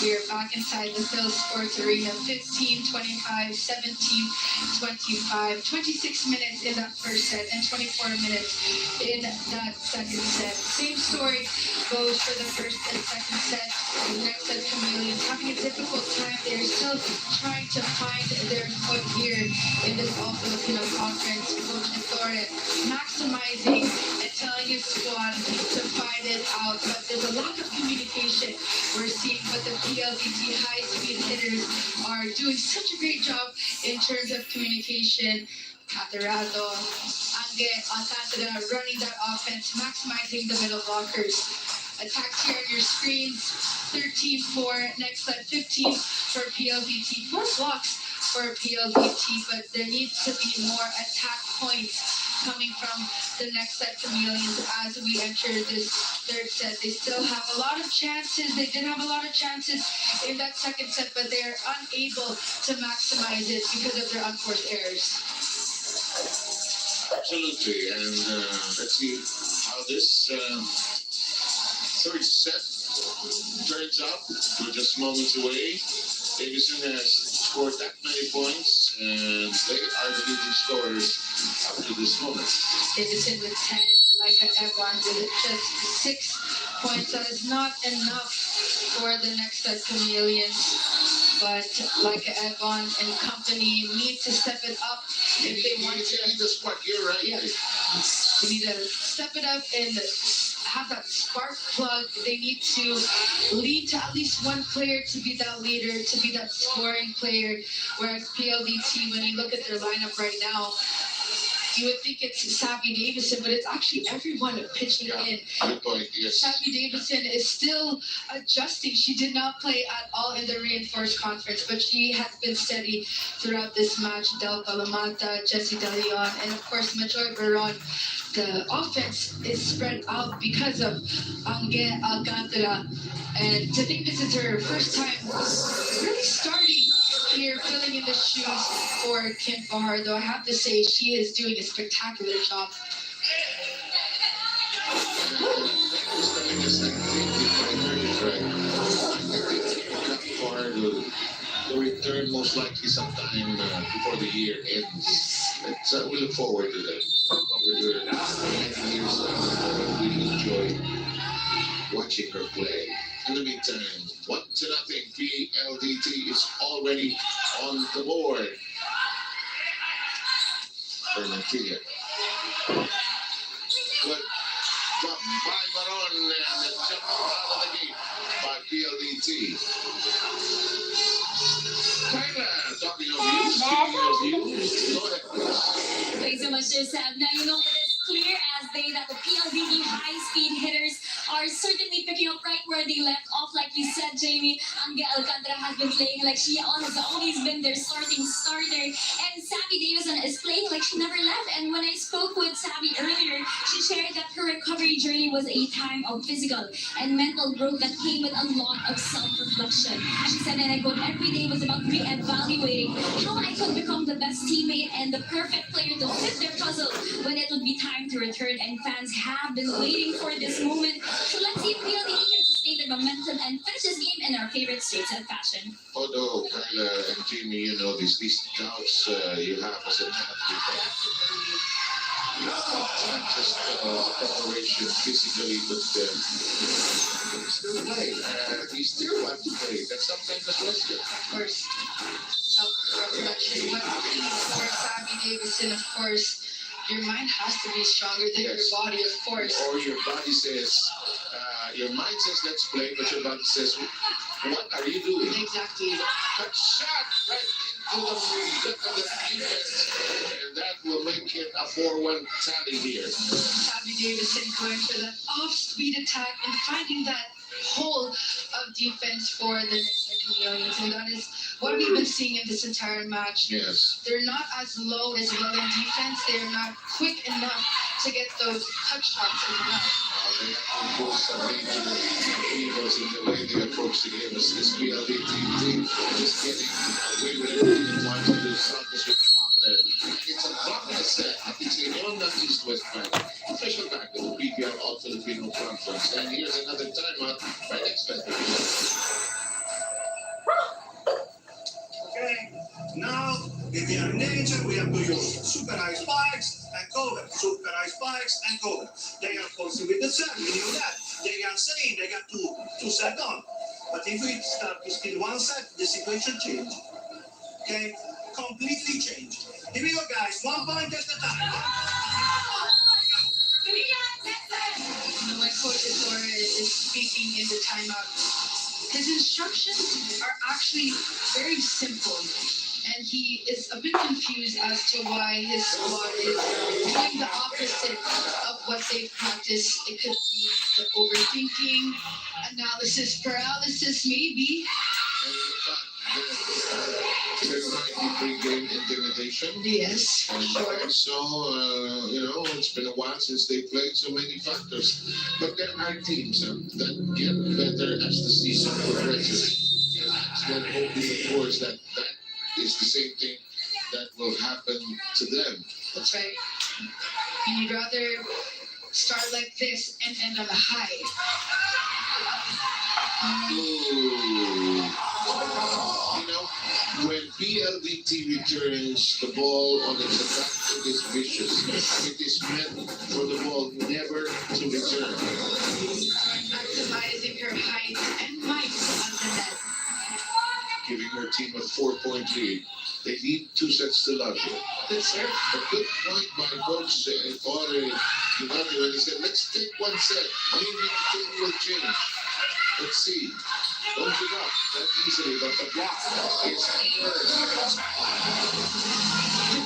We are back inside the Phil Sports Arena. 15, 25, 17, 25, 26 minutes in that first set and 24 minutes in that second set. Same story goes for the first and second set. The next set, Chameleons having a difficult time. They're still trying to find their foot here in this All Filipino Conference. Coach Ettore maximizing and telling his squad to find it out, but there's a lack of communication. We're seeing what the PLDT high-speed hitters are doing such a great job in terms of communication. Catarado, Ange, Alcantara running that offense, maximizing the middle blockers. Attacks here on your screens, 13-4, next set 15 for PLDT, 4 blocks for PLDT, but there needs to be more attack points coming from the next set Chameleons as we enter this third set. They still have a lot of chances. They did have a lot of chances in that second set, but they're unable to maximize it because of their unforced errors. Absolutely, and let's see how this third set turns out. We're just moments away. Davison has scored that many points, and they are the leading scorers up to this moment. Davison with 10, Micah Evans with just 6 points. That is not enough for the next set Chameleons. But Micah Evans and company need to step it up if they want to. The spark, you're right. Yeah. They need to step it up and have that spark plug. They need to lead to at least one player to be that leader, to be that scoring player. Whereas PLDT, when you look at their lineup right now, you would think it's Savvy Davison, but it's actually everyone pitching in. Good point, yes. Savvy Davison is still adjusting. She did not play at all in the reinforced conference, but she has been steady throughout this match. Del Calamata, Jessie De Leon, and of course, Majoy Baron. The offense is spread out because of Ange Alcantara. And to think this is her first time really starting here, filling in the shoes for Kim Fajardo. I have to say, she is doing a spectacular job. The return most likely sometime before the year ends. We look forward to that. What we're doing many years ago. We enjoy watching her play. In the meantime, 1-0. PLDT is already on the board. Fernandilla. Good job by Baron and the jump out of the gate by PLDT. Carla, talking of you, speaking of you, go ahead, please. so much, dear Sam. Now, you know, it is clear as day that the PLDT high-speed hitters are certainly picking up right where they left off. Like you said, Jamie, Angel Alcantara has been playing like she has always been their starter. And Sabby Davison is playing like she never left. And when I spoke with Sabby earlier, she shared that her recovery journey was a time of physical and mental growth that came with a lot of self-reflection. She said, and I quote, every day was about re-evaluating how I could become the best teammate and the perfect player to fit their puzzle when it would be time to return. And fans have been waiting for this moment. So let's see if PLDT can sustain their momentum and finish this game in our favorite streets of fashion. Although, Carla and Jimmy, you know, these doubts you have as an athlete, not just preparation physically, but still play. He still wants to play. That's sometimes a question. Of course, self-reflection. What for Sabby Davison, of course, your mind has to be stronger than your body, of course. Or your body says, your mind says let's play, but your body says, what are you doing? Exactly. But shot right into the gut of the defense, and that will make it a 4-1 tally here. Sabby Davison going for that off-speed attack and finding that hole of defense for the Chameleons, and that is what we've been seeing in this entire match. Yes. They're not as low as well in defense. They're not quick enough to get those touch shots as well. They have to impose some major evils in the way they approach the game. As this PLDT team just getting away with everything they want to do. Santos with block there. It's a blockness there. It's a on that East-West back. Official back to the PBR All-Filipino Conference. And here's another timeout by next Okay, now if we are in danger, we have to use super high spikes and cover. Super high spikes and cover. They are close with the sun, we knew that. They are saying they got two seconds. But if we start to steal one set, the situation change. Okay, completely change. Here we go, guys. 1 point at a time. When Coach Isidore is speaking in the timeout, his instructions are actually very simple, and he is a bit confused as to why his squad is doing the opposite of what they've practiced. It could be the overthinking, analysis paralysis, maybe. There might be pre-game intimidation. Yes, and sure. So, you know, it's been a while since they played, so many factors. But there are teams that get better as the season progresses. And then hoping, of course, that is the same thing that will happen to them. That's right. And you'd rather start like this and end on a high. Ooh. You know, when PLDT returns the ball on its attack, it is vicious. It is meant for the ball never to return. Maximizing her height and might on the net. Giving her team a 4-point lead. They need 2 sets to love. Good serve. A good point by Coach Ore when he said, let's take 1 set. Maybe the thing will change. Let's see. Don't give up that easily, but the block is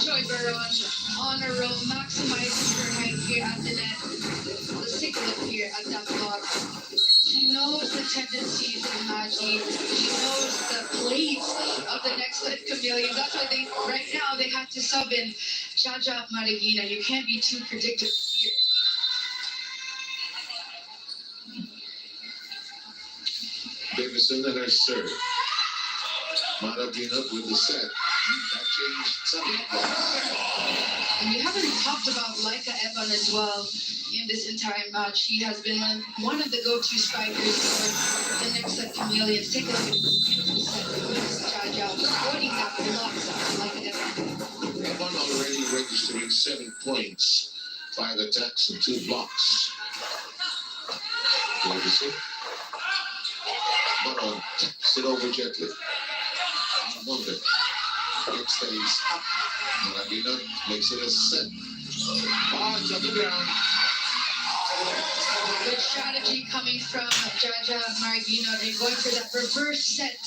Joy Baron on a roll, maximizing her height here at the net. Let's take a look here at that block. She knows the tendencies of Maji. She knows the plays of the next set Chameleons. That's why right now they have to sub in Jaja Marigina. You can't be too predictive here. Davison and her serve. Marabina with the set. That changed something. And we haven't talked about Laika Evan as well in this entire match. He has been one of the go-to strikers for the next set Chameleons. Take a look at this beautiful set with Jaja avoiding that blocks of Laika Evan. Evan already registering 7 points, 5 attacks and 2 blocks. Davison. Baron taps it over gently. Armando. It stays up. Marabina makes it a set. It's on the ground. Good strategy coming from Jaja Marigino. They're going for that reverse set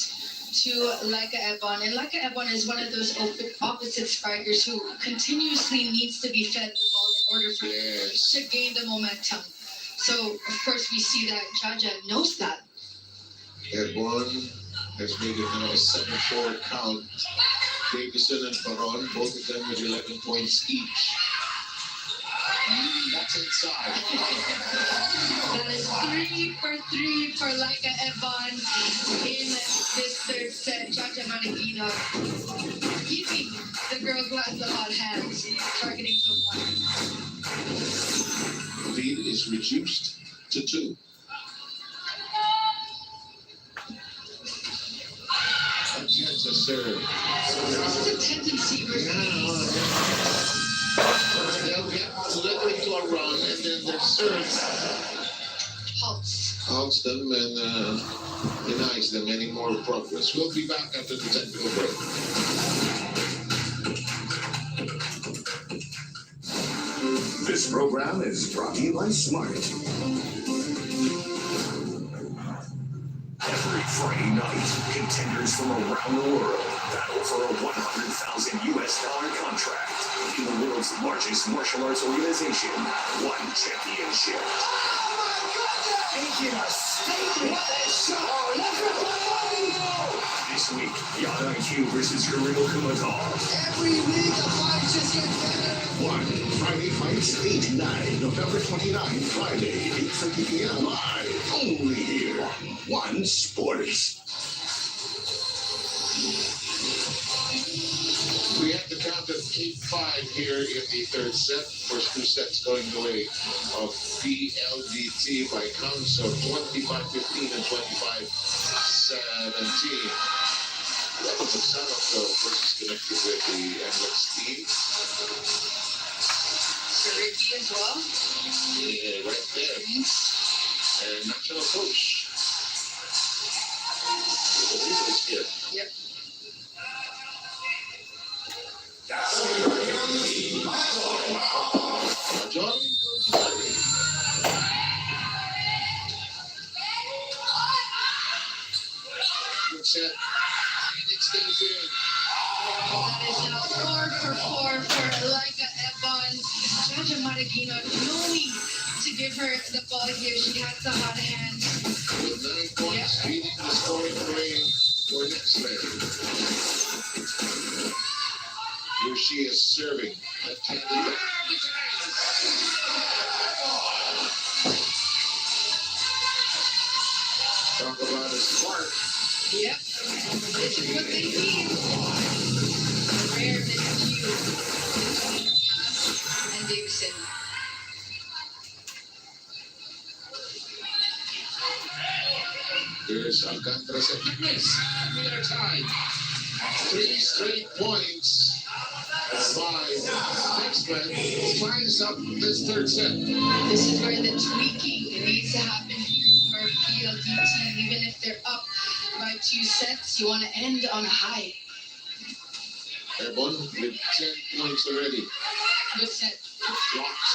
to Laika Ebon. And Laika Ebon is one of those opposite strikers who continuously needs to be fed the ball in order for to gain the momentum. So, of course, we see that Jaja knows that. Ebon has made it now a 7-4 count. Davison and Baron, both of them with 11 points each. That's inside. That is 3 for 3 for Laika Ebon in this third set. Jaja Managino keeping the girl who has the hot hands, targeting someone. Lead is reduced to 2. That's a serve. This is a tendency versus They'll get little into a run and then their serve halts them and denies them any more progress. We'll be back after the technical break. This program is brought to you by Smart. Every Friday night, contenders from around the world battle for a $100,000 contract in the world's largest martial arts organization, One Championship. Making a statement. This week, Yada IQ versus Gorilla Kumatar. Every week the fights just get better. One Friday Fights 8-9, November 29th, Friday, 8:30 p.m. live, only here. One Sports. We have the count of 8-5 here in the third set. First two sets going the way of PLDT by counts of 25-15 and 25-17. That was a Sanoto versus connected with the NLEX team. Ricky as well. Yeah, right there. And national coach. The Beatles here. Yep. John? Good set. And it stays in. That is now 4 for 4 for Laika Ebon. Jaja Maragino knowing to give her the ball here. She has the hot hand. With 9 points, leading the scoring frame for next level. Here she is serving. Left-handed. Talk about a spark. Yep. This is what they need. Rare miscue. And Davison. There's Alcantara's at fitness. We are tied. 3 straight points by X-Men ties up this third set. This is where the tweaking needs to happen here for PLDT. Even if they're up by 2 sets, you want to end on a high. Ebon with 10 points already. Good set. Blocks.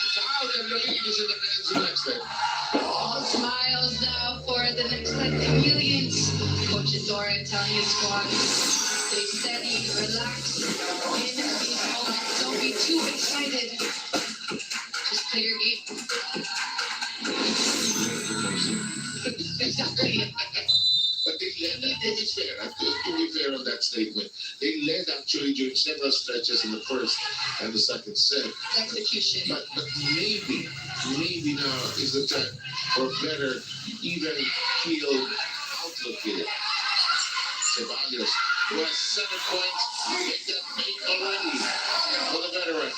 It's out and the lead is in the hands of X-Men. All smiles now for the next set chameleons. Coach Adora telling his squad, stay steady, relax in these moments. Don't be too excited. Just play your game. Exactly. But they led, to be fair on that statement, they led actually during several stretches in the first and the second set. Execution. But maybe now is the time for a better, even keeled outlook here. Ceballos, who has 7 points, make that 8 already for the veteran.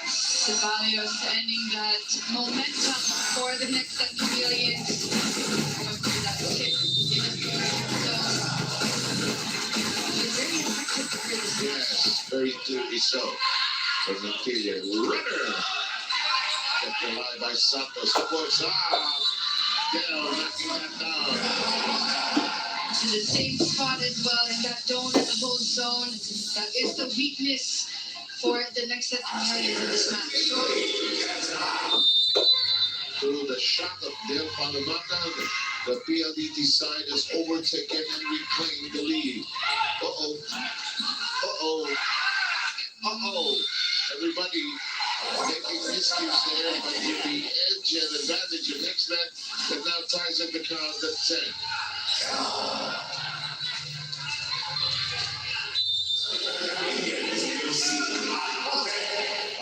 Ceballos ending that momentum for the next set chameleons. That tip. Yes, very clearly so. For Montilla, runner. Kept alive by Santos. Puts up. Dell knocking that down. To the same spot as well in that donut hole zone. That is the weakness for the next set chameleons in this match. Through the shot of Del Palomata, The PLDT side has overtaken and reclaimed the lead. Uh-oh. Uh-oh. Uh-oh. Everybody making miscues there, but with the edge and advantage of next net that now ties up the count at 10.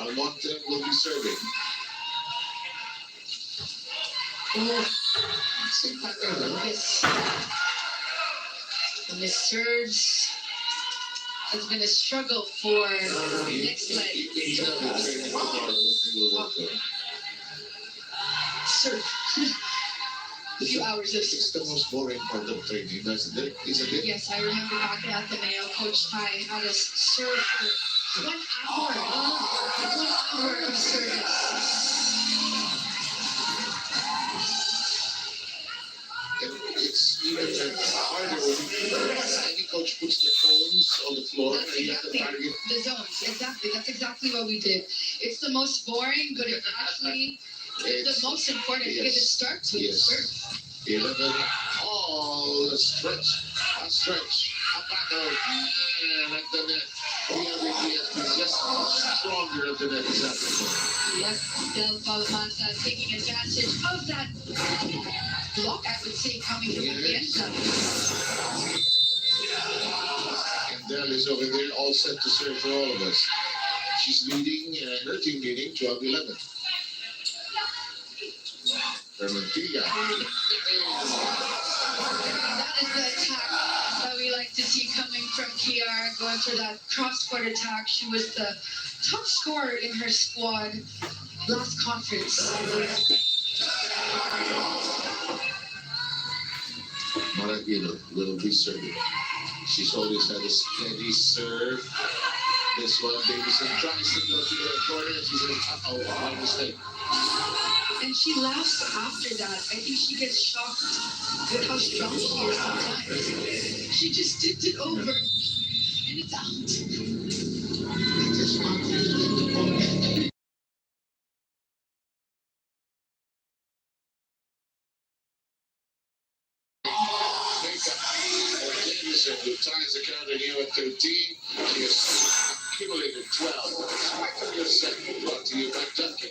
Almonte will be serving. Same pattern. Miss serves has been a struggle for next leg. Serve. A few hours of It's the most boring part of training, isn't it? Yes, I remember back at Ateneo, Coach Ty had us serve for 1 hour. 1 hour of service. And it's even harder when any coach puts their phones on the floor That's and you have to exactly target. the zones. Exactly. That's exactly what we did. It's the most boring, but it's actually the most important because it starts with the serve. 11. Oh, a stretch. A back out. And at the net. PLDT has been just stronger at the net this afternoon. Yes, Del Palamasa taking advantage of that block, I would say, coming from the end zone. And Del is over there all set to serve for all of us. She's leading, her team leading 12-11. Vermentilla. That is the attack that we like to see coming from Kiara, going for that cross-court attack. She was the top scorer in her squad last conference. Maragino will be serving. She's always had a steady serve. This one, Davison tries to go to the corner and she says, uh-oh, my mistake. And she laughs after that. I think she gets shocked with how strong she is sometimes. She just tipped it over and it's out. Who ties the count here at 13. She has accumulated 12. Spike on your second, brought to you by Duncan.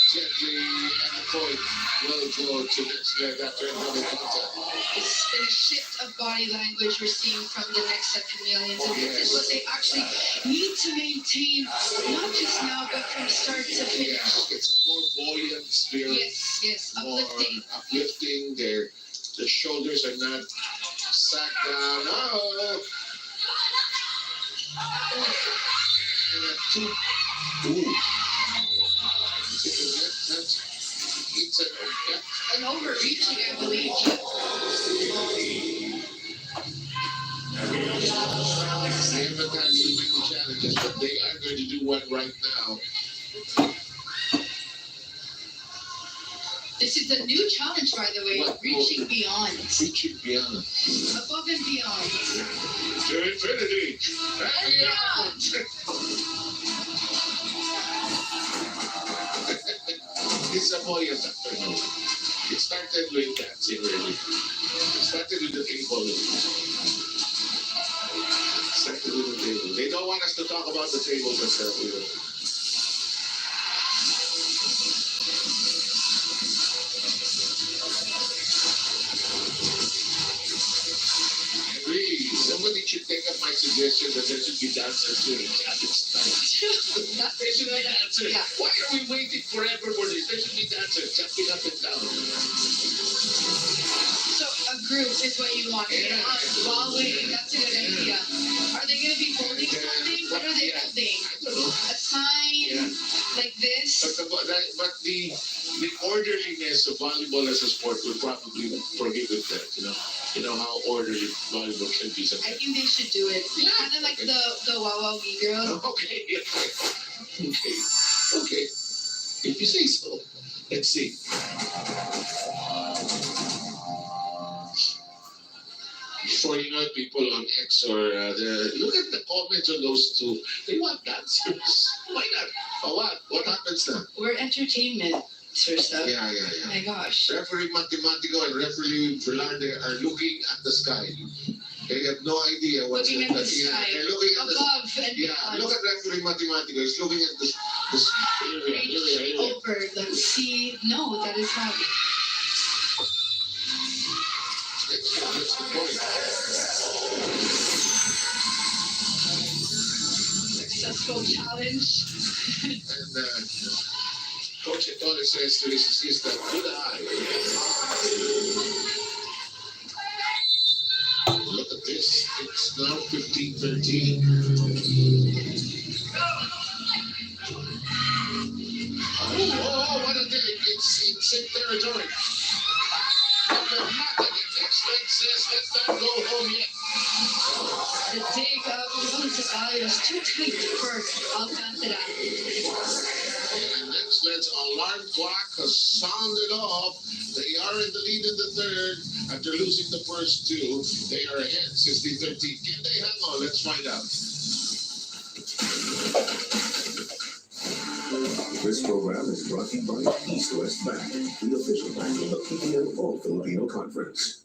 Gently and the point will go to next leg after another contact. It's been a shift of body language we're seeing from the next set chameleons. And this is what they actually need to maintain, not just now, but from start to finish. It's a more buoyant spirit. Yes, more uplifting. The shoulders are not sat down. Oh. Ooh. It's an overreaching, I believe. They haven't had too many challenges, but they are going to do one right now. This is a new challenge, by the way. Reaching beyond. Reaching beyond. Above and beyond. To infinity. And beyond. It's a buoyant afternoon. It started with dancing, really. It started with the table. They don't want us to talk about the tables themselves. Really, somebody should take up my suggestion that there should be dancers during challenge time. There should be dancers. Yeah. Why are we waiting forever for this? There should be dancers jumping up and down. So a group is what you want. Yeah. Volley, that's a good idea. Are they going to be holding something? What are they holding? A sign like this? But the orderliness of volleyball as a sport would probably prohibit that, You know how orderly volleyball can be sometimes. I think they should do it. Kind of like the Wawa Wee girl. Okay. If you say so. Let's see. before you know it, people on X or look at the comments on those two. They want dancers. Why not? For what? What happens now? We're entertainment, Sir Sab. Yeah. Oh my gosh. Referee Mathematico and referee Velarde are looking at the sky. They have no idea what's Looking at the sky. They're looking at Above and yeah, beyond. look at referee Mathematico. He's looking at the Reach over. Let's see. No, that is not. That's the point. Successful challenge. And Coach Eto'o says to his assistant, good eye. Look at this. It's now 15-13. Oh, what a day. It's in territory. And the next leg says, let's not go home yet. The take of Hukhukera was too tight for Alcantara. And next let's alarm clock has sounded off. They are in the lead in the third. After losing the first two, they are ahead 60-13. Can they hang on? Let's find out. This program is brought to you by East West Bank, the official bank of the PPL Filipino Conference.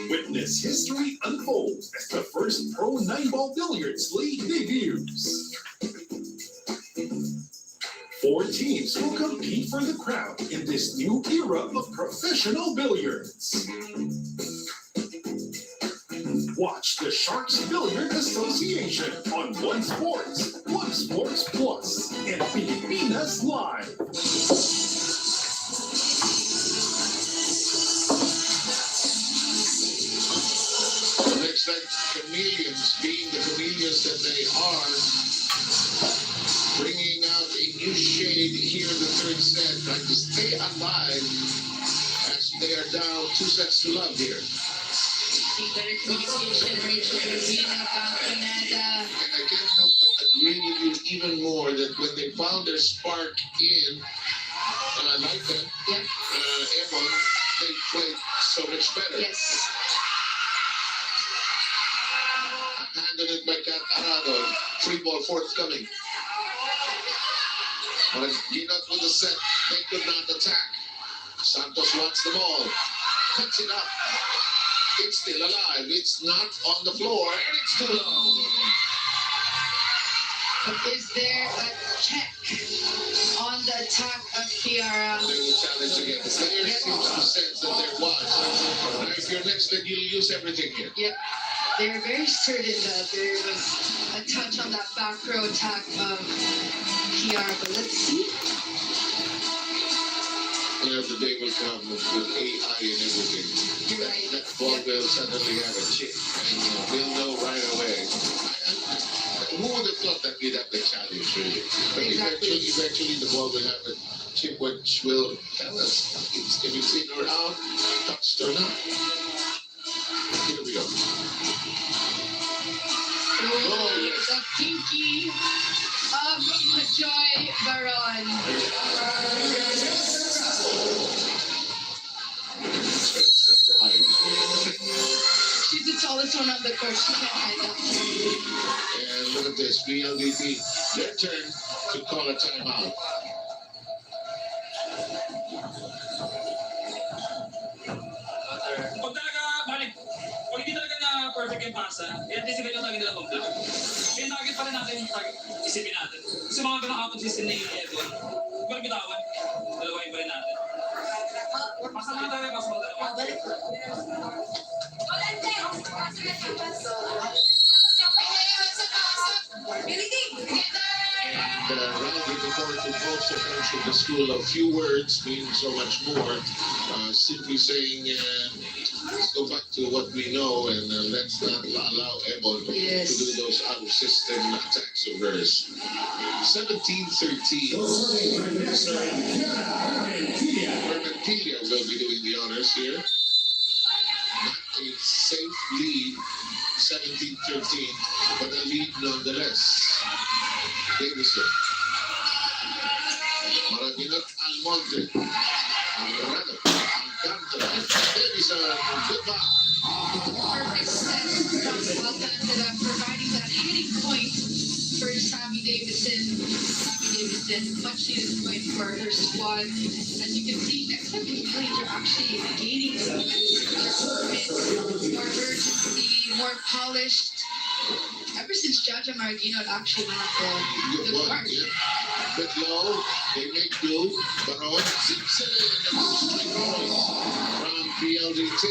Witness history unfold as the first pro 9-ball billiards league debuts. 4 teams will compete for the crown in this new era of professional billiards. Watch the Sharks Billiard Association on One Sports, One Sports Plus, and Pilipinas Live. Looks like chameleons, being the chameleons that they are, bringing out a new shade here in the third set, trying to stay alive as they are down 2 sets to love here. Better communication, Rachel. And I can't help but agree with you even more that when they found their spark in Lighten, Ebon, they played so much better. Yes. Handed it by Kat Arado. 3-ball forthcoming. But Ginot with the set, they could not attack. Santos wants the ball. Cuts it up. It's still alive. It's not on the floor, and it's too low. But is there a check on the attack of Kiara? They will challenge again. The player seems to sense that there was. Now, if you're next, then you'll use everything here. Yep. They're very certain that there was a touch on that back row attack of Kiara. But let's see. You know, the day will come with AI and everything. That ball will suddenly have a chip, and we'll know right away. Who would have thought that we'd have the challenge, really? But eventually the ball will have a chip which will tell us if it's in or out, touched or not. Here we go. Oh, yes. The pinky of Joy Baron. She's the tallest one on the court. She can't hide that. And look at this, BLDP, their turn to call a timeout. Pag talaga, pag hindi talaga na perfect yung pasa, i-anticipate yung target nila mag-block. Yung target pa rin natin yung target, isipin natin. Kasi mga ganang kapag system na yung Edwin, huwag bitawan, dalawain pa rin natin. Pasa na tayo, pasa mo dalawa. Balik ko. The round before to also comes from the school of few words mean so much more. Simply saying, let's go back to what we know and let's not allow Ebon to do those out-of-system attacks of hers. 17-13. Vermentilia will be doing the honors here. Not a safe lead, 17-13, but a lead nonetheless. Davison. Maraginot Almonte. Alvarado. Alcantara. Davison, goodbye. Perfect set from Alcantara, providing that hitting point for Sammy Davidson. Sammy Davidson, much needed point for her squad. As you can see, next time the Philippines are actually gaining some more urgency, more polished. Ever since Jaja Maragino actually went Good the one, mark. yeah. Bit low, they make do. Baron zips it in. And straight point from PLDT.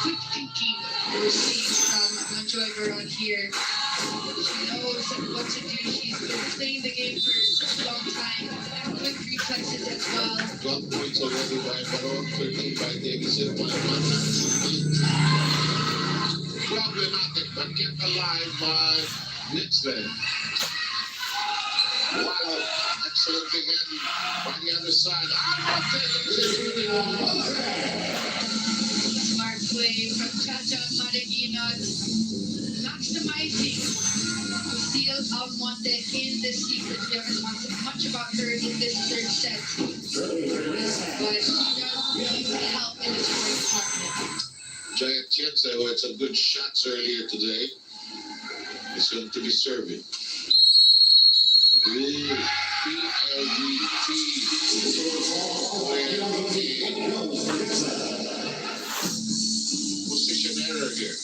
Quick thinking we're seeing from Manjoy Baron here. She knows what to do. She's been playing the game for such a long time. Quick reflexes as well. 12 points already by Baron, 13 by Davison, 5 problematic, but kept alive by Nitzman. Wow, excellent big end by the other side. Smart play from Chacha Maragino, maximizing Lucille Almonte in this sequence. We haven't talked much about her in this third set, but she does need help in the scoring department. Giant Tienza, who had some good shots earlier today, is going to be serving. Ooh, PLDT. Position error here.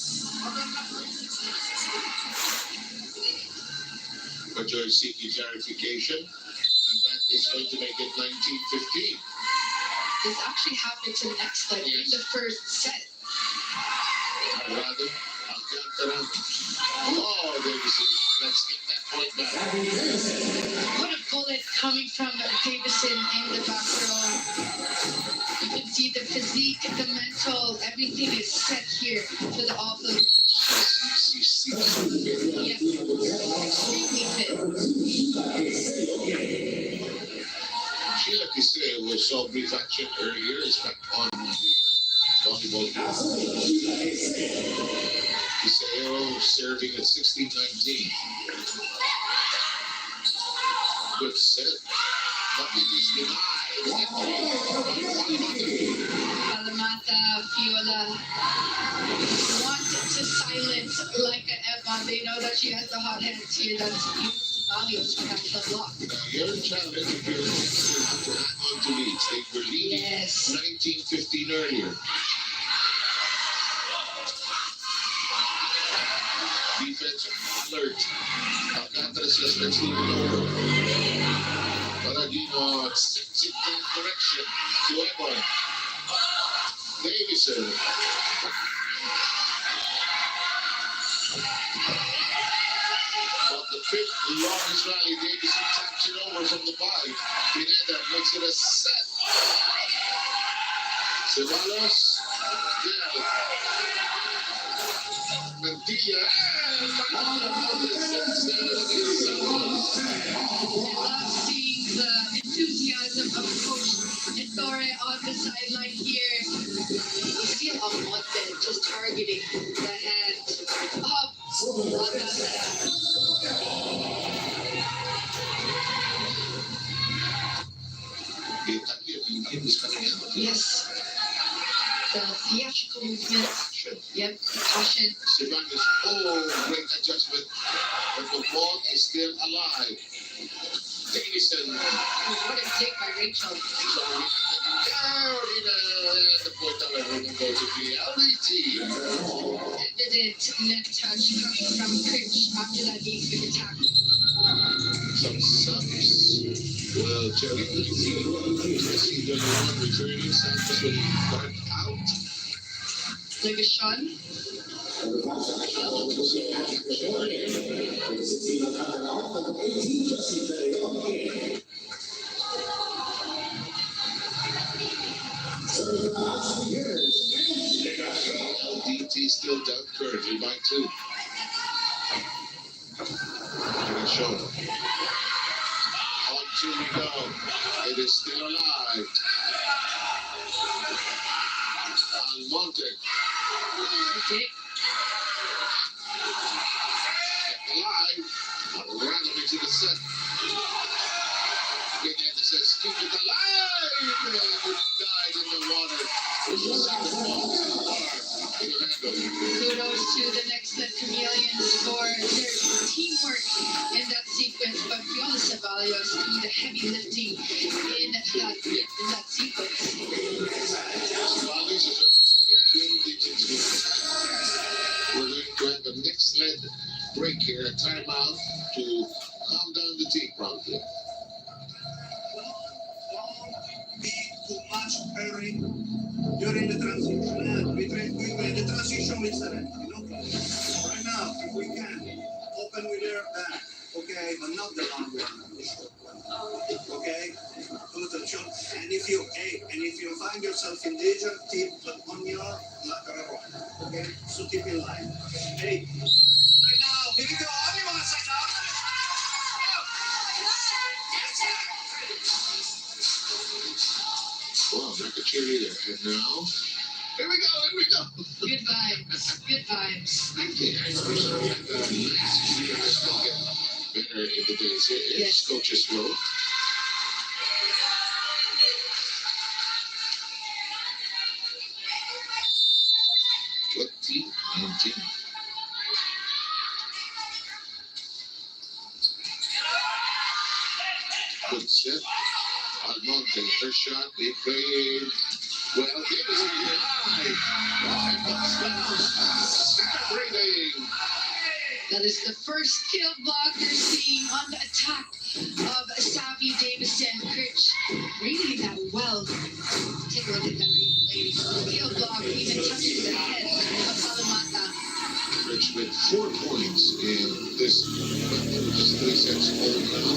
But Joy seeking clarification, and that is going to make it 19-15. This actually happened to next leg in the first set. Alvarado, Alcantara. Oh, Davison, let's get that point back. What a bullet coming from Davison in the back row. You can see the physique, the mental, everything is set here for the awful. Yes, extremely fit. Sheila Kisei, who saw brief action earlier, is back on the volleyball court. Kiseo serving at 16-19. Good set. But it is denied. Alamata, Fiola want to silence like an Eva. They know that she has the hot hands here. That's Valios to catch the block. Your challenge, if you're you have to hang on to leads. They were leading 19-15 earlier. Defense alert. Alcantara says let's leave it over. Paragino sticks it in direction to Ebon. Davison. But the fifth longest rally, Davison taps it over from the body. Pineda makes it a set. Ceballos. Yeah. Mantilla. Seeing the enthusiasm of Coach Ettore on the sideline here. See Almonte just targeting the hand of Alcantara. Yes. The theatrical movement. Yep, caution. Ceballos, oh, great adjustment. But the ball is still alive. Davison. What a take by Rachel. The point however will go to PLDT. Evident net touch coming from Critch after that big attack. Some subs will Cherry see the one returning. Santos will start out. Legashawn. LDT still down currently by 2. Legashawn. On 2 we go. It is still alive. Almonte. Okay. Alive. Alvarado makes it a set. Pineda says, keep it alive. And it died in the water. This is the ball in the water. Kudos to the next set chameleons for their teamwork in that sequence, but Fiona Ceballos do the heavy lifting in that sequence. We're going to have a next led break here, a timeout to calm down the team promptly. Don't be too much hurry during the transition. The transition is right now, if we can, open with their back, okay, but not the long one. Okay? Total shot. And if you find yourself in danger, keep on your lateral. Okay? So keep in line. Hey, right now, here we go. Everyone say now. Wow, like a cheerleader. And now, here we go. Good vibes. Good vibes. I think I personally have a nice leaders will get better in the days. It's Yes. Coach's role. Good set. Almonte, first shot, they played well. It was high. And that's celebrating. That is the first kill block they're seeing on the attack of Savvy Davison. Critch reading that well. Take a look at that replay. Kill block even touching the head of Salamata. Rich with 4 points in this, just 3 sets all now.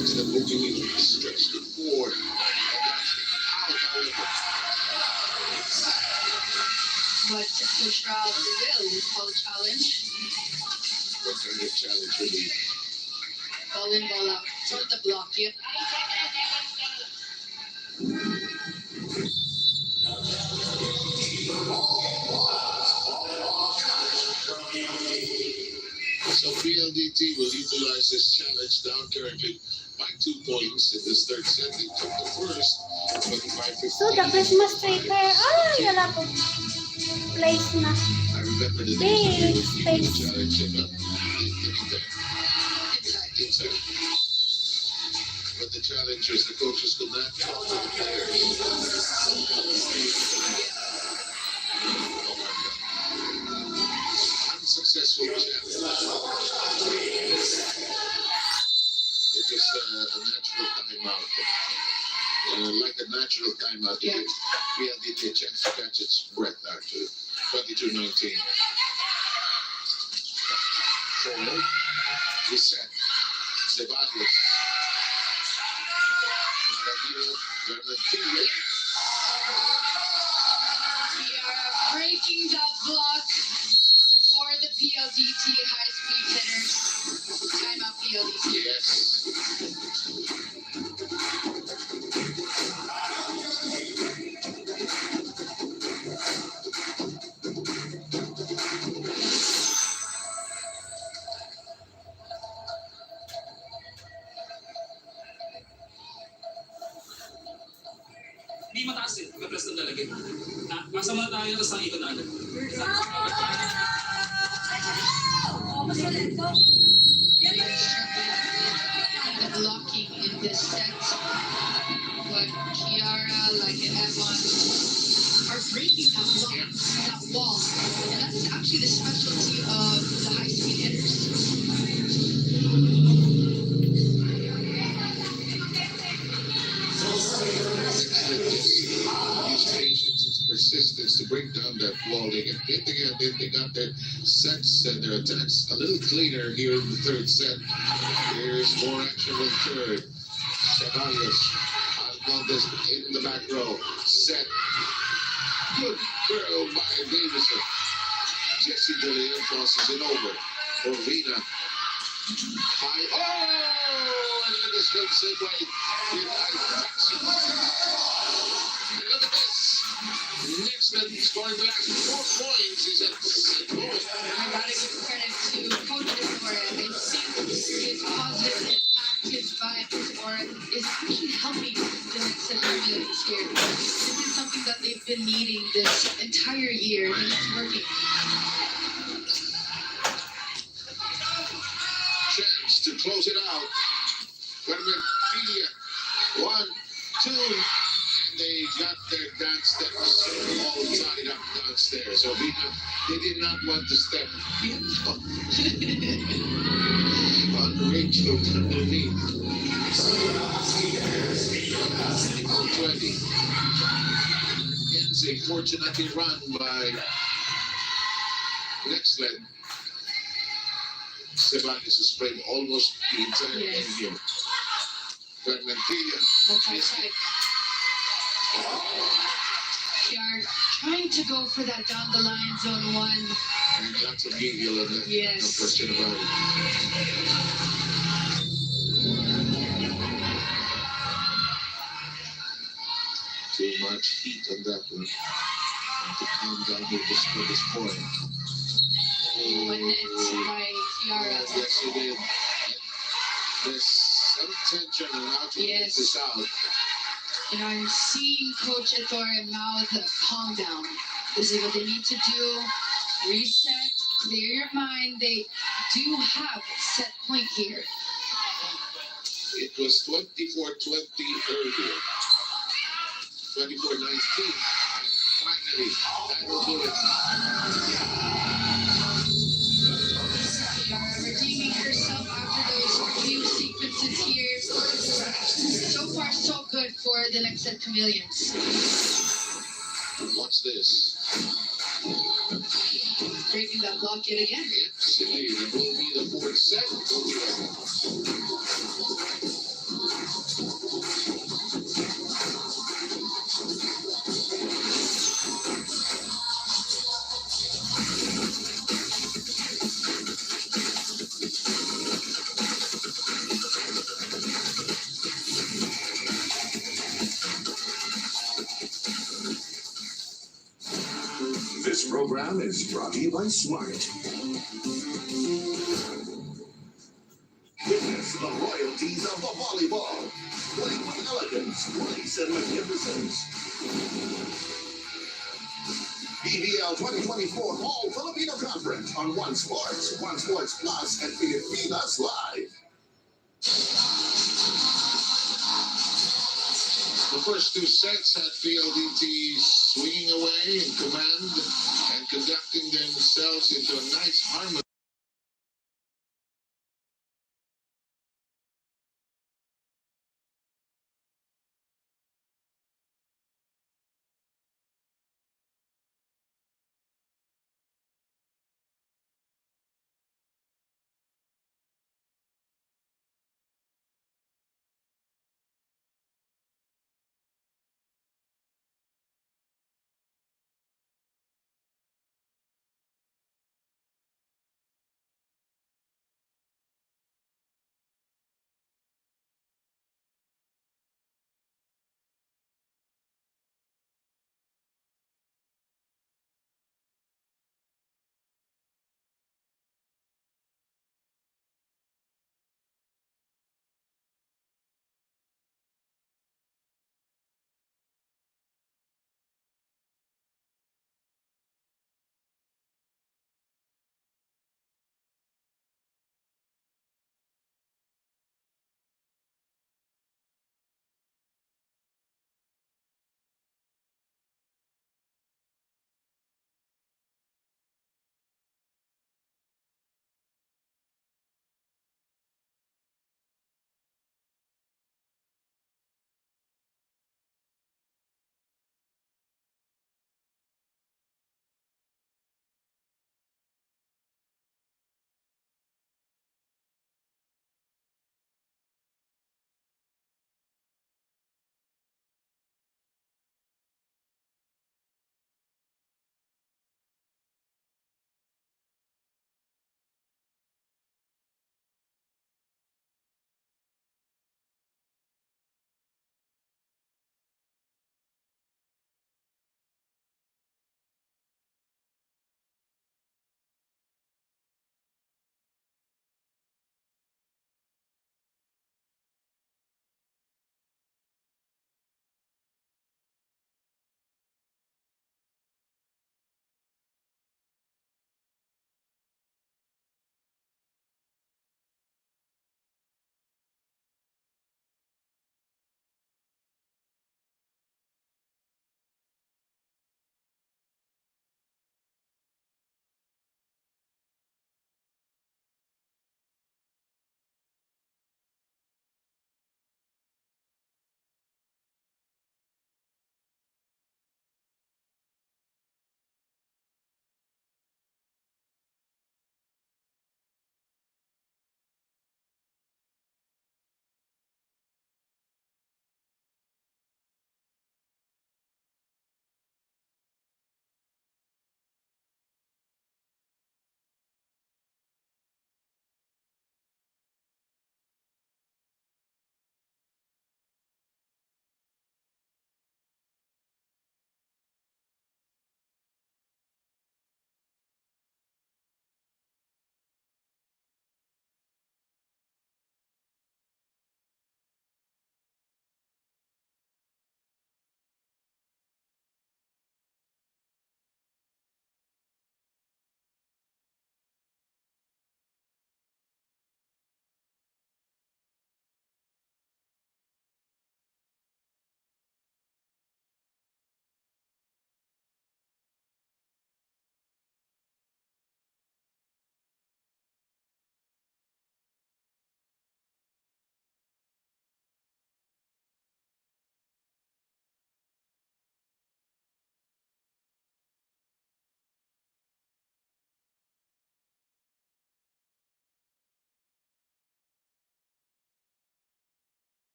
Next up, moving stretch to 4. And that's out, however. But Bushra will call challenge. What kind of challenge will be? Ball in, ball out. Not the block yet. So PLDT will utilize this challenge down currently by 2 points in this third set. They took the first 25-15. So, the Christmas tree fair. Ay, wala po. Place na. I remember the Big days space. challenge inside. But the challengers, the coaches could not talk to the players. Unsuccessful challenge. It was a natural timeout. Like a natural timeout, to give PLDT a chance to catch its breath, actually. 22-19. Forward. Reset. Ceballos. Vermentino. We are breaking that block for the PLDT high-speed hitters. Timeout PLDT. Yes. Hindi mataas eh. Pagka-press na talaga. Pasa muna tayo, tapos nakikot na agad. The blocking in this set. But Kiara, like Evan, are breaking that wall. And that's actually the specialty of the high-speed hitters. Use patience and persistence to break down that wall. They get hit again, then they got their sets and their attacks a little cleaner here in the third set. Here's more action in third. Ceballos, Almontes in the back row. Set. Good girl by Davison. Jesse Julian crosses it over. Orvina. High. Oh! And look at this same way. Look at this. Next man scoring the last 4 points is at 6 points. I gotta give credit to Coach Desore. It seems his positive impact, his vibe, his aura is actually helping the next set of millions here. This is something that they've been needing this entire year, and it's working. Chance to close it out. Media. 1, 2, and they got their dance steps all tied up downstairs. So they did not want to step on Rachel underneath. 20. Ends a fortunately run by next leg. Ceballos has played almost the entire game here. Fragmentilla. That's outside. They are trying to go for that down the line zone 1. And lots of medial in it. Yes. No question about it. Too much heat on that one. And to calm down with this point. One hit by Kiara. Yes, it did. There's some tension on how to get this out. And I'm seeing Coach Ettore mouth, calm down. This is what they need to do. Reset, clear your mind. They do have set point here. It was 24-20 earlier. 24-19. And finally, that will do it. Kiara redeeming herself after those few sequences here. So far, so good for the next set Chameleons. Watch this. Breaking that block yet again. Yes, indeed. It will be the fourth set. This program is brought to you by Smart. Witness the royalties of the volleyball. Play with elegance, grace, and magnificence. PBL 2024 All Filipino Conference on One Sports, One Sports Plus, and Pilipinas Live. The first two sets had PLDT swinging away in command and conducting themselves into a nice harmony.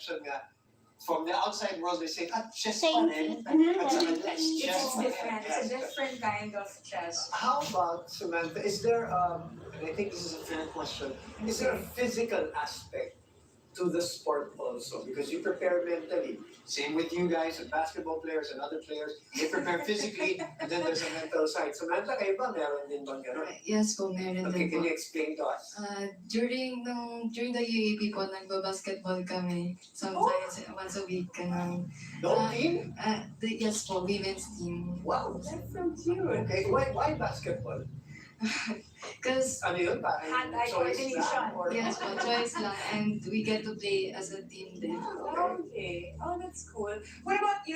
perception nga, from the outside world, they say, chess Same pa rin. thing. At saka less chess It's pa rin. different. It's a different kind of chess. How about, Samantha, is there, and I think this is a fair question, is there a physical aspect to the sport also? Because you prepare mentally. Same with you guys and basketball players and other players. They prepare physically, and then there's a mental side. Samantha, kayo ba? Meron din bang gano'n? Yes po, meron Okay, din can po. you explain to us? During the UAP po, nagbabasketball kami. Sometimes, once a week. The whole team? Yes po, women's team. Wow. That's so cute. Okay, why basketball? Because Ano yun? Parang Hand-eye choice coordination. lang, or- yes po, choice lang. And we get to play as a team din. Okay. Oh, that's cool. What about,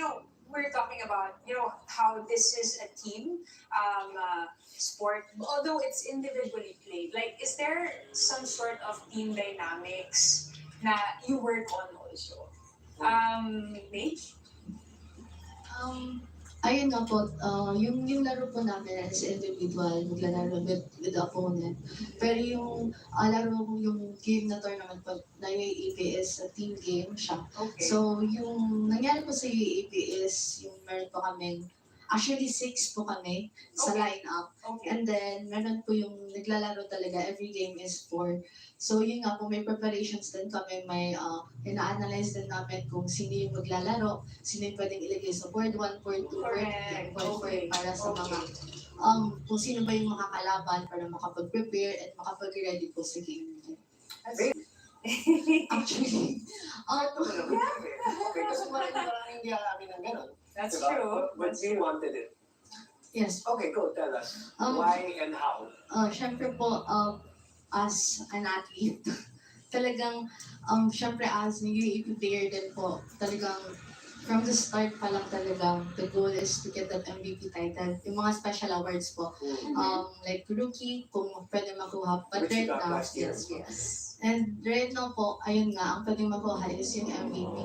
we're talking about, how this is a team sport, although it's individually played. Like, is there some sort of team dynamics na you work on also? Paige? Ayun nga po, yung laro po namin is individual, maglalaro with the opponent. Pero yung yung game na tournament po na UAAP is a team game siya. Okay. So yung nangyari po sa UAAP is yung meron po kami, actually 6 po kami sa Okay. lineup. Okay. And then meron po yung naglalaro talaga, every game is 4. So yun nga po, may preparations din kami, may ina-analyze din namin kung sino yung maglalaro, sino yung pwedeng ilagay sa board 1, board 2, board 3, Correct. board 4 Okay. para sa mga kung sino ba yung makakalaban para makapag-prepare at makapag-ready po sa game. Actually, Okay, kasi maraming hindi amin ng gano'n. That's Diba? true. But you wanted it. yes. Okay, go, tell us. Um, Why and how? Syempre po, as an athlete, talagang, syempre as a UAP player din po, talagang from the start pa lang talagang the goal is to get that MVP title. Yung mga special awards po, like rookie, kung pwede makuha. But Which you right got now, last year. yes. And right now po, ayun nga, ang pwedeng makuha is yung MVP.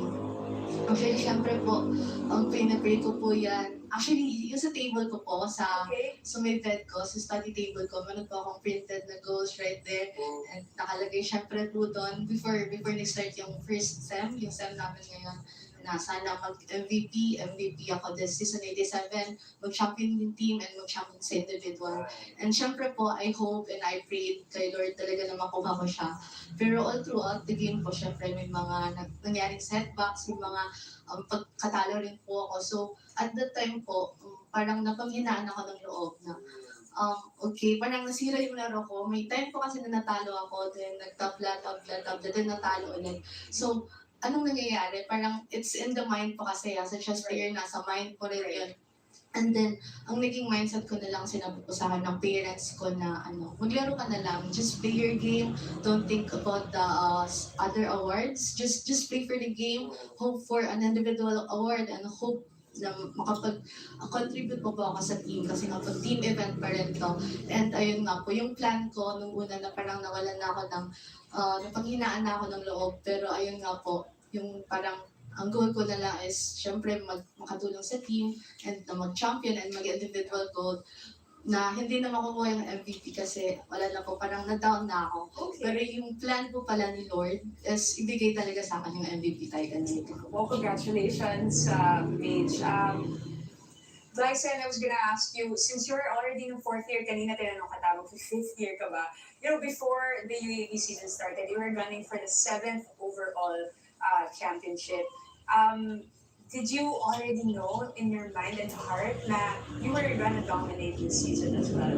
Actually, syempre po, ang pinapray ko po yan. Actually, yung sa table ko po, sa may bed ko, sa study table ko, meron po akong printed na goals right there. And nakalagay syempre po doon, before nag-start yung first sem, yung sem namin ngayon, na sana mag-MVP ako this season 87, mag-champion yung team and mag-champion sa individual. And syempre po, I hope and I prayed kay Lord talaga na makuha ko siya. Pero all throughout the game po, syempre may mga nangyaring setbacks, may mga pagkatalo rin po ako. So, at that time po, parang napanghinaan ako ng loob na okay, parang nasira yung laro ko. May time po kasi na natalo ako, then nagtabla, then natalo ulit. So, anong nangyayari? Parang it's in the mind po kasi as a chess player, nasa mind po rin yun. And then, ang naging mindset ko na lang sinabi ko sa akin ng parents ko na maglaro ka na lang, just play your game, don't think about the other awards, just play for the game, hope for an individual award, and hope na makapag-contribute po ako sa team kasi nga po team event pa rin to. And ayun nga po, yung plan ko nung una na parang nawalan na ako ng, napanghinaan na ako ng loob, pero ayun nga po, yung parang ang goal ko na lang is syempre makatulong sa team and na mag-champion and mag-individual gold na hindi na makukuha yung MVP kasi wala na po, parang na-down na ako. Okay. Pero yung plan po pala ni Lord is ibigay talaga sa akin yung MVP title nito. Well, congratulations, Paige. Blyson, I was gonna ask you, since you're already in 4th year, kanina tinanong ka tawag, 5th year ka ba? Before the UAP season started, you were gunning for the 7th overall championship. Did you already know in your mind and heart na you were gonna dominate this season as well?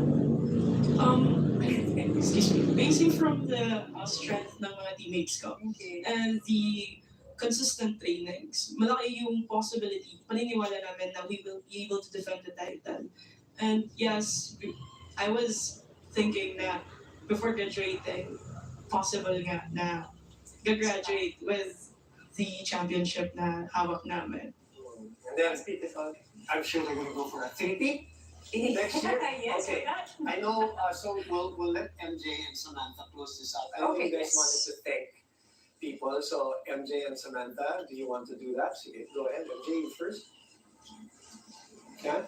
Excuse me. Basing from the strength ng mga teammates ko and the consistent trainings, malaki yung possibility, paniniwala namin na we will be able to defend the title. And yes, I was thinking na before graduating, possible nga na gagraduate with the championship na hawak namin. And then, beautiful. I'm sure they're gonna go for a 3-peat next year. Yes, Okay. I know, so we'll let MJ and Samantha close this out. I know Okay, you guys yes. wanted to thank people, so MJ and Samantha, do you want to do that? So go ahead, MJ, you first. Yeah?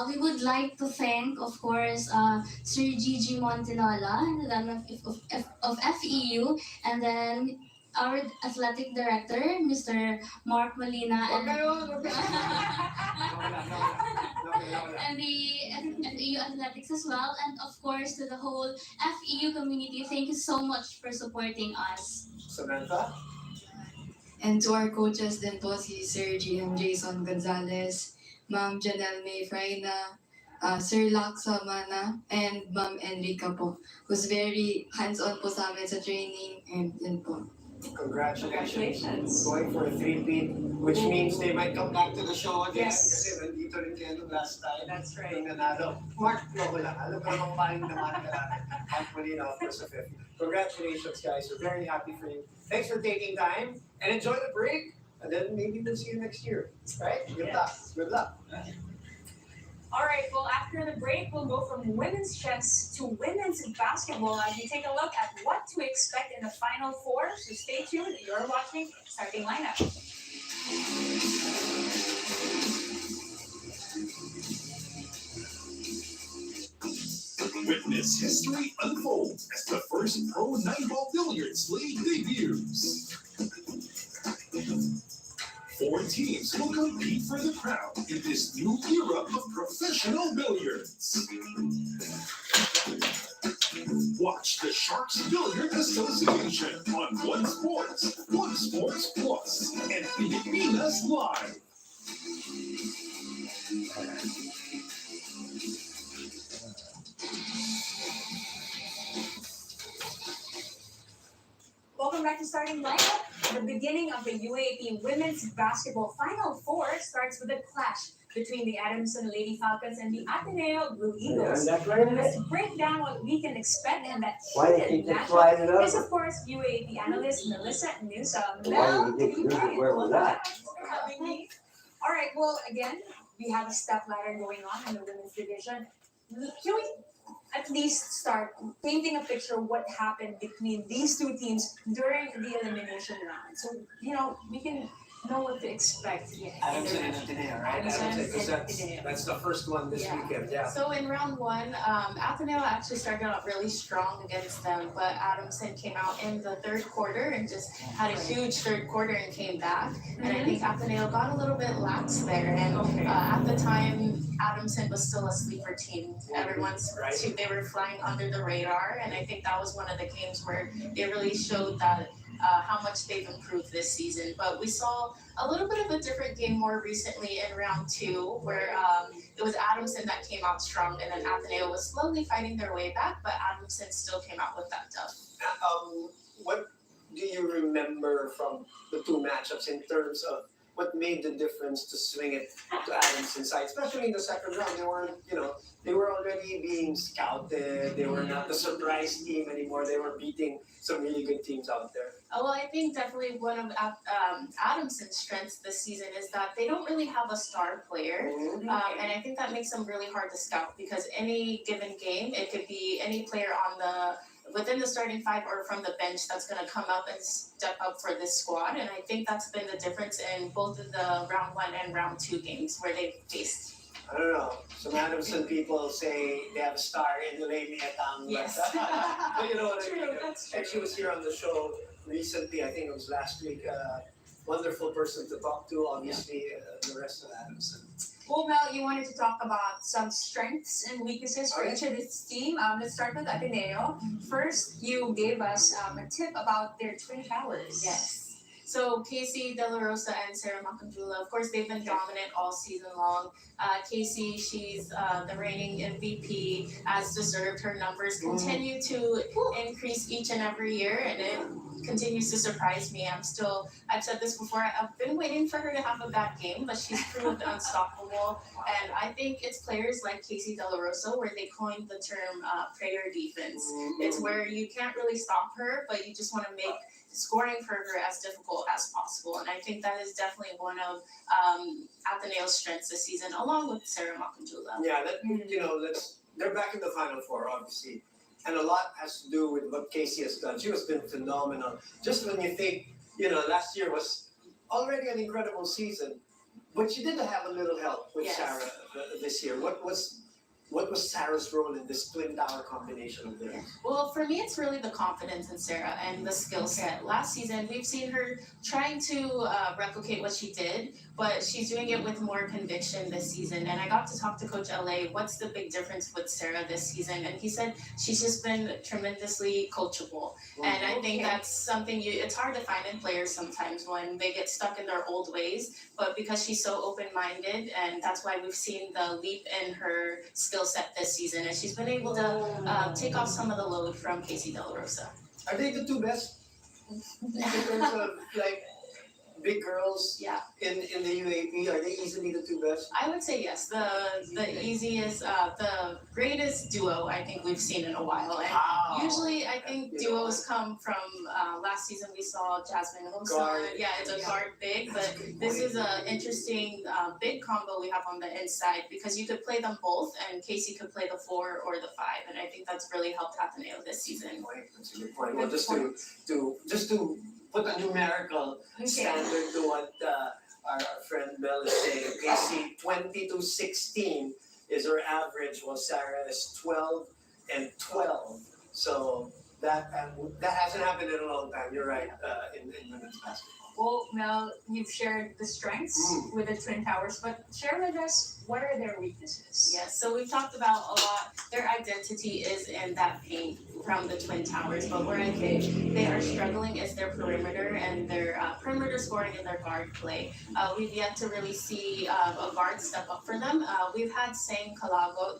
We would like to thank, of course, Sir Gigi Montilola, of FEU, and then our athletic director, Mr. Mark Molina, Huwag kayo, and the FEU Athletics as well, and of course to the whole FEU community. Thank you so much for supporting us. Samantha? And to our coaches din po si Sir GM Jason Gonzalez, Ma'am Janelle May Frayna, Sir Laksa Mana, and Ma'am Enrica po, who's very hands-on po sa amin sa training, and yun po. Congratulations. Going for a three-peat, which means they might come back to the show again. Yes. Kasi nandito rin kayo nung last time. That's right. Nung nanalo. Mark, no, wala. Alam mo namang paling naman ka natin. Hopefully, offers of 50. Congratulations, guys. We're very happy for you. Thanks for taking time. And enjoy the break. And then maybe we'll see you next year. Right? Good luck. Good luck. All right, well, after the break, we'll go from women's chess to women's basketball as we take a look at what to expect in the Final Four. So stay tuned. You're watching Starting Lineup. Witness history unfold as the first pro 9-ball billiards league debuts. 4 teams will compete for the crown in this new era of professional billiards. Watch the Sharks Billiard Association on One Sports, One Sports Plus, and Pilipinas Live. Welcome back to Starting Lineup. The beginning of the UAAP Women's Basketball Final Four starts with a clash between the Adamson Lady Falcons and the Ateneo Blue Eagles. Let's break down what we can expect in that heated matchup is, of course, UAAP analyst Melissa Newsom. Mel, good evening. Welcome back. Thanks for having me. All right, well, again, we have a step ladder going on in the women's division. Can we at least start painting a picture of what happened between these two teams during the elimination round? So, we can know what to expect. Adamson and Ateneo, right? That's the first one this weekend, yeah. So in round one, Ateneo actually started out really strong against them, but Adamson came out in the third quarter and just had a huge third quarter and came back. And I think Ateneo got a little bit lax there. And at the time, Adamson was still a sleeper team. They were flying under the radar, and I think that was one of the games where they really showed that how much they've improved this season. But we saw a little bit of a different game more recently in round two, where it was Adamson that came out strong, and then Ateneo was slowly fighting their way back, but Adamson still came out with that dub. What do you remember from the two matchups in terms of what made the difference to swing it to Adamson's side, especially in the second round? They were already being scouted. They were not the surprise team anymore. They were beating some really good teams out there. Well, I think definitely one of Adamson's strengths this season is that they don't really have a star player. And I think that makes them really hard to scout, because any given game, it could be any player within the starting five or from the bench that's going to come up and step up for this squad. And I think that's been the difference in both of the round one and round two games where they've faced. I don't know. Some Adamson people say they have a star in the lane Atang. Yes. But you know what I mean? That's And she was here on the show recently, I think it was last week. Wonderful person to talk to, obviously, the rest of Adamson. Well, Mel, you wanted to talk about some strengths and weaknesses for each of this team. Let's start with Ateneo. First, you gave us a tip about their twin towers. Yes. So Casey De La Rosa and Sarah Macanjula, of course, they've been dominant all season long. Casey, she's the reigning MVP, as deserved. Her numbers continue to increase each and every year, and it continues to surprise me. I've said this before, I've been waiting for her to have a bad game, but she's proved unstoppable. And I think it's players like Casey De La Rosa where they coined the term prayer defense. It's where you can't really stop her, but you just want to make scoring for her as difficult as possible. And I think that is definitely one of Ateneo's strengths this season, along with Sarah Macanjula. Yeah, they're back in the Final Four, obviously. And a lot has to do with what Casey has done. She has been phenomenal. Just when you think, last year was already an incredible season, but she did have a little help with Sarah this year. What was what was Sarah's role in this twin tower combination of theirs? Well, for me, it's really the confidence in Sarah and the skill set. Last season, we've seen her trying to replicate what she did, but she's doing it with more conviction this season. And I got to talk to Coach LA, what's the big difference with Sarah this season? And he said she's just been tremendously coachable. And I think that's something it's hard to find in players sometimes when they get stuck in their old ways. But because she's so open-minded, and that's why we've seen the leap in her skill set this season, and she's been able to take off some of the load from Casey De La Rosa. Are they the two best in terms of like big girls in the UAP? Are they easily the two best? I would say yes. The easiest, the greatest duo I think we've seen in a while. And usually I think duos come from last season we saw Jasmine Hosa. Guard. Yeah, it's a guard big, but this is an interesting big combo we have on the inside because you could play them both, and Casey could play the 4 or the 5, and I think that's really helped Ateneo this season. That's a good point. Well, just to put a numerical standard to what our friend Mel is saying. Casey, 20 to 16 is her average, while Sarah is 12 and 12. So that hasn't happened in a long time. You're right, in women's basketball. Well, Mel, you've shared the strengths with the Twin Towers, but share with us what are their weaknesses? Yes, so we've talked about a lot. Their identity is in that paint from the Twin Towers, but where I think they are struggling is their perimeter and their perimeter scoring and their guard play. We've yet to really see a guard step up for them. We've had Sang Calago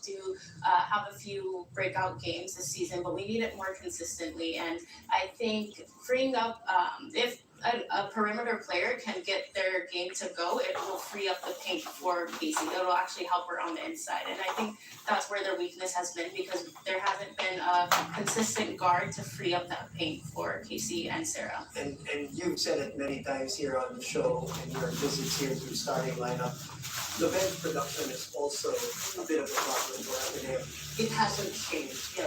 have a few breakout games this season, but we need it more consistently. And I think freeing up, if a perimeter player can get their game to go, it will free up the paint for Casey. It'll actually help her on the inside. And I think that's where their weakness has been because there hasn't been a consistent guard to free up that paint for Casey and Sarah. And you've said it many times here on the show and your visits here to starting lineup. The bench production is also a bit of a problem for Ateneo. It hasn't changed.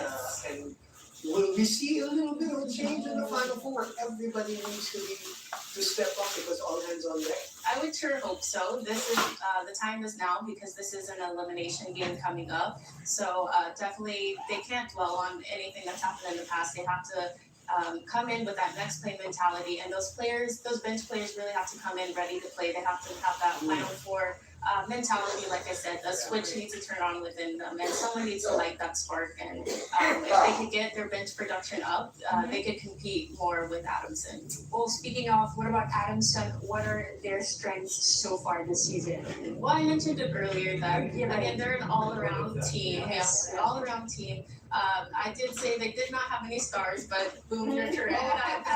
And will we see a little bit of a change in the Final Four? Everybody needs to step up because all hands on deck. I would sure hope so. This is the time is now because this is an elimination game coming up. So definitely they can't dwell on anything that's happened in the past. They have to come in with that next play mentality, and those bench players really have to come in ready to play. They have to have that Final Four mentality. Like I said, the switch needs to turn on within them, and someone needs to light that spark. And if they could get their bench production up, they could compete more with Adamson. Well, speaking of, what about Adamson? What are their strengths so far this season? Well, I mentioned it earlier that again they're an all-around team. Yes, an all-around team. I did say they did not have any stars, but boom, you're correct.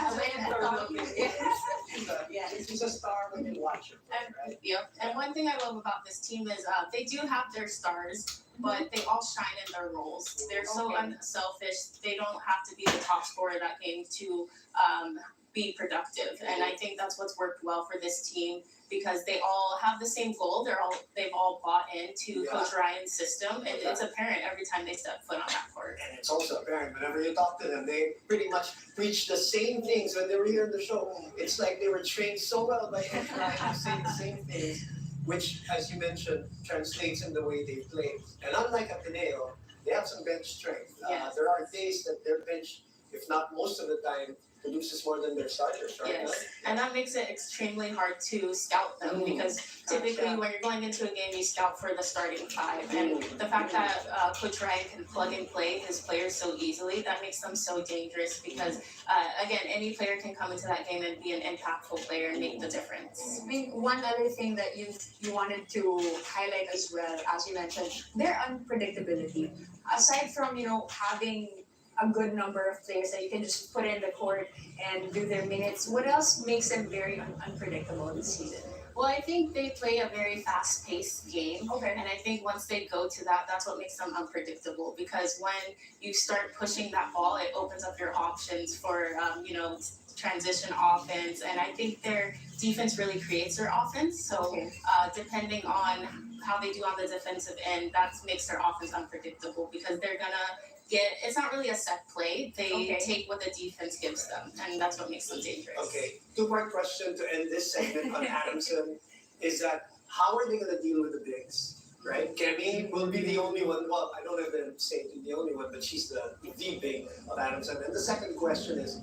She's a star when you watch her. Yep. And one thing I love about this team is they do have their stars, but they all shine in their roles. They're so unselfish. They don't have to be the top scorer that game to be productive. And I think that's what's worked well for this team because they all have the same goal. They've all bought into Coach Ryan's system, and it's apparent every time they step foot on that court. And it's also apparent whenever you talk to them, they pretty much preach the same things when they were here in the show. It's like they were trained so well by Coach Ryan to say the same things, which, as you mentioned, translates in the way they play. And unlike Ateneo, they have some bench strength. There are days that their bench, if not most of the time, produces more than their starters, right? Yes, and that makes it extremely hard to scout them because typically when you're going into a game, you scout for the starting 5. And the fact that Coach Ryan can plug and play his players so easily, that makes them so dangerous because, again, any player can come into that game and be an impactful player and make the difference. I mean, one other thing that you wanted to highlight as well, as you mentioned, their unpredictability. Aside from, having a good number of players that you can just put in the court and do their minutes, what else makes them very unpredictable this season? Well, I think they play a very fast-paced game, and I think once they go to that, that's what makes them unpredictable. Because when you start pushing that ball, it opens up your options for, transition offense, and I think their defense really creates their offense. So, depending on how they do on the defensive end, that makes their offense unpredictable because they're gonna it's not really a set play. They take what the defense gives them, and that's what makes them dangerous. Okay, two-part question to end this segment on Adamson is that how are they going to deal with the bigs? right? Kemi will be the only one. Well, I don't even say the only one, but she's the big of Adamson. And the second question is,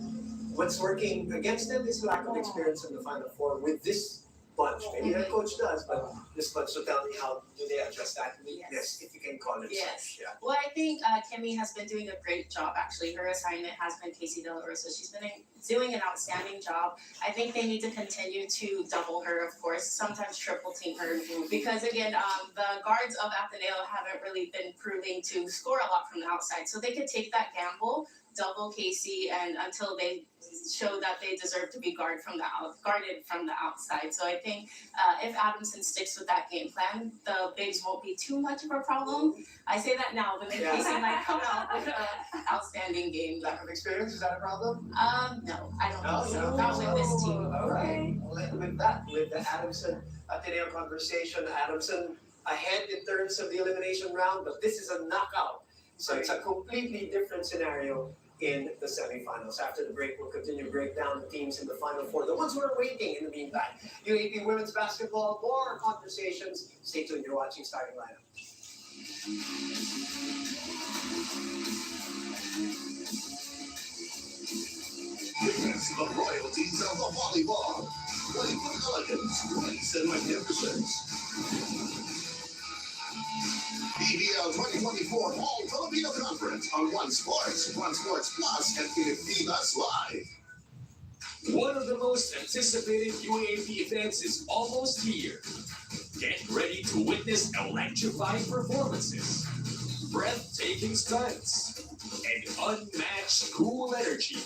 what's working against them is lack of experience in the Final Four with this bunch. Maybe their coach does, but this bunch will tell me how do they address that weakness, if you can call it Yes. such. Yeah. Well, I think Kimmy has been doing a great job. Actually, her assignment has been Casey Del Rosa. She's been doing an outstanding job. I think they need to continue to double her, of course, sometimes triple team her, because again, the guards of Ateneo haven't really been proving to score a lot from the outside. So they could take that gamble, double Casey, and until they show that they deserve to be guarded from the outside. So I think if Adamson sticks with that game plan, the bigs won't be too much of a problem. I say that now, but then Casey might come out with an outstanding game. Lack of experience, is that a problem? No, I don't No, think so. no. Not with this team. Okay. Well, with the Adamson Ateneo conversation, Adamson ahead in terms of the elimination round, but this is a knockout. So it's a completely different scenario in the semifinals. After the break, we'll continue to break down the teams in the Final Four, the ones who are waiting in the meantime. UAP women's basketball, more conversations. Stay tuned, you're watching Starting Lineup. Witness the royalties of the volleyball. Play with elegance, grace, and magnificence. PBL 2024 All Filipino Conference on One Sports Plus, and Pilipinas Live. One of the most anticipated UAP events is almost here. Get ready to witness electrifying performances, breathtaking stunts, and unmatched cool energy.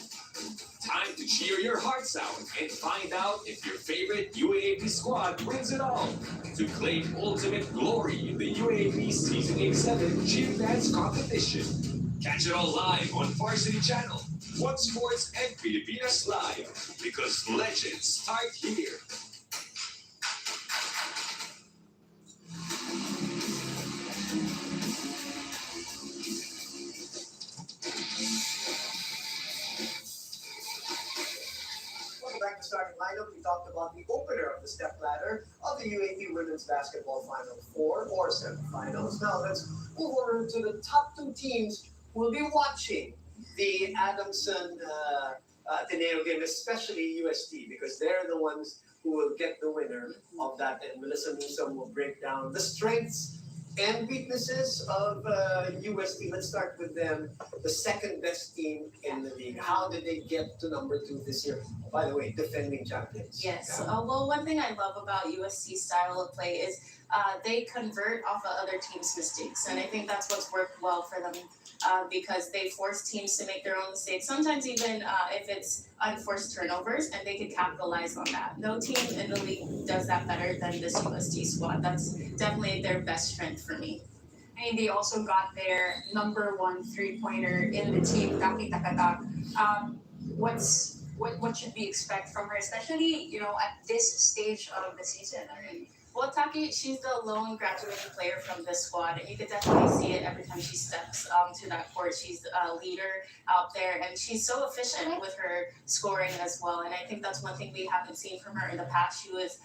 Time to cheer your hearts out and find out if your favorite UAP squad wins it all to claim ultimate glory in the UAP Season 87 Cheer Dance Competition. Catch it all live on Varsity Channel, One Sports, and Pilipinas Live, because legends start here. Welcome back to Starting Lineup. We talked about the opener of the stepladder of the UAP Women's Basketball Final Four or semifinals. Now let's move over to the top two teams who will be watching the Adamson Ateneo game, especially UST, because they're the ones who will get the winner of that. And Melissa Newsom will break down the strengths and weaknesses of UST. Let's start with them, the second best team in the league. How did they get to number 2 this year? By the way, defending champions. Yes. Well, one thing I love about USC's style of play is they convert off of other teams' mistakes, and I think that's what's worked well for them because they force teams to make their own mistakes. Sometimes even if it's unforced turnovers, and they can capitalize on that. No team in the league does that better than this UST squad. That's definitely their best strength for me. I mean, they also got their number 1 3-pointer in the team, Taki Takata. What should we expect from her, especially, at this stage of the season? I mean, Well, Taki, she's the lone graduating player from this squad, and you could definitely see it every time she steps to that court. She's a leader out there, and she's so efficient with her scoring as well. And I think that's one thing we haven't seen from her in the past. She was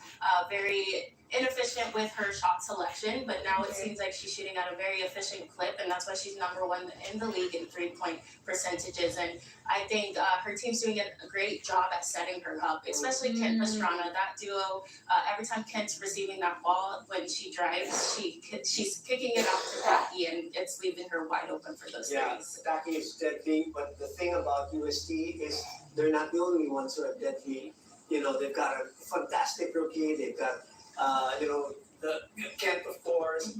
very inefficient with her shot selection, but now it seems like she's shooting at a very efficient clip, and that's why she's number 1 in the league in 3-point percentages. And I think her team's doing a great job at setting her up, especially Kent Pastrana. That duo, every time Kent's receiving that ball, when she drives, she's kicking it out to Taki, and it's leaving her wide open for those threes. Taki is deadly, but the thing about UST is they're not the only ones who are deadly. They've got a fantastic rookie. They've got the Kent, of course.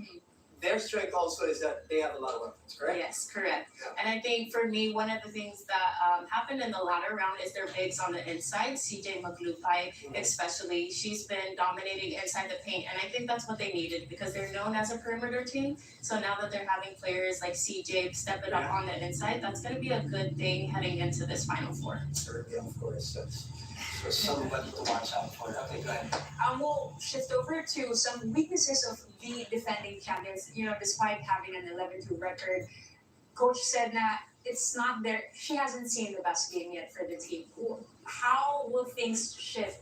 Their strength also is that they have a lot of weapons, correct? Yes, correct. And I think for me, one of the things that happened in the latter round is their bigs on the inside. CJ Maglupay, especially, she's been dominating inside the paint, and I think that's what they needed because they're known as a perimeter team. So now that they're having players like CJ step it up on the inside, that's going to be a good thing heading into this Final Four. Certainly, of course. So somebody to watch out for. Okay, go ahead. We'll shift over to some weaknesses of the defending champions. Despite having an 11-2 record, Coach said that it's not there. She hasn't seen the best game yet for the team. How will things shift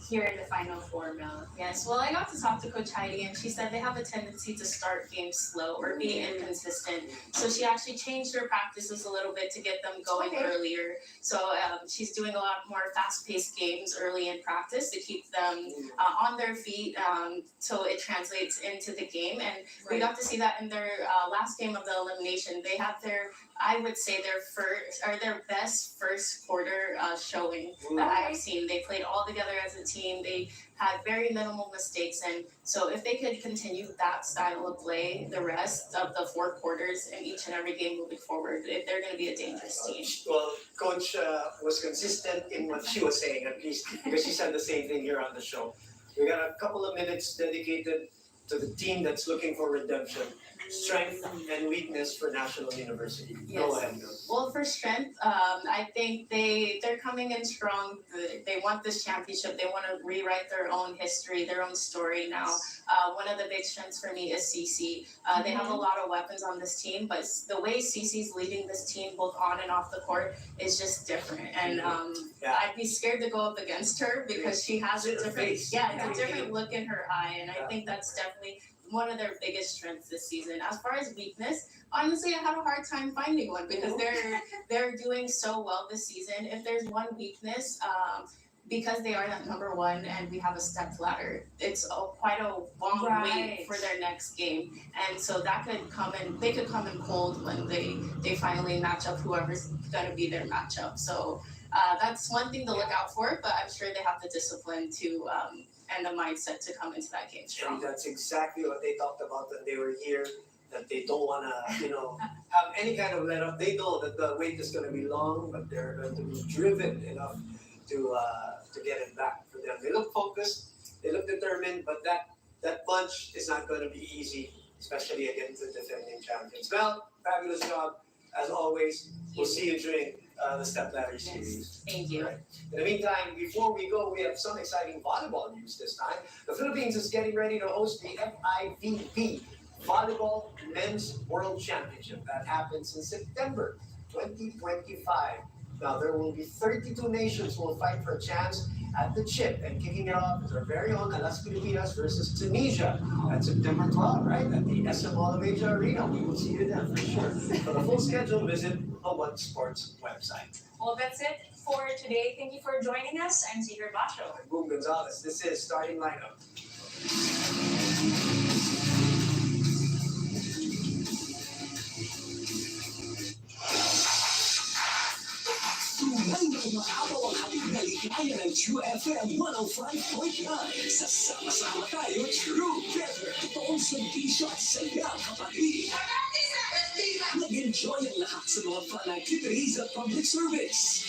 here in the Final Four, Mel? Yes, well, I got to talk to Coach Heidi, and she said they have a tendency to start games slow or be inconsistent. So she actually changed her practices a little bit to get them going earlier. So she's doing a lot more fast-paced games early in practice to keep them on their feet, so it translates into the game. And we got to see that in their last game of the elimination. They had I would say their best first quarter showing that I've seen. They played all together as a team. They had very minimal mistakes, and so if they could continue that style of play the rest of the 4 quarters in each and every game moving forward, they're going to be a dangerous team. Well, Coach was consistent in what she was saying, at least, because she said the same thing here on the show. We got a couple of minutes dedicated to the team that's looking for redemption. Strength and weakness for National University. Yes. Go ahead, Bill. Well, for strength, I think they're coming in strong. They want this championship. They want to rewrite their own history, their own story now. One of the big strengths for me is CC. They have a lot of weapons on this team, but the way CC's leading this team, both on and off the court, is just different. And I'd be scared to go up against her because she has a different, it's a different look in her eye, and I think that's definitely one of their biggest strengths this season. As far as weakness, honestly, I have a hard time finding one because they're doing so well this season. If there's one weakness, because they are that number 1 and we have a step ladder, it's quite a long wait for their next game, and so that could they could come in cold when they finally match up whoever's going to be their matchup. So that's one thing to look out for, but I'm sure they have the discipline to and the mindset to come into that game strong. And that's exactly what they talked about when they were here, that they don't want to, have any kind of let up. They know that the wait is going to be long, but they're going to be driven enough to get it back for them. They look focused, they look determined, but that bunch is not going to be easy, especially against the defending champions. Well, fabulous job, as always. We'll see you during the Step Ladder series. Thank you. Right. In the meantime, before we go, we have some exciting volleyball news this time. The Philippines is getting ready to host the FIVB Volleyball Men's World Championship. That happens in September 2025. Now, there will be 32 nations who will fight for a chance at the chip. And kicking it off is our very own Las Pilipinas versus Tunisia at September 12, right? At the SM Mall of Asia Arena. We will see you there for sure. For the full schedule, visit the One Sports website. Well, that's it for today. Thank you for joining us. I'm Ziger Bacho. I'm Boom Gonzalez. This is Starting Lineup. Tunay na umaapaw ang hatid na ligaya ng True FM 105.9. Sasama-sama tayo, True Better. Totoong servisyo at saya, kapatid. Nag-enjoy ang lahat sa mga fun activities at public service.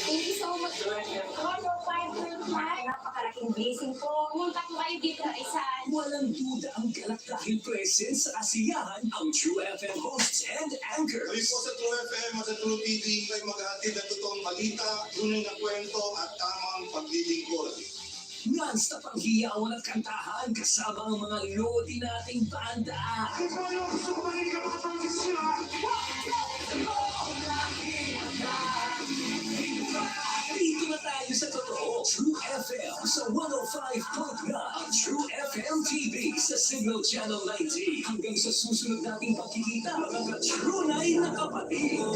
Thank you so much. 105.9. Napakalaking blessing po. Pumunta po kayo dito isa. Walang duda ang galak dahil present sa kasiyahan ang True FM hosts and anchors. Kami po sa True FM at sa True TV ay maghahatid ng totoong balita, tunay na kwento at tamang paglilingkod. Non-stop ang hiyawan at kantahan kasama ang mga lodi nating banda. Dito na tayo sa totoo. True FM sa 105.9. True FM TV sa Signal Channel 90. Hanggang sa susunod nating pagkikita, mga True na kapatid.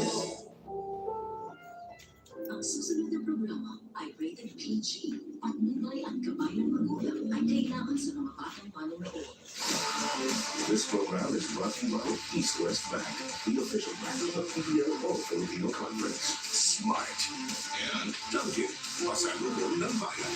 Ang susunod na programa ay rated PG. Patnubay at gabay ng magulang ay kailangan sa mga batang manonood. This program is brought to you by East West Bank, the official bank of the PBL Filipino Conference. Smart and Duncan, masagulo ng bayan.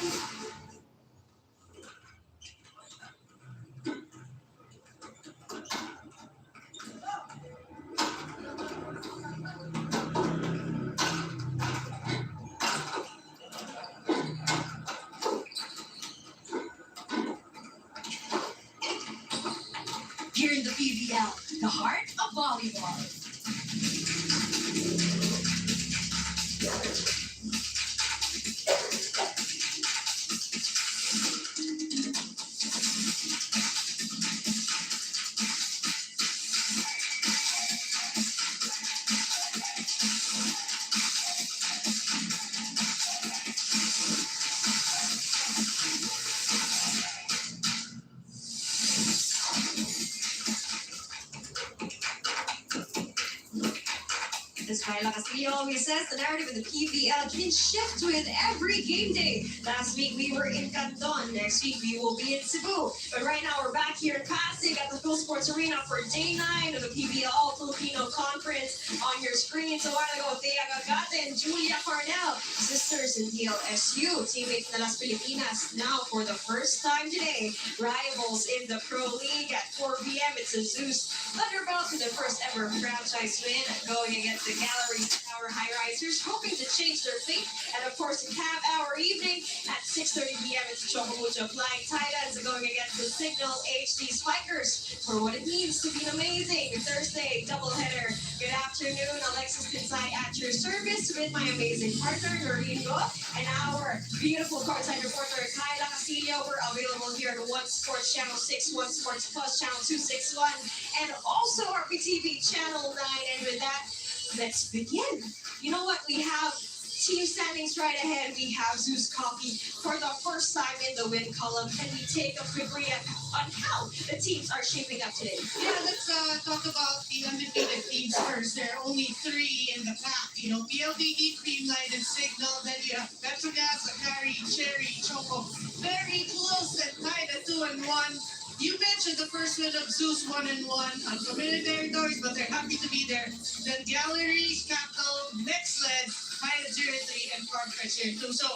Here in the PBL, the heart of volleyball. As Kyla Castillo always says, the narrative of the PBL can shift with every game day. Last week we were in Canton. Next week we will be in Cebu. But right now we're back here in Pasig at the Phil Sports Arena for day 9 of the PBL All-Filipino Conference. On your screen, so a while ago, Thea Gagate and Julia Cornell, sisters in DLSU, teammates in the Las Filipinas. Now, for the first time today, rivals in the Pro League at 4 p.m. It's the Zeus Thunderbirds with their first ever franchise win, going against the Gallery Tower High-Risers, hoping to change their fate. And of course, in half hour evening at 6:30 p.m. it's the Chocomucho Flying Titans going against the Signal HD Spikers for what it means to be an amazing Thursday doubleheader. Good afternoon, Alexis Pinsay at your service with my amazing partner, Noreen Go, and our beautiful courtside reporter, Kyla Castillo. We're available here at One Sports Channel 6, One Sports Plus Channel 261, and also RPTV Channel 9. And with that, let's begin. You know what? We have team standings right ahead. We have Zeus Coffee for the first time in the win column. Can we take a quick read on how the teams are shaping up today? Yeah, let's talk about the undefeated teams first. There are only 3 in the pack. You know, PLDT, Creamline, and Signal. Then you have Petrogas, Akari, Cherry, Choco. Very close and tied at 2 and 1. You mentioned the first win of Zeus 1-1 on community territories, but they're happy to be there. Then Gallery, Capital, Next Led, Pilot 03, and Farm Fresh here too. So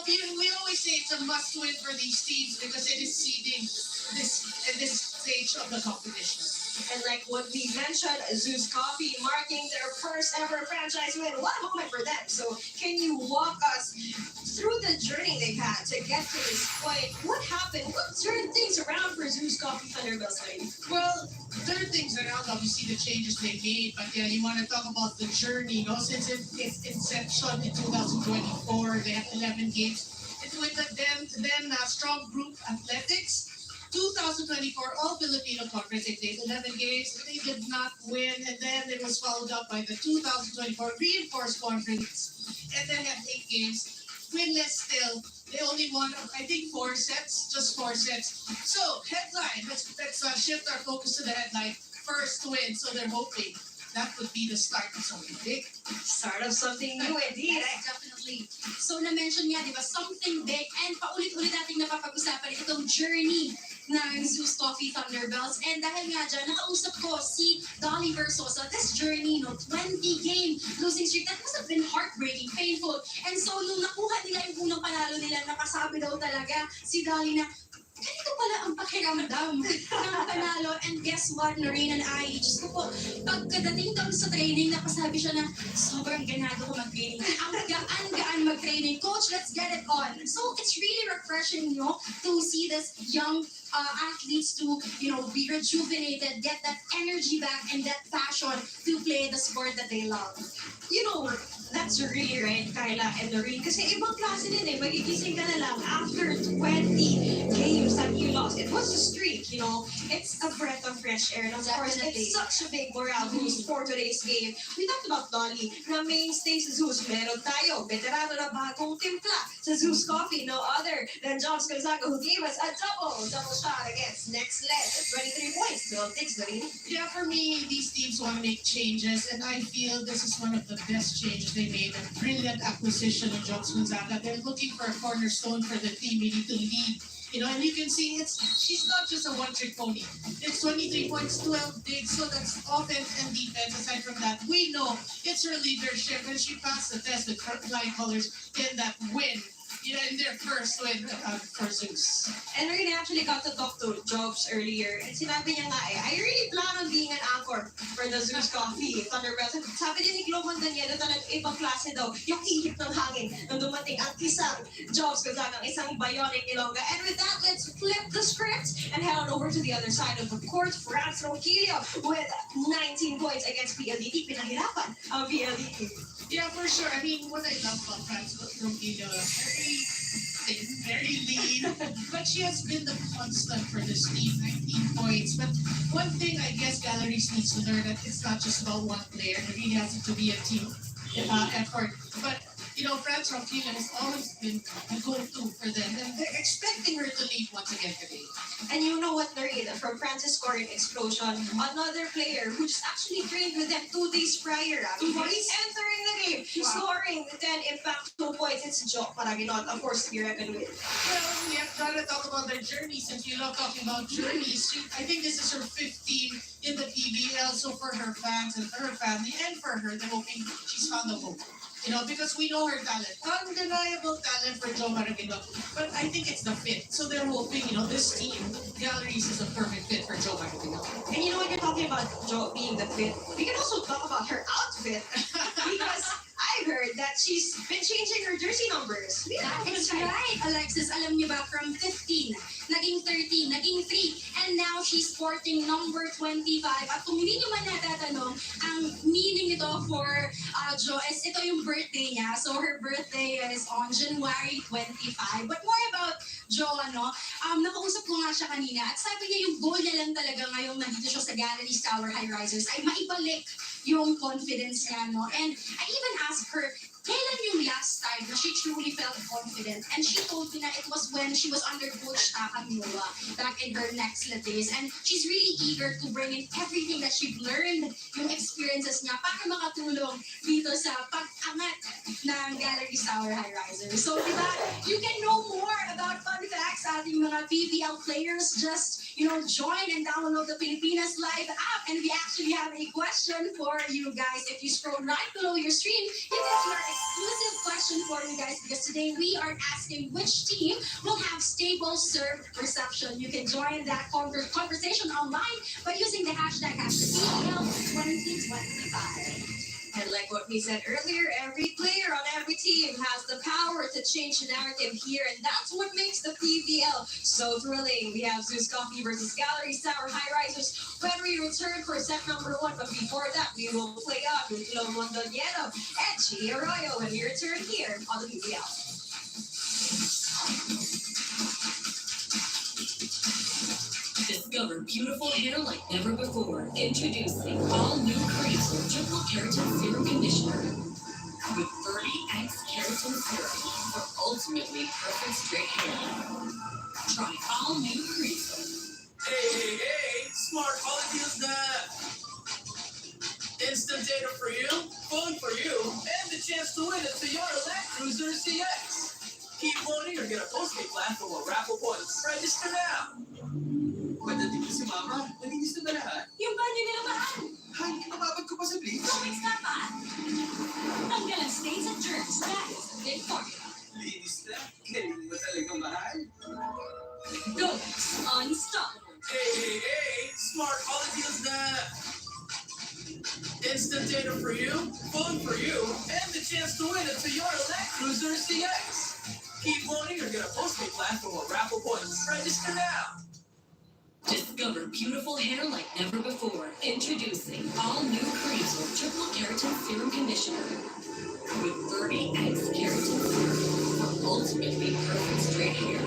we always say it's a must win for these teams because it is seeding this stage of the competition. And like what we mentioned, Zeus Coffee marking their first ever franchise win. What a moment for them. So can you walk us through the journey they've had to get to this point? What happened? What turned things around for Zeus Coffee Thunderbirds? Well, there are things around, obviously, the changes they made. But yeah, you want to talk about the journey. You know, since its inception in 2024, they had 11 games. It went then Strong Group Athletics. 2024 All Filipino Conference, they played 11 games, they did not win, and then it was followed up by the 2024 Reinforced Conference, and then had 8 games, winless still. They only won, I think, 4 sets, just 4 sets. So, headline, let's shift our focus to the headline. First win, so they're hoping that would be the start of something big. Start of something new, indeed. Yes, definitely. So, na-mention niya, di ba, something big, and paulit-ulit nating napapag-usapan itong journey ng Zeus Coffee Thunderbirds. And dahil nga dyan, nakausap ko si Dolly Versosa. This journey, 20-game losing streak, that must have been heartbreaking, painful. And so, nung nakuha nila yung unang panalo nila, nakasabi daw talaga si Dolly na, ganito pala ang pakiramdam ng panalo. And guess what, Noreen and I, just ko po, pagkadating daw sa training, napasabi siya na, sobrang ganado ko mag-training. Ang gaan mag-training. Coach, let's get it on. So, it's really refreshing, to see this young athletes to, be rejuvenated, get that energy back and that passion to play the sport that they love. That's really right, Kyla and Noreen. Kasi ibang klase din magigising ka na lang after 20 games that you lost. It was a streak, It's a breath of fresh air. And of course, it's such a big morale boost for today's game. We talked about Dolly, na mainstay sa Zeus. Meron tayo, veterano na bagong timpla sa Zeus Coffee. No other than Jones Gonzaga, who gave us a double shot against Next Led. 23 points. No, thanks, Noreen. Yeah, for me, these teams want to make changes, and I feel this is one of the best changes they made. A brilliant acquisition of Jones Gonzaga. They're looking for a cornerstone for the team, really to lead. And you can see she's not just a one-trick pony. It's 23 points, 12 digs, so that's offense and defense. Aside from that, we know it's her leadership, and she passed the test with flying colors in that win. In their first win for Zeus. And Noreen actually got to talk to Jobs earlier, and sinabi niya nga I really plan on being an anchor for the Zeus Coffee Thunderbirds. Sabi din ni Glo Daniel, ito ibang klase daw, yung ihip ng hangin nung dumating ang isang Jobs Gonzaga, ang isang bionic Ilongga. And with that, let's flip the script and head on over to the other side of the court. Franz Ronquillo with 19 points against PLDT. Pinahirapan ang PLDT. Yeah, for sure. I mean, what I love about Franz Ronquillo, very thin, very lean, but she has been the constant for this team, 19 points. But one thing I guess Galleries needs to learn that it's not just about one player. It really has to be a team effort. But You know, France Rockina has always been a go-to for them, and they're expecting her to lead once again today. And you know what, Narita, from France's scoring explosion, another player who just actually trained with them 2 days prior, he's entering the game, scoring 10 impact 2 points. It's Joe Paraginot, of course, to be reckoned with. Well, we have tried to talk about their journey since you love talking about journeys. I think this is her 15 in the PBL, so for her fans and for her family and for her, they're hoping she's found a home. You know, because we know her talent. Undeniable talent for Jo Paraginot. But I think it's the fit. So they're hoping, you know, this team, Galleries, is a perfect fit for Jo Paraginot. And you know, when you're talking about Jo being the fit, we can also talk about her outfit. Because I heard that she's been changing her jersey numbers. That is right, Alexis. Alam niyo ba, from 15, naging 13, naging 3, and now she's sporting number 25. At kung hindi niyo man natatanong, ang meaning nito for Jo is ito yung birthday niya. So her birthday is on January 25. But more about Jo, nakausap ko nga siya kanina at sabi niya yung goal niya lang talaga ngayong nandito siya sa Galleries Tower High Risers ay maibalik yung confidence niya, no? And I even asked her, kailan yung last time na she truly felt confident? And she told me na it was when she was under Coach Takanoa back in her Nexla days. And she's really eager to bring in everything that she learned, yung experiences niya, para makatulong dito sa pag-angat ng Galleries Tower High Risers. So, diba, you can know more about fun facts sa ating mga PBL players. Just, join and download the Pilipinas Live app. And we actually have a question for you guys. If you scroll right below your stream, you can see our exclusive question for you guys, because today we are asking which team will have stable serve reception. You can join that conversation online by using the hashtag #PBL2025. And like what we said earlier, every player on every team has the power to change the narrative here, and that's what makes the PBL so thrilling. We have Zeus Coffee versus Galleries Tower High Risers when we return for set number 1. But before that, we will play out with Lo Mondoniero and Chi Arroyo when we return here on the PBL. Discover beautiful hair like never before. Introducing all new Creaser Triple Keratin Serum Conditioner with 30x keratin serum for ultimately perfect straight hair. Try all new Creaser. Hey, smart holidays that instant data for you, phone for you, and the chance to win a Toyota Land Cruiser CX. Keep wanting or get a postpaid plan for more raffle points. Register now. Pagdating ko si Mama, nalinis na ba lahat? Yung banyo nila baan? Hay, mababad ko pa sa bleach. Comics na ba? Tanggal ang stains and germs. That is the big formula. Linis na? Ganyan ba talaga mahal? Comics unstoppable. Hey, smart holidays that instant data for you, phone for you, and the chance to win a Toyota Land Cruiser CX. Keep wanting or get a postpaid plan for more raffle points. Register now. Discover beautiful hair like never before. Introducing all new Creaser Triple Keratin Serum Conditioner with 30x keratin serum for ultimately perfect straight hair.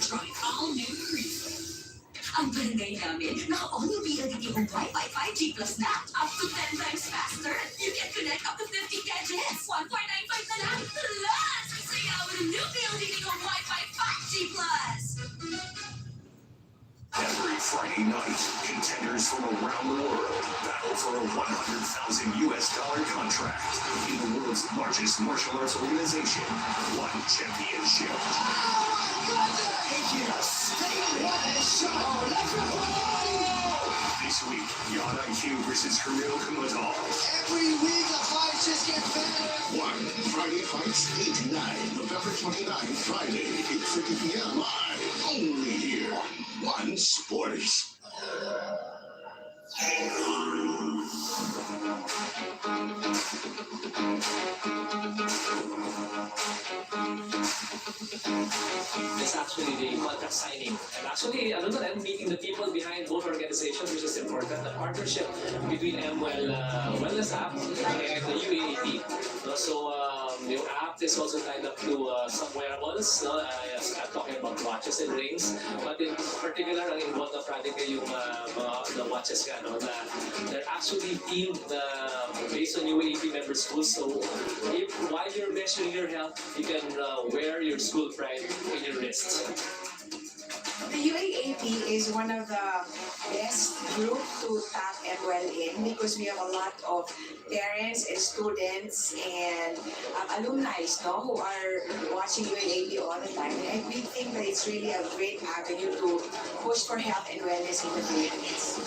Try all new Creaser. Ang barangay namin, naka-on yung PLDT Home Wi-Fi 5G Plus na. Up to 10 times faster. You can connect up to 50 gadgets. 1495 na lang. Plus, saya with a new PLDT Home Wi-Fi 5G Plus. Every Friday night, contenders from around the world battle for a $100,000 contract in the world's largest martial arts organization, One Championship. This week, Yan IQ versus Camille Kumatal. Every week the fights just get better. One Friday Fights 8-9, November 29, Friday, 8:30 p.m. live. Only here on One Sports. It's actually the contract signing. And actually, meeting the people behind both organizations, which is important. The partnership between MWell Wellness App and the UAAP. So, Yung app is also tied up to some wearables, no? I'm talking about watches and rings. But in particular, ang involved na project ay yung the watches nga, no? Na they're actually themed based on UAP member schools. So if while you're measuring your health, you can wear your school pride in your wrist. The UAAP is one of the best group to tap and well in because we have a lot of parents and students and alumni who are watching UAAP all the time. And we think that it's really a great avenue to push for health and wellness in the Philippines.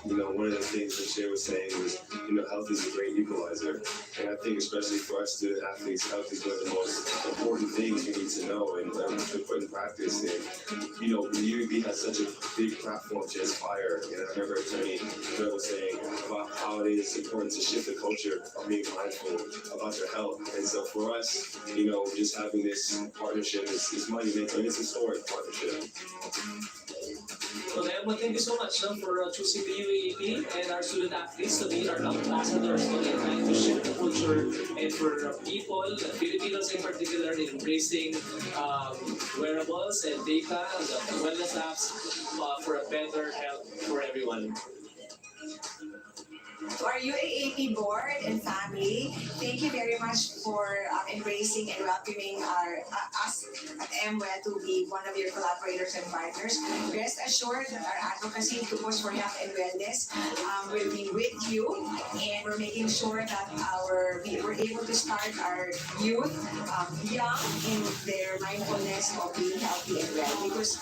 You know, one of the things that Shay was saying was, you know, health is a great equalizer. And I think especially for us student athletes, health is one of the most important things we need to know and to put in practice. And, you know, the UAB has such a big platform to inspire. And I remember Attorney Bill was saying about how it is important to shift the culture of being mindful about your health. And so for us, you know, just having this partnership is monumental. It's a historic partnership. So well, thank you so much for choosing the UAP and our student athletes to be our ambassadors for trying to shift the culture and for people, Filipinos in particular, in embracing wearables and data, the wellness apps for a better health for everyone. To our UAAP board and family, thank you very much for embracing and welcoming us at MWell to be one of your collaborators and partners. Rest assured that our advocacy to push for health and wellness will be with you, and we're making sure that we're able to start our youth young in their mindfulness of being healthy and well, because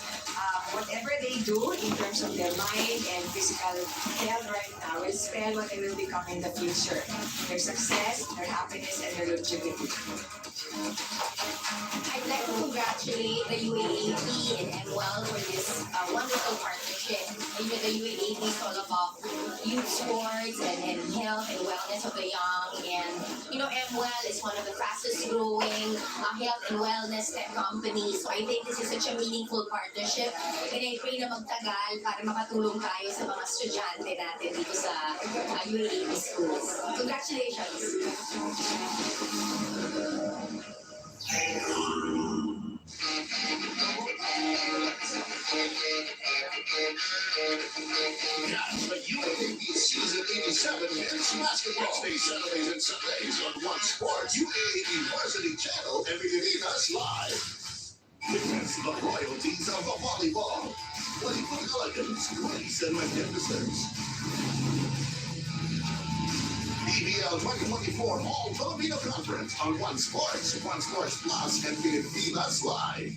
whatever they do in terms of their mind and physical health right now will spell what they will become in the future. Their success, their happiness, and their longevity. I'd like to congratulate the UAAP and MWell for this wonderful partnership. You know, the UAAP is all about youth sports and health and wellness of the young. And, you know, MWell is one of the fastest growing health and wellness tech companies. So I think this is such a meaningful partnership. And I pray na magtagal para makatulong tayo sa mga estudyante natin dito sa UAAP schools. Congratulations! Catch the UAAP Season 87 men's basketball. Stay Saturdays and Sundays on One Sports, UAAP Varsity Channel, and Pilipinas Live. Witness the royalties of the volleyball. Playful elegance, grace, and magnificence. PBL 2024 All Filipino Conference on One Sports Plus, and Pilipinas Live.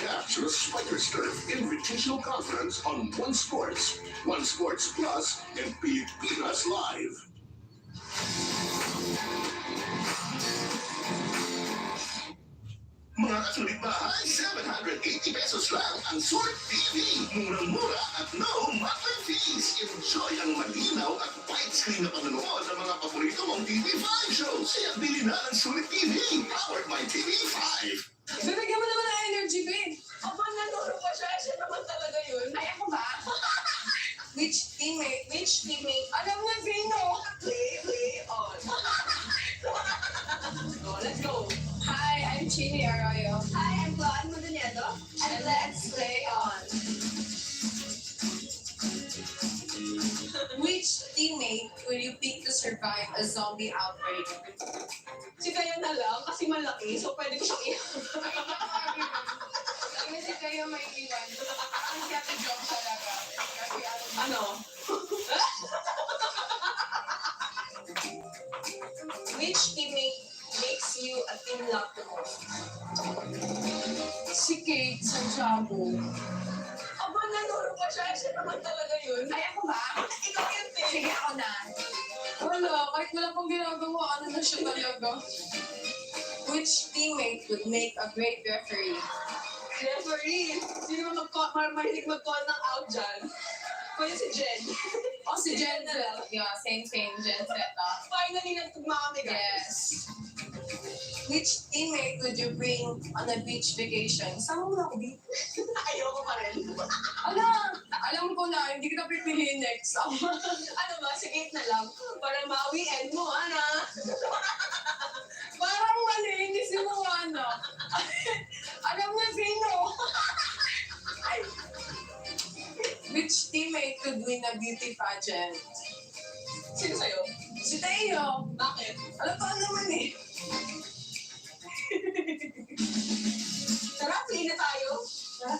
Catch the Spikers Turf Invitational Conference on One Sports Plus, and Pilipinas Live. Mga kasulit bahay, 780 pesos lang ang Smart TV. Murang-mura at no monthly fees. Enjoy ang malinaw at widescreen na panonood ng mga paborito mong TV5 shows. Kaya bili na ng Smart TV, powered by TV5. Bibigyan mo naman ng energy, babe. Aba, nanuro pa siya. Siya naman talaga yun. Ay, ako ba? Which teammate? Alam niya, Vino. Play on. Oh, let's go. Hi, I'm Chini Arroyo. Hi, I'm Claude Mudaniedo. And let's play on. Which teammate will you pick to survive a zombie outbreak? Si Kayo na lang, kasi malaki, so pwede ko siyang iwan. Si Kayo may iwan. Ang Happy Jobs talaga. Ano? Which teammate makes you a team love the most? Si Kate Santiago. Aba, nanuro pa siya. Siya naman talaga yun. Ay, ako ba? Ikaw yun, te. Sige, ako na. Wala, kahit wala pang ginagawa, ano na siya talaga. Which teammate would make a great referee? Referee? Sino mahilig mag-call ng out dyan? Pwede si Jen. O, si Jen na. Yeah, same. Jen Zeta. Finally, nagtugma kami, guys. Yes. Which teammate would you bring on a beach vacation? Sama mo na ako, babe. Ayoko pa rin. Ala, Alam ko na, hindi kita pipiliin next. Ano ba, sige na lang. Para mawiin mo, ana. Parang malinis si Moana. Alam niya sino. Which teammate could win a beauty pageant? Sino sa'yo? Si Teo. Bakit? Alam ko naman eh. Tara, play na tayo. Tara.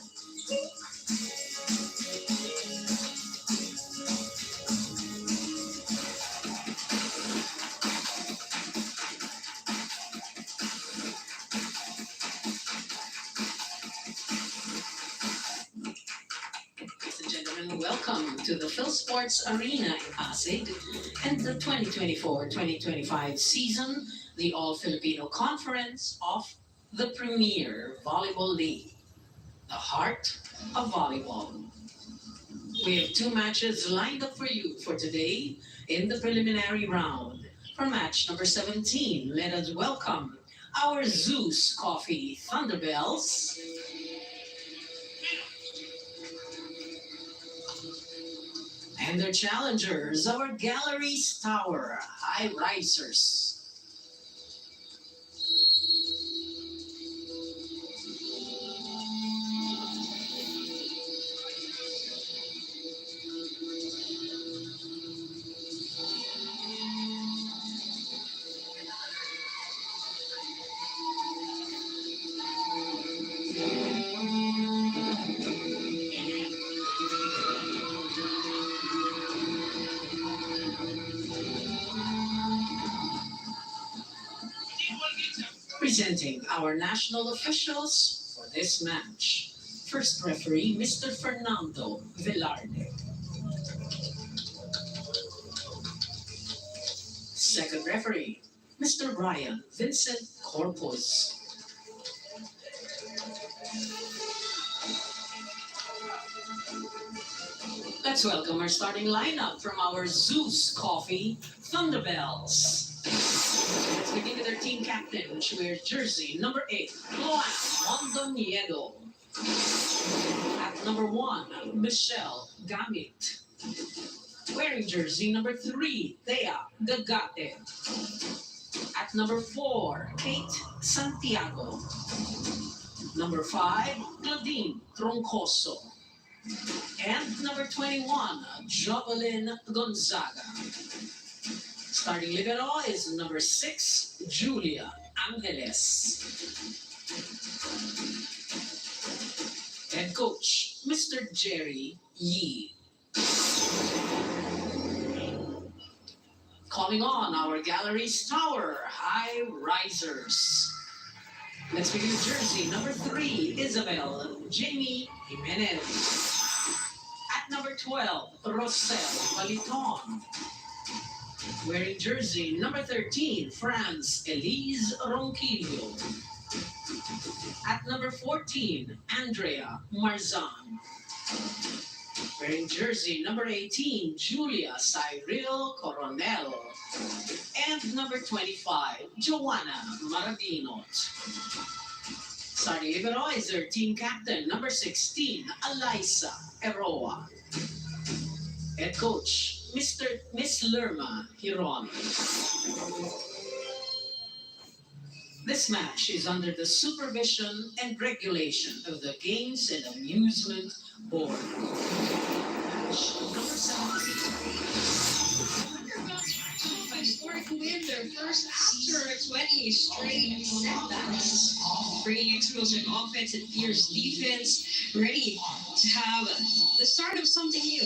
Welcome to the Phil Sports Arena in Pasig and the 2024-2025 season, the All-Filipino Conference of the Premier Volleyball League, the heart of volleyball. We have 2 matches lined up for you for today in the preliminary round. For match number 17, let us welcome our Zeus Coffee Thunderbells and their challengers, our Galleries Tower High Risers. Presenting our national officials for this match. First referee, Mr. Fernando Velarde. Second referee, Mr. Brian Vincent Corpus. Let's welcome our starting lineup from our Zeus Coffee Thunderbells. Let's begin with our team captain, which wears jersey number 8, Juan Mondoniedo. At number 1, Michelle Gamit. Wearing jersey number 3, Thea Gagate. At number 4, Kate Santiago. Number 5, Claudine Troncoso. And number 21, Jovelyn Gonzaga. Starting libero is number 6, Julia Angeles. Head coach, Mr. Jerry Yee. Calling on our Galleries Tower High Risers. Let's begin with jersey number 3, Isabel Jamie Jimenez. At number 12, Rosel Baliton. Wearing jersey number 13, France Elise Ronquillo. At number 14, Andrea Marzan. Wearing jersey number 18, Julia Cyril Coronel. And number 25, Joanna Maradinot. Starting libero is their team captain, number 16, Alyssa Eroa. Head coach, Miss Lerma Hiron. This match is under the supervision and regulation of the Games and Amusement Board. Match number 17. Historic win, their first after 20 straight setbacks. Bringing explosive offense and fierce defense, ready to have the start of something new.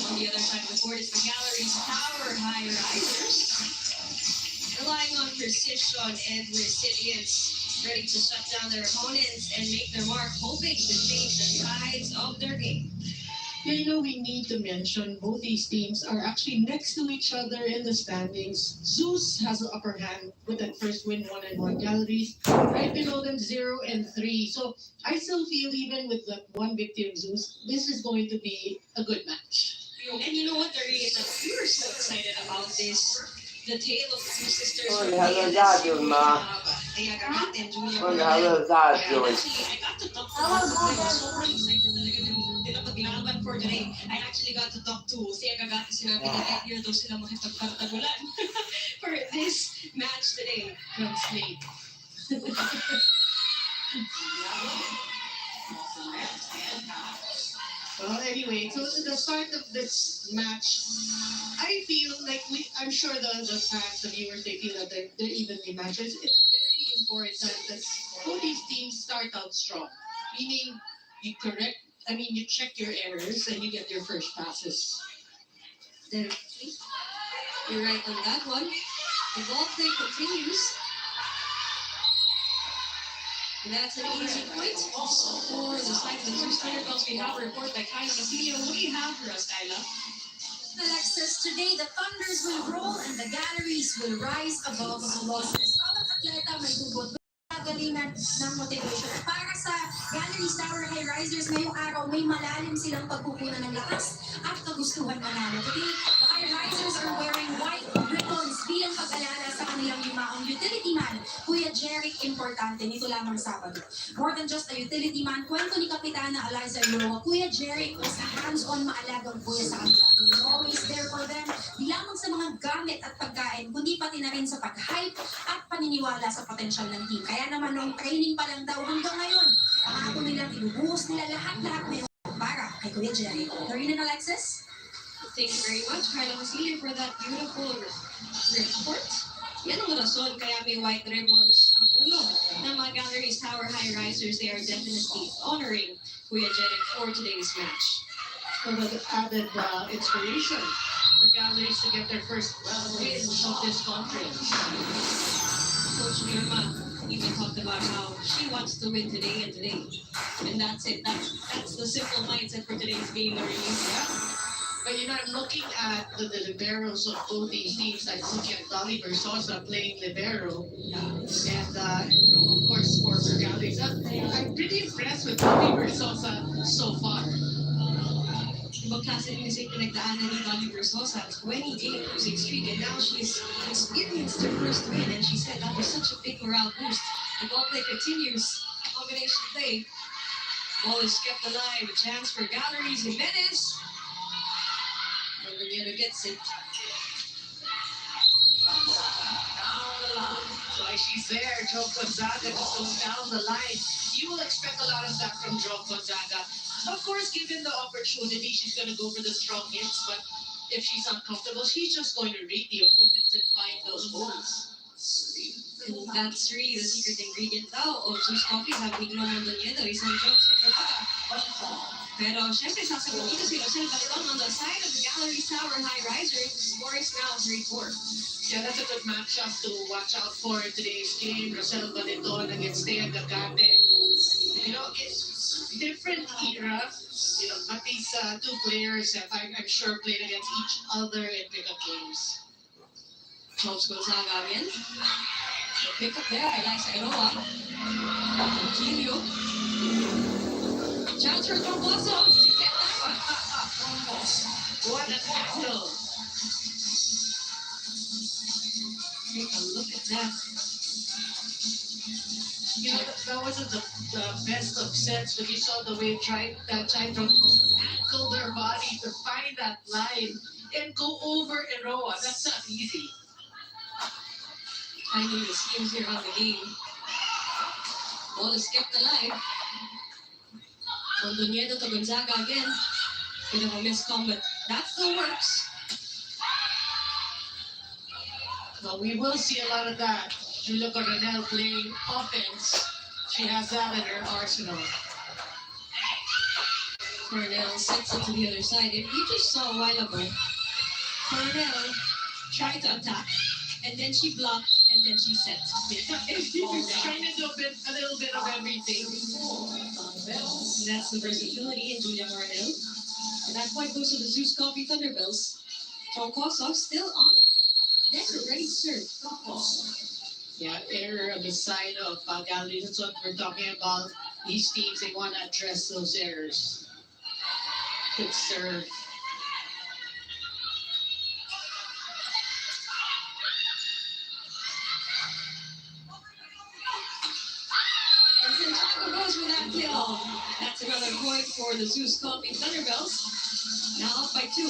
On the other side of the court is the Galleries Tower High Risers. Relying on precision and resilience, ready to shut down their opponents and make their mark, hoping to change the tides of their game. You know, we need to mention both these teams are actually next to each other in the standings. Zeus has the upper hand with that first win, 1-1 Galleries. Right below them, 0-3. So I still feel even with that one victory of Zeus, this is going to be a good match. And you know what, we were so excited about this. The tale of two sisters from hello, Dad, Ma. Thea Gamit and Julia. Hello, Dad, I got to talk to them. lineup for today. I actually got to talk to si Agaga sinabi na here daw sila makipagkantagulan for this match today. From Slate. Well, anyway, so at the start of this match, I feel like I'm sure the fans, the viewers, they feel that they're evenly matched. It's very important that both these teams start out strong. Meaning, you check your errors and you get your first passes. Definitely. You're right on that one. The ball play continues. And that's an easy point for the side of the two Thunderbirds. We have a report by Kyla Castillo. What do you have for us, Kyla? Alexis, today the thunders will roll and the galleries will rise above the losses. Bawat atleta may hugot, galingan ng motivation. Para sa Galleries Tower High Risers ngayong araw, may malalim silang pagkukunan ng lakas at kagustuhan manalo. Today, the High Risers are wearing white ribbons bilang pag-alala sa kanilang yumaong utility man, Kuya Jeric Importante, nito lamang Sabado. More than just a utility man, kwento ni Kapitana Eliza Roa, Kuya Jeric was a hands-on maalagang kuya sa kanila. He was always there for them, di lamang sa mga gamit at pagkain, kundi pati na rin sa pag-hype at paniniwala sa potensyal ng team. Kaya naman nung training pa lang daw hanggang ngayon, pangako nilang inubuhos nila lahat-lahat na yun para kay Kuya Jeric. Doreen and Alexis? Thank you very much, Kyla Castillo, for that beautiful report. Yan ang rason kaya may white ribbons ang ulo ng mga Galleries Tower High Risers. They are definitely honoring Kuya Jeric for today's match. So the added inspiration for galleries to get their first win of this conference. Coach Irma even talked about how she wants to win today and today. And that's it. That's the simple mindset for today's game, Lorraine. But I'm looking at the liberos of both these teams. I look at Dolly Versosa playing libero. And of course, for galleries. I'm pretty impressed with Dolly Versosa so far. Ibang klase rin kasi pinagdaanan ni Dolly Versosa, 20-game losing streak, and now she's experienced her first win, and she said that was such a big morale boost. The ball play continues, combination play. Ball is kept alive, a chance for Galleries Jimenez. Montañedo gets it. Down the line. So she's there, Joe Gonzaga just goes down the line. You will expect a lot of that from Joe Gonzaga. Of course, given the opportunity, she's going to go for the strong hits, but if she's uncomfortable, she's just going to read the opponents and find those holes. And that's really the secret ingredient daw of Zeus Coffee. Sabi ni Montañedo, isang joke. Pero syempre, sasagot dito si Rosel Baliton on the side of the Galleries Tower High Risers. The score is now 3-4. Yeah, that's a good matchup to watch out for in today's game. Rosel Baliton against Thea Gagate. It's different era. But these two players have, I'm sure, played against each other in pickup games. Jones Gonzaga again. Pick up there, Eliza Roa. Gilio. Chance for Tromboso. Get that one. What a tackle. Take a look at that. That wasn't the best of sets, but you saw the way trying to ankle their body to find that line and go over Eroa. That's not easy. I need the schemes here on the game. Ball is kept alive. Montañedo to Gonzaga again. Bit of a miscom, but that still works. Well, we will see a lot of that. Julia Coronel playing offense. She has that in her arsenal. Coronel sets it to the other side. If you just saw a while ago, Coronel tried to attack, and then she blocked, and then she set. She's trying to do a little bit of everything. That's the versatility in Julia Coronel. And that point goes to the Zeus Coffee Thunderbirds. John Kosov still on deck, ready to serve. Yeah, error on the side of Galleries. That's what we're talking about. These teams, they want to address those errors. Good serve. And Santiago goes with that kill. That's another point for the Zeus Coffee Thunderbells. Now up by 2. Yeah,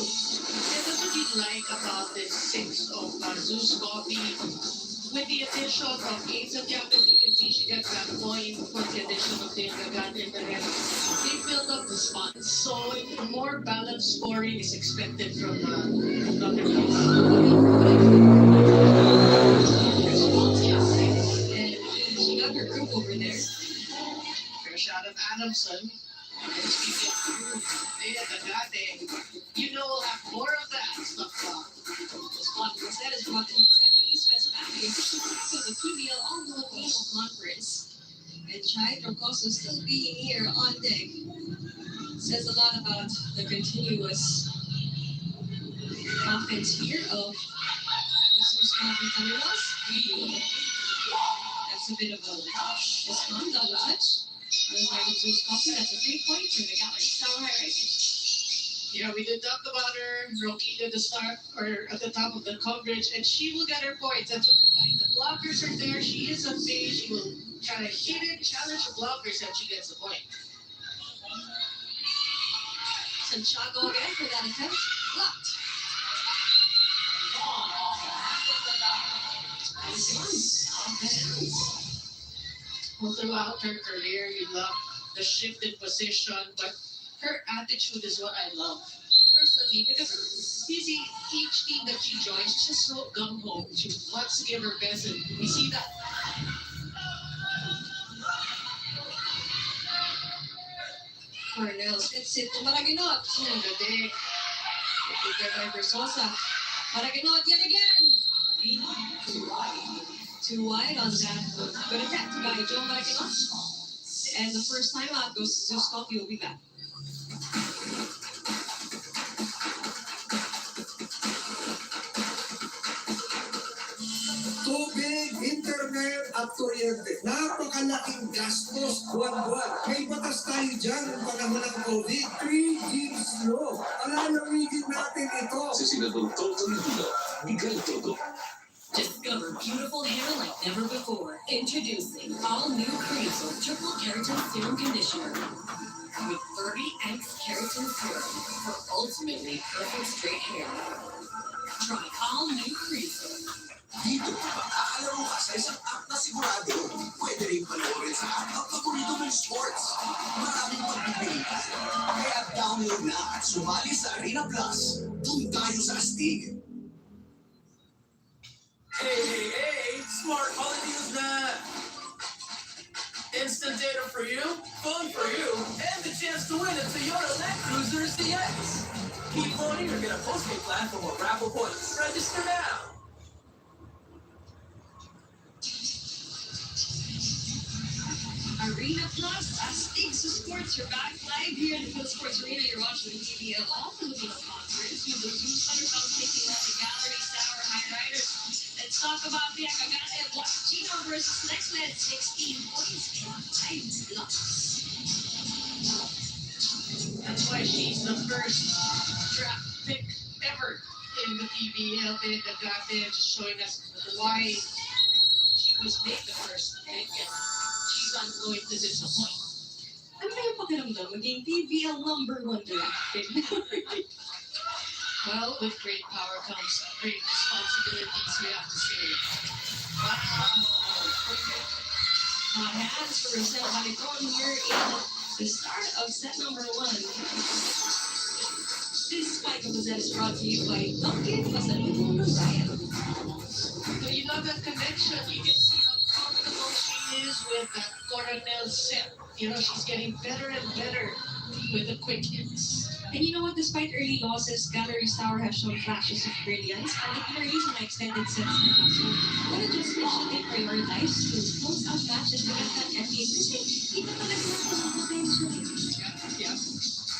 that's what you like about this 6 of Zeus Coffee. With the addition of Ace of Japan, you can see she gets that point for the addition of Dane Gagan in the red. They filled up the spots. So more balanced scoring is expected from Thunderbells. And she got her group over there. Fresh out of Adamson. You know we'll have more of that stuff. That is brought in at the East-West package. So the PBL All-Filipino Conference. And Chai Trocoso still being here on deck says a lot about the continuous offense here of the Zeus Coffee Thunderbells. That's a bit of a discount, double touch. Otherwise, Zeus Coffee, that's a 3-point from the Gallery Tower highlight. Yeah, we did talk about her, Rocky at the start, or at the top of the coverage, and she will get her points. That's what you like. The blockers are there. She is a base. She will try to hit it, challenge the blockers, and she gets the point. Santiago again for that attempt. Blocked. Well, throughout her career, you love the shift in position, but her attitude is what I love. Personally, because you see, each team that she joins, she's just so gung-ho. She wants to give her best, and we see that. Cornell hits it to Maraginot. Galing. By Versosa. Maraginot yet again. Too wide on that. Good attempt by Joe Maraginot. And the first time out goes to Zeus Coffee. Will be back. Tubig, internet at kuryente. Napakalaking gastos buwan-buwan. May batas tayo dyan ng panahon ng COVID. 3 gigs slow. Alalawigin natin ito. Si Senador Toto Libuno, Miguel Toto. Discover beautiful hair like never before. Introducing all new Creazel Triple Keratin Serum Conditioner. With 30x keratin serum for ultimately perfect straight hair. Try all new Creazel. Dito, makakaalaro ka sa isang app na sigurado. Pwede rin panoorin sa app ang paborito mong sports. Maraming pagpipilian. Kaya download na at sumali sa Arena Plus. Doon tayo sa astig. Hey, smart holidays na! Instant data for you, phone for you, and the chance to win a Toyota Land Cruiser CX. Keep phoning or get a postpaid plan for more raffle points. Register now! Arena Plus, Astig sa Sports are back live here in the Phil Sports Arena. You're watching the PBL All-Filipino Conference with the Zeus Thunderbells taking on the Gallery Tower High Riders. Let's talk about the Agagate Chino versus Lexmed, 16 points and 5 blocks. That's why she's the first draft pick ever in the PBL. And the draft just showing us why she was made the first pick. She's not going to disappoint. Ano kayong pakiramdam maging PBL #1 draft pick? Well, with great power comes great responsibilities, we have to say. Wow. Hands for Rosel Balicon here in the start of set #1. This spike of the set is brought to you by Dunkin' Pasalubong Ryan. So you know that connection, you can see how comfortable she is with that Coronel set. You know, she's getting better and better with the quick hits. And you know what, despite early losses, Gallery Tower has shown flashes of brilliance, particularly in the extended sets na so what adjustments should they prioritize to close out matches against that NBA kasi dito talaga natin ang potential. Yeah.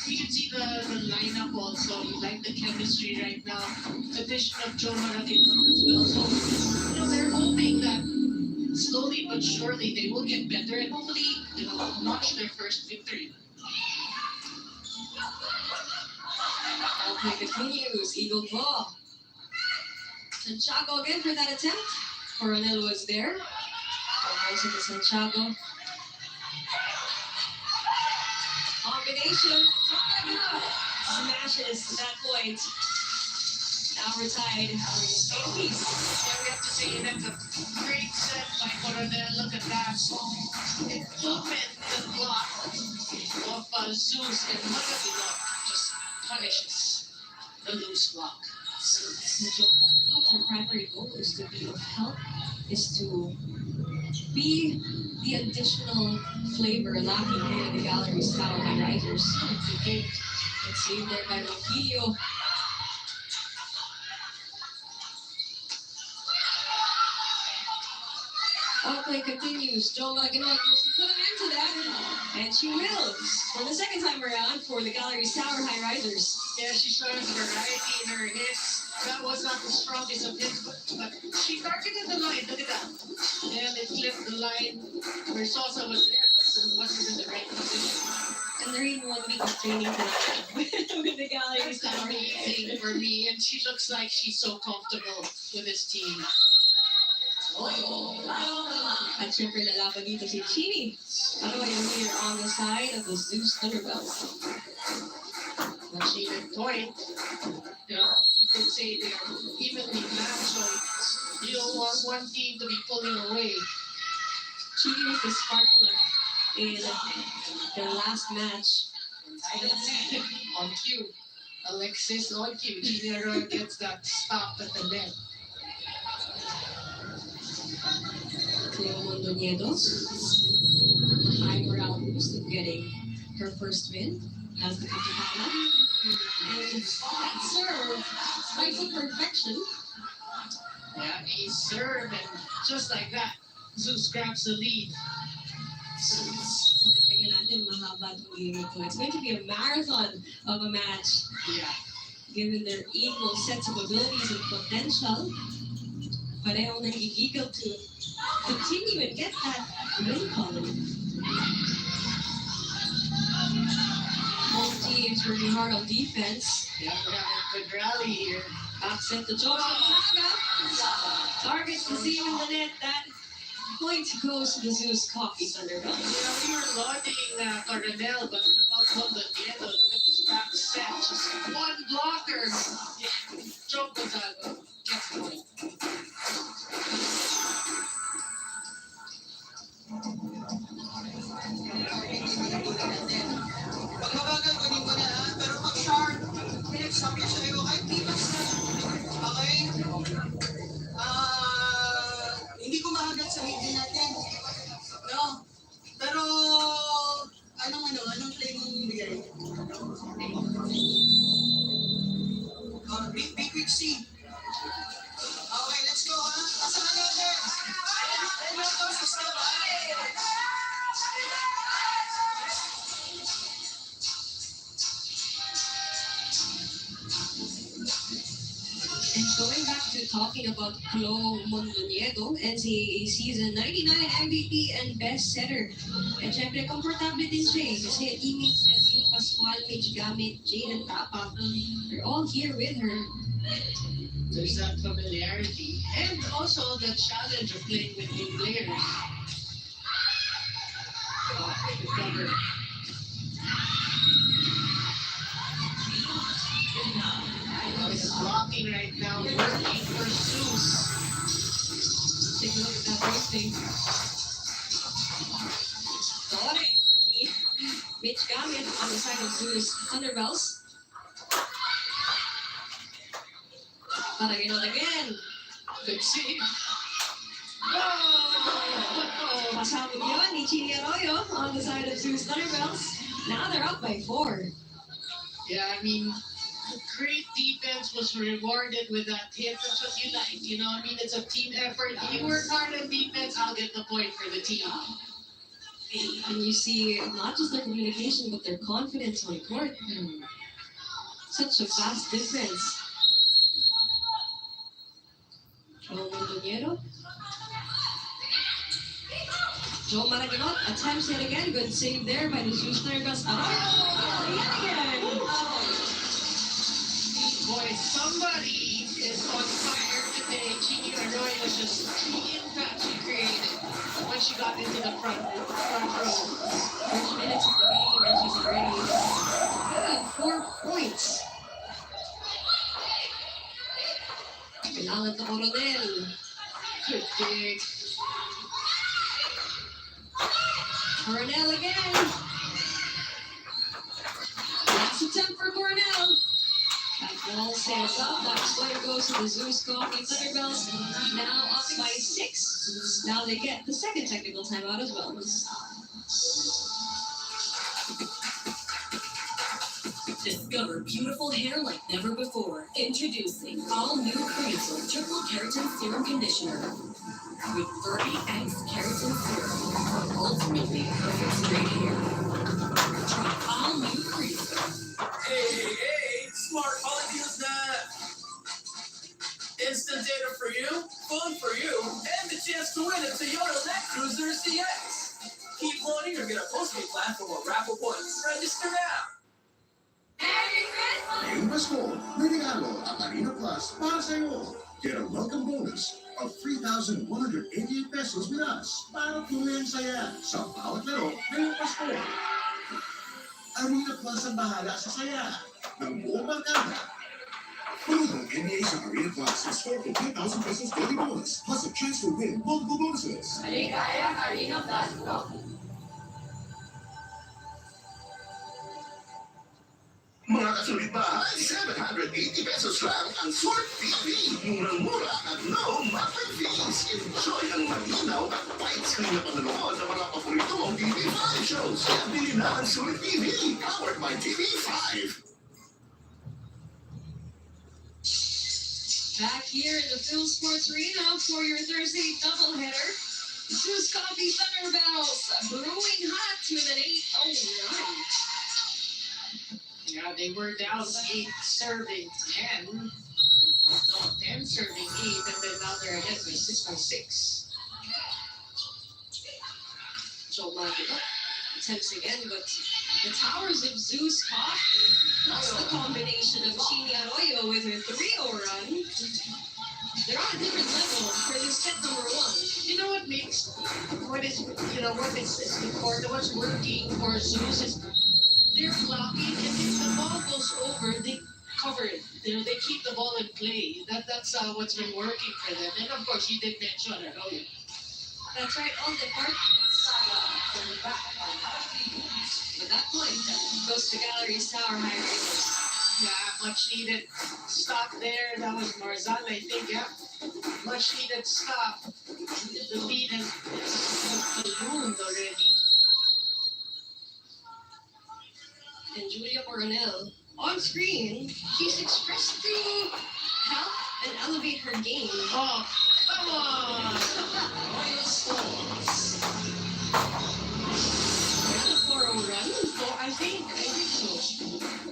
You can see the lineup also, like the chemistry right now. Addition of Joe Maradino as well. So, you know, they're hoping that slowly but surely they will get better and hopefully, you know, notch their first victory. Play continues, Eagle Claw. Santiago again for that attempt. Coronel was there. Almost to Santiago. combination. Smashes that point. Now we're tied. Same piece. Yeah, we have to say that's a great set by Coronel. Look at that. It opened the block of Zeus, and Magabilot just punishes the loose block. Our primary goal is to be of help, is to be the additional flavor lacking here in the gallery's tower by Risers. It's saved there by Ronquillo. Outplay continues. Jo Malacanot will put an end to that. And she will. For the second time around for the gallery's tower high risers. Yeah, she shows variety in her hits. That was not the strongest of hits, but she targeted the line. Look at that. And it clipped the line where Sosa was there, but wasn't in the right position. And they're in 1 week of training tonight with the gallery's tower. Amazing for me, and she looks like she's so comfortable with this team. At syempre nalaban dito si Chini. Ano yung here on the side of the Zeus Thunderbells. Machine point. You know, you could say they're evenly matched, so you don't want one team to be pulling away. Chini was the spark plug in their last match. On cue. Alexis on cue. Gina Roy gets that stop at the net. Cleo Mondoñedo, high morale boost of getting her first win, has the Hukhukera. And that serve, despite some perfection. Yeah, he served, and just like that, Zeus grabs the lead. It's going to be a marathon of a match. Yeah. Given their equal sets of abilities and potential. Parehong nagigigil to continue and get that win column. Both teams working hard on defense. Yeah, we have a good rally here. Back set to Josh Gonzaga. Targets the seam in the net. That point goes to the Zeus Coffee Thunderbells. Yeah, we were lauding Coronel, but without Mondoñedo, look at this back set. Just one blocker. Yeah, Joe Gonzaga gets the point. Pag mabagal, kunin ko na ha. Pero pag sharp, pinagsabi ko sa'yo, ay, pitas na. Okay? Hindi ko mahagat sa hindi natin. No? Pero, anong play mong bigay? Big quick C. Okay, let's go ha. Pasahan natin. Let's go sa step. And going back to talking about Clo Mondoñedo, NCAA season 99 MVP and best setter. And syempre, komportable din siya kasi teammates niya, Tino Pascual, Mitch Gamit, Jaden Tapa, they're all here with her. There's that familiarity and also the challenge of playing with new players. Cover. It's blocking right now, working for Zeus. Take a look at that racing. Mitch Gamit on the side of Zeus Thunderbells. Paraginot again. Good save. Oh! Pasabog yun ni Chini Arroyo on the side of Zeus Thunderbells. Now they're up by 4. Yeah, I mean, great defense was rewarded with that hit. That's what you like, you know? I mean, it's a team effort. You work hard on defense, I'll get the point for the team. And you see not just their communication, but their confidence on court. Such a vast difference. Joe Mondoñedo. Joe Malacanot attempts it again. Good save there by the Zeus Thunderbells. Again. Boy, somebody is on fire today. Chini Arroyo was just the impact she created. When she got into the front row. First minutes of the game and she's already good. 4 points. Kailangan to Coronel. Good dig. Coronel again. Last attempt for Coronel. That ball sails up. That player goes to the Zeus Coffee Thunderbells. Now up by 6. Now they get the second technical timeout as well. Discover beautiful hair like never before. Introducing all new Creamsel Triple Keratin Serum Conditioner. With 30x keratin serum for ultimately perfect straight hair. Try all new Creamsel. Hey, smart holidays na! Instant data for you, phone for you, and the chance to win a Toyota Land Cruiser CX. Keep wanting or get a postpaid plan for more raffle points. Register now! Ngayong Pasko, may regalo ang Arena Plus para sa'yo. Get a welcome bonus of 3,188 pesos with us para tuloy ang saya sa bawat laro ngayong Pasko. Arena Plus ang bahala sa saya ng buong barkada. Follow the NBA sa Arena Plus and score for 10,000 pesos daily bonus plus a chance to win multiple bonuses. Maligayang Arena Plus po. Mga kasulit bahay, 780 pesos lang ang Smart TV. Murang-mura at no monthly fees. Enjoy ang malinaw at widescreen na panonood ng mga paborito mong TV5 shows. Kaya bili na ang Smart TV, powered by TV5. Back here in the Phil Sports Arena for your Thursday doubleheader. Zeus Coffee Thunderbells brewing hot with an 8-0 run. Yeah, they were down 8 serving 10. No, 10 serving 8, and then now they're ahead by 6. So attempts again, but the towers of Zeus Coffee. That's the combination of Chini Arroyo with her 3-0 run. They're on a different level for this set number 1. You know what makes what is important, what's working for Zeus is they're blocking, and if the ball goes over, they cover it. They keep the ball in play. That's what's been working for them. And of course, you did mention it. Oh, yeah. That's right, all the part from the back. But that point goes to Gallery's Tower High Raiders. Yeah, much needed stop there. That was Marzan, I think. Yeah, much needed stop. The lead has ballooned already. And Julia Coronel, on screen, she's expressed to help and elevate her game. Oh, come on! There's a 4-0 run. Oh, I think so.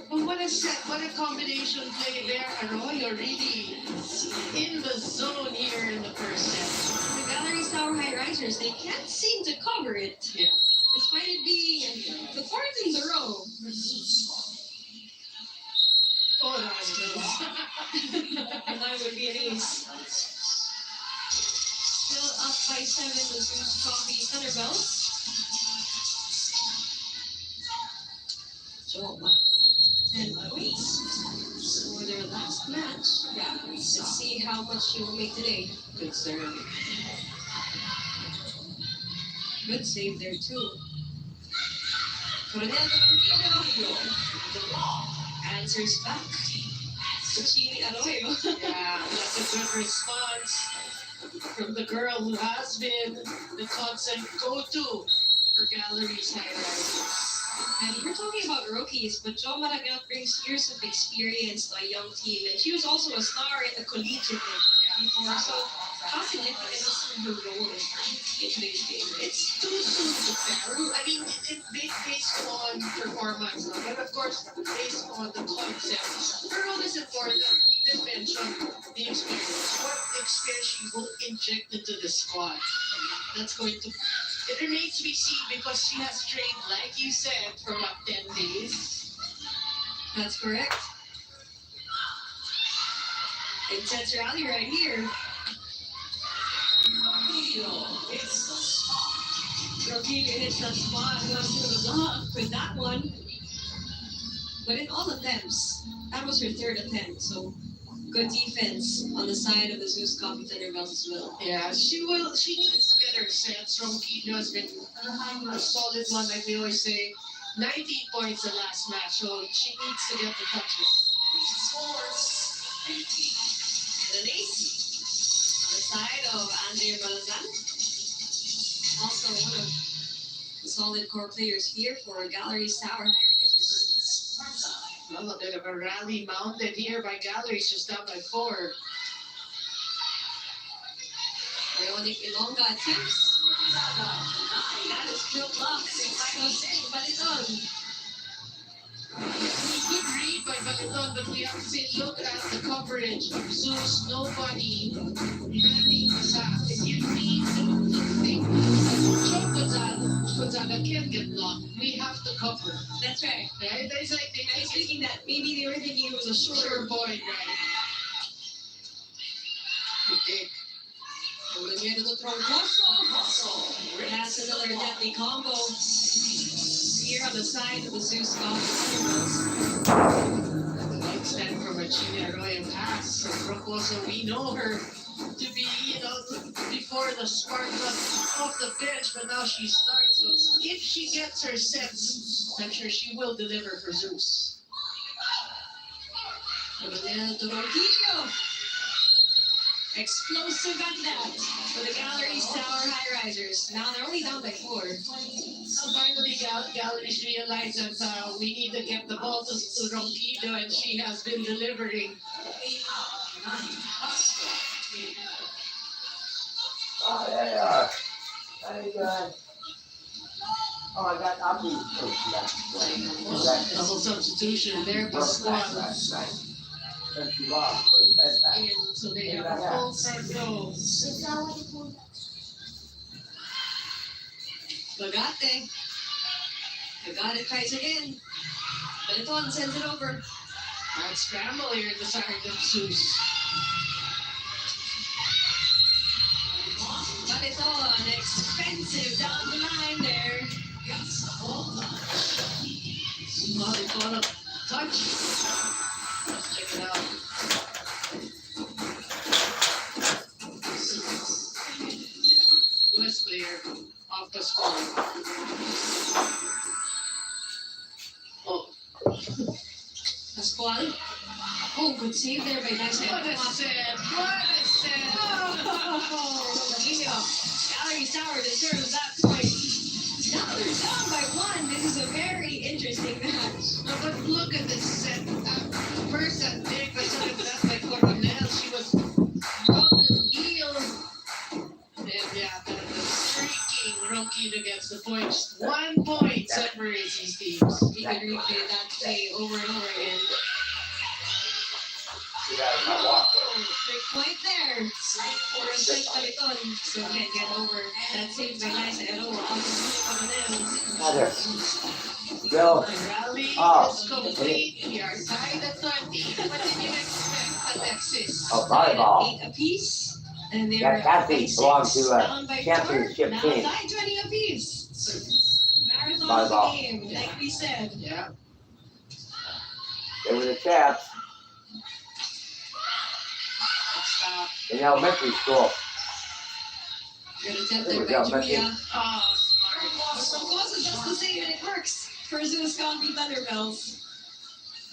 But what a set, what a combination play there. Arroyo really in the zone here in the first set. The Gallery's Tower High Risers, they can't seem to cover it. Yeah. Despite it being the fourth in the row. Oh, that was close. And that would be an ace. Still up by 7, the Zeus Coffee Thunderbells. So, 10 points for their last match. Yeah, let's see how much she will make today. Good serve. Good save there too. Coronel answers back to Chini Arroyo. Yeah, that's a good response from the girl who has been the constant go-to for Gallery's High Risers. And we're talking about rookies, but Jo Maragal brings years of experience to a young team, and she was also a star in the collegiate league before. So, how significant is her role in today's game? It's too soon to tell. I mean, based on performance, but of course, based on the concept. Her role is important. You did mention the experience. What experience she will inject into the squad? That's going to. It remains to be seen because she has trained, like you said, for about 10 days. That's correct. Intense rally right here. Rogelio hits that spot, goes to the block with that one. But in all attempts, that was her third attempt, so good defense on the side of the Zeus Coffee Thunderbells as well. Yeah, she needs to get her sets. Ronquillo has been a solid one, like we always say. 19 points the last match, so she needs to get the touches. Scores 50. And an ace on the side of Andrea Balazan. Also one of the solid core players here for Gallery Sour High Risers. Well, a bit of a rally mounted here by Galleries, just down by 4. Ionic Ilonga attempts. That is still blocked in final set, but it's on. Good read by Balaton, but we have to say, look at the coverage. Zeus, nobody running the sack. If you need to think, Gonzaga can get blocked. We have to cover. That's right. Right? It's like I was thinking that maybe they were thinking it was a sure point, right? Okay. Movimiento do Troncoso. That's another deadly combo here on the side of the Zeus Coffee Thunderbells. Like stand from a Chile Arroyo pass. Troncoso, we know her to be, before the spark off the bench, but now she starts. So if she gets her sets, I'm sure she will deliver for Zeus. Movimiento do Ronquillo. Explosive at that for the Galleries Tower High Risers. Now they're only down by 4. So finally, Galleries realized that we need to get the ball to Ronquillo, and she has been delivering. Oh, there you are. Very good. Oh, I got Abdi. Double substitution there, Pascual. Right. And she lost for the best time. And so they have a full set go. Bagate tries again. Balaton sends it over. That scramble here at the side of Zeus. Balaton, expensive down the line there. Well, they caught a touch. Let's check it out. Was clear off the score. Oh. Pascual. Oh, good save there by Nice. What a set! What a set! Gallery Tower deserves that point. Now they're down by 1. This is a very interesting match. No, but look at this set. First set, big, but second set by Coronel. She was on the heel. And yeah, the streaking Ronquillo gets the point. Just 1 point separates these teams. You can replay that play over and over again. Big point there. For a set Balaton. So can't get over that save by Nice at all. Mother. Bill. The rally is complete. We are tied at 20. What did you expect, Alexis? Oh, volleyball. 8 apiece. And they're That Kathy belongs to a down by 4. championship Now team. tied 20 apiece. Marathon of Volleyball. the game, like we said. Yeah. They were the champs in elementary school. Good attempt They there were by elementary. Julia. Oh, Troncoso just the same, and it works for Zeus Coffee Thunderbells.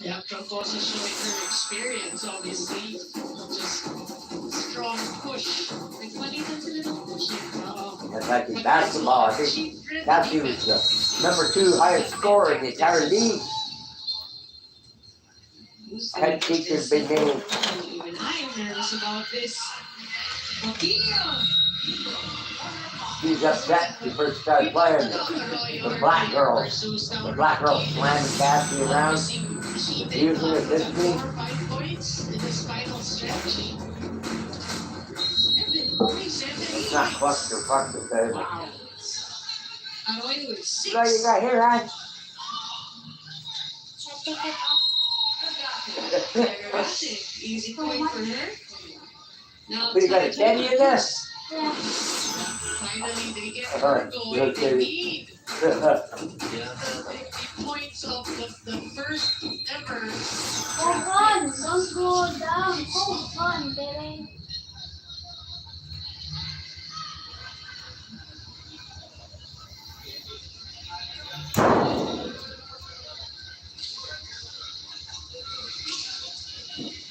yeah, Troncoso showing her experience, obviously. Just strong push. Like 20 times a little pushing. That's like in basketball. I think Kathy was the number 2 highest scorer in the entire league. Head teacher's been named. Even I am nervous about this. Ronquillo. She's upset she first started playing. The black girls. The black girls slamming Kathy around. Using her physically. 4 or 5 points in this final stretch. It's not Buster says. Wow. Arroyo with 6. So you got here, right? Easy point for her. Now We got a Teddy in this. Finally, they get Alright, going. good They baby. need the points of the first ever. Hold on, don't go down. Hold on, baby.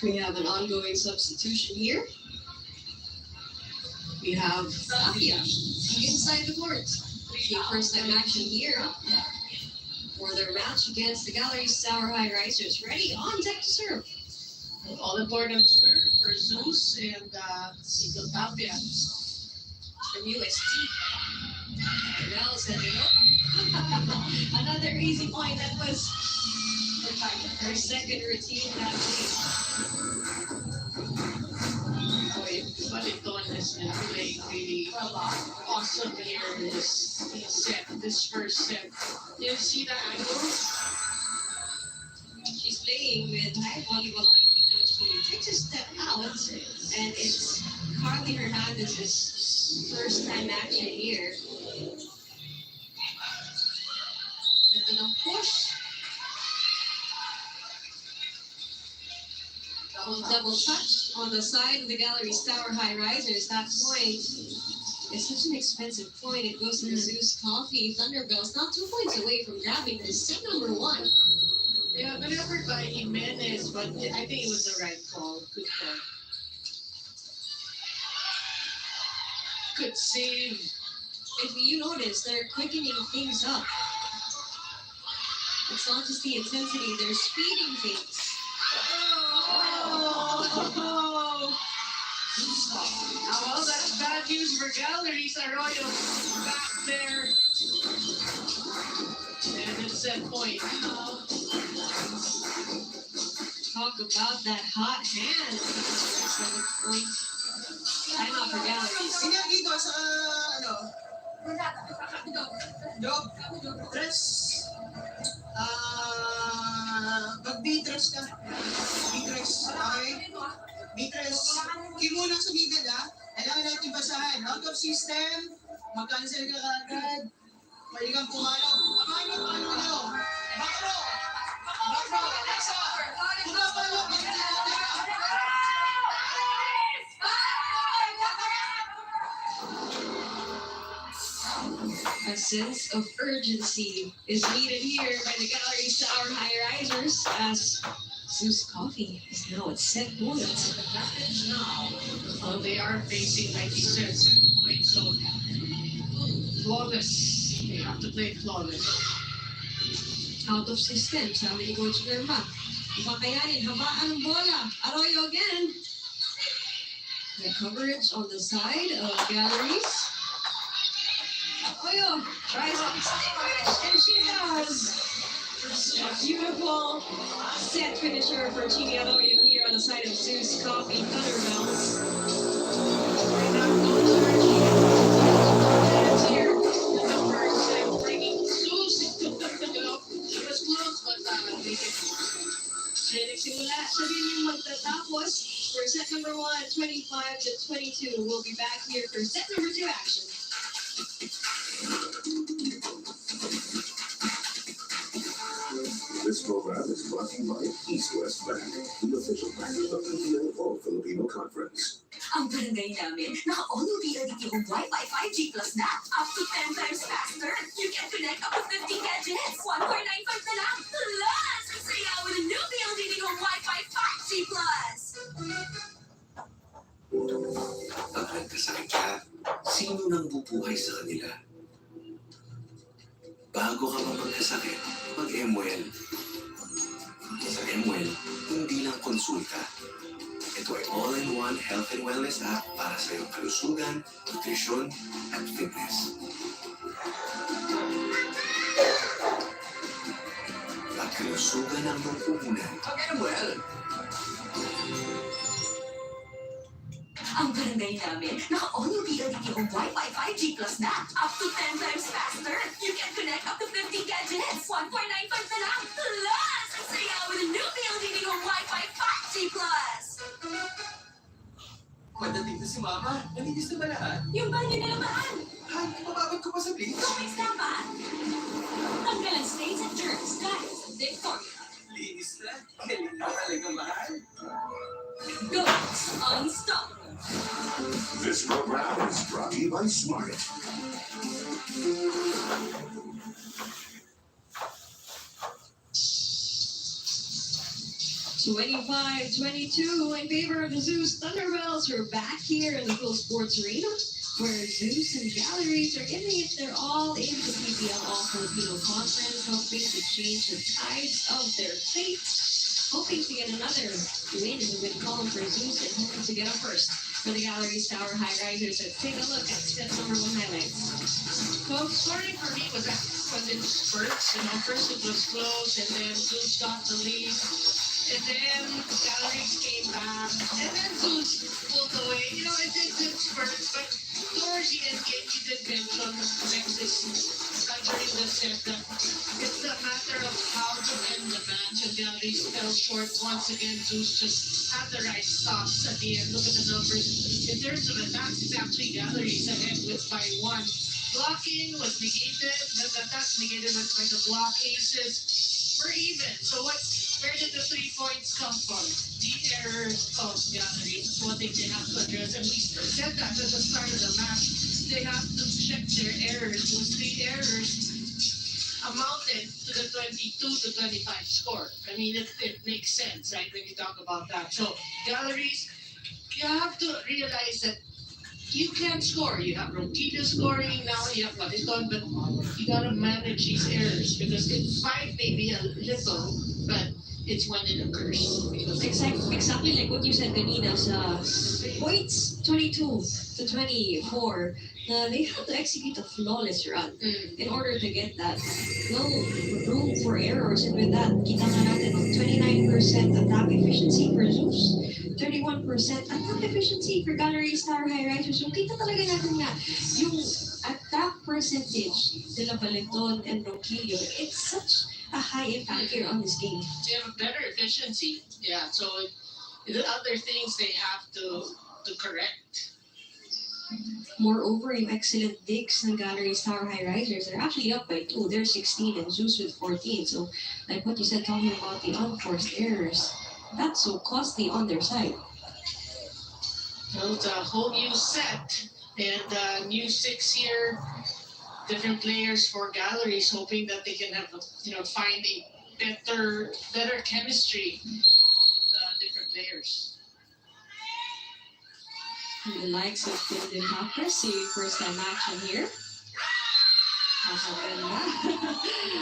We have an ongoing substitution here. We have Safia inside the court. Taking first time action here for their match against the Gallery Sour High Risers. Ready, on deck to serve. All important serve for Zeus and Tapia. From UST. Now setting up. Another easy point that was her second routine that week. Baliton has been playing really awesome here in this first set. You see the angle? She's playing with high volleyball. She takes a step out, and it's Carly Hernandez's first time action here. Ito ng push. Double touch on the side of the Gallery's Tower High Risers. That point is such an expensive point. It goes to the Zeus Coffee Thunderbells, not 2 points away from grabbing this set number 1. Yeah, good effort by Jimenez, but I think it was the right call. Good call. Good save. If you notice, they're quickening things up. It's not just the intensity, they're speeding things. Oh, well, that's bad news for Galleries. Arroyo back there. And it's set point. Talk about that hot hand. 7 point. Time out for Galleries. Sino dito sa, Job? Dress. Mag-B-dress ka. B-dress, okay? B-dress. Kimulang sa middle, ha? Kailangan natin basahan. Out of system, mag-cancel ka agad. Pwede kang pumalo. Pumalo, pumalo nyo. Bakro! Bakro! Alexa! Pumapalo! A sense of urgency is needed here by the Gallery's Tower High Risers as Zeus Coffee is now at set point. Now, they are facing, like you said, set point, so flawless. They have to play flawless. Out of system, sabi ni Coach Lerma. Makayanin, habaan ng bola. Arroyo again. The coverage on the side of Galleries. Arroyo tries to extinguish, and she has. A beautiful set finisher for Chini Arroyo here on the side of Zeus Coffee Thunderbells. Right now, here, the numbers bringing Zeus. She was close, but they didn't. Nagsimula siya din yung magtatapos for set number 1, 25-22. We'll be back here for set number 2 action. This program is brought to you by East West Bank, the official bank of the PBL All-Filipino Conference. Ang barangay namin, naka-all LTE Wi-Fi 5G plus na. Up to 10 times faster. You can connect up to 50 gadgets. 1495 na lang. Plus, saya with a new LTE Wi-Fi 5G plus. Ang nagkasakit ka, sino nang bubuhay sa kanila? Bago ka pa magkasakit, mag-MWell. Sa MWell, hindi lang konsulta. Ito ay all-in-one health and wellness app para sa iyong kalusugan, nutrisyon, at fitness. At kalusugan ang iyong puhunan. Mag-MWell! Ang barangay namin, naka-all LTE Wi-Fi 5G plus na. Up to 10 times faster. You can connect up to 50 gadgets. 1495 na lang. Plus, saya with a new LTE Wi-Fi 5G plus. Pagdating na si Mama, nalinis na ba lahat? Yung banyo na naman! Han, mababad ko pa sa bleach. Comics na ba? Tanggalan stains and germs dahil sa Dick Formula. Linis na. Galing na talaga, mahal. Go! Unstoppable! This program is brought to you by Smart. 25-22 in favor of the Zeus Thunderbells. We're back here in the Full Sports Arena, where Zeus and Galleries are giving it their all in the PPL All-Filipino Conference, hoping to change the tides of their fate, hoping to get another win in the win column for Zeus and hoping to get up first for the Galleries Tower High Risers. Let's take a look at step number 1 highlights. Well, starting for me was in spurts. First it was close, and then Zeus got the lead. And then Galleries came back, and then Zeus pulled away. It did spurts, but towards the end game, he did mention Alexis during the set that it's a matter of how to end the match, and Galleries fell short. Once again, Zeus just had the right stops at the end. Look at the numbers. In terms of attacks, it's actually Galleries ahead by 1. Blocking was negated, the attack negated by the block aces. We're even. So where did the 3 points come from? The errors of Galleries. One thing they have to address, and we said that at the start of the match. They have to check their errors. Those 3 errors amounted to the 22-25 score. I mean, it makes sense, right, when you talk about that. So Galleries, you have to realize that you can't score. You have Ronquillo scoring, now you have Mariton, but you gotta manage these errors because it's 5 maybe a little, but it's when it occurs. Exactly like what you said kanina sa points 22-24, they have to execute a flawless run in order to get that. No room for errors, and with that, kita nga natin 29% attack efficiency for Zeus, 31% attack efficiency for Galleries Tower High Risers. So kita talaga natin nga yung attack percentage nila Baliton and Ronquillo. It's such a high impact here on this game. They have a better efficiency. Yeah, so the other things they have to correct. Moreover, yung excellent digs ng Galleries Tower High Risers are actually up by 2. They're 16 and Zeus with 14. So, like what you said, talking about the unforced errors, that's so costly on their side. Well, it's a whole new set and new 6 here. Different players for Galleries, hoping that they can have find a better chemistry with different players. And the likes of Bindin Hopper see first time action here.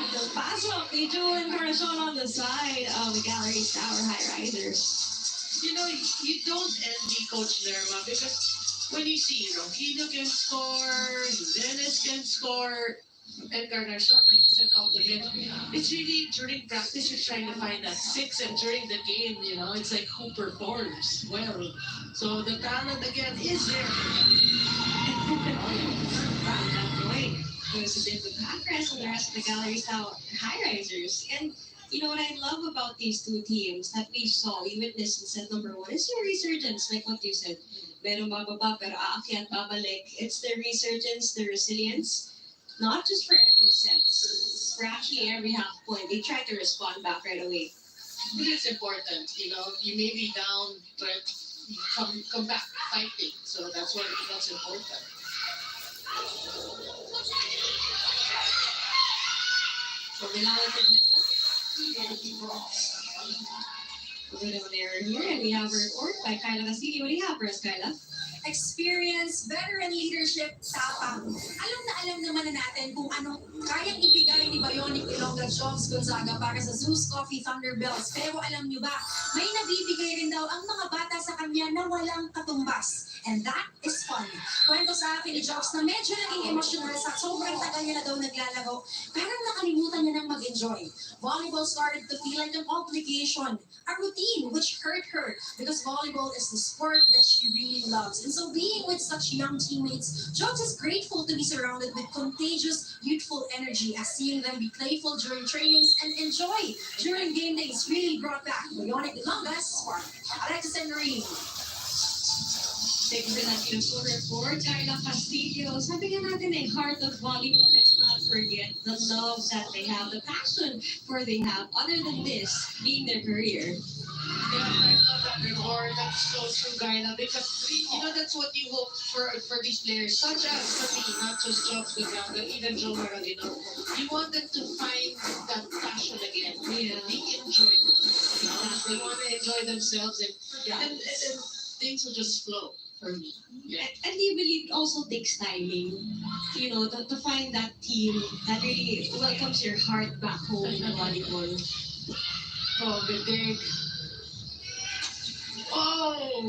The pasok ni Julian Corazon on the side of the Galleries Tower High Risers. You don't envy Coach Lerma because when you see, Ronquillo can score, Dennis can score, and Garnachon, like you said, off the bench. It's really, during practice, you're trying to find that 6, and during the game, it's like who performs well. So the talent, again, is there. There's a bit of progress on the rest of the Galleries Tower High Risers. And what I love about these 2 teams that we witnessed in set number 1 is their resurgence, like what you said. Merong bababa pero aakyat, babalik. It's their resurgence, their resilience. Not just for every set, for actually every half point. They try to respond back right away. But it's important, you may be down, but you come back fighting. So that's important. So we now look at a bit of an error here, and we have a report by Kyla Castillo. What do you have for us, Kyla? Experience, veteran leadership, tapang. Alam naman na natin kung anong kayang ibigay ni Bionic Ilongga Jones Gonzaga para sa Zeus Coffee Thunderbells. Pero alam niyo ba, may nabibigay rin daw ang mga bata sa kanya na walang katumbas. And that is fun. Kwento sa akin ni Jobs na medyo naging emotional sa sobrang tagal niya na daw naglalaro. Parang nakalimutan niya nang mag-enjoy. Volleyball started to feel like an obligation, a routine which hurt her because volleyball is the sport that she really loves. And so being with such young teammates, Jobs is grateful to be surrounded with contagious, youthful energy as seeing them be playful during trainings and enjoy during game days really brought back Bionic Ilongga's spark. Alexis and Noreen. Thanks for that beautiful report, Carla Castillo. Sabi nga natin heart of volleyball, let's not forget the love that they have, the passion for they have, other than this being their career. Yeah, I love that report. That's so true, Guyla, because that's what you hope for these players, such as for me, not just Jobs Gaganga, even Joe Maradino. You want them to find that passion again. Yeah. They enjoy it. They want to enjoy themselves, and things will just flow for me. Yeah. And do you believe it also takes timing, to find that team that really welcomes your heart back home in volleyball? Oh, the big. Oh!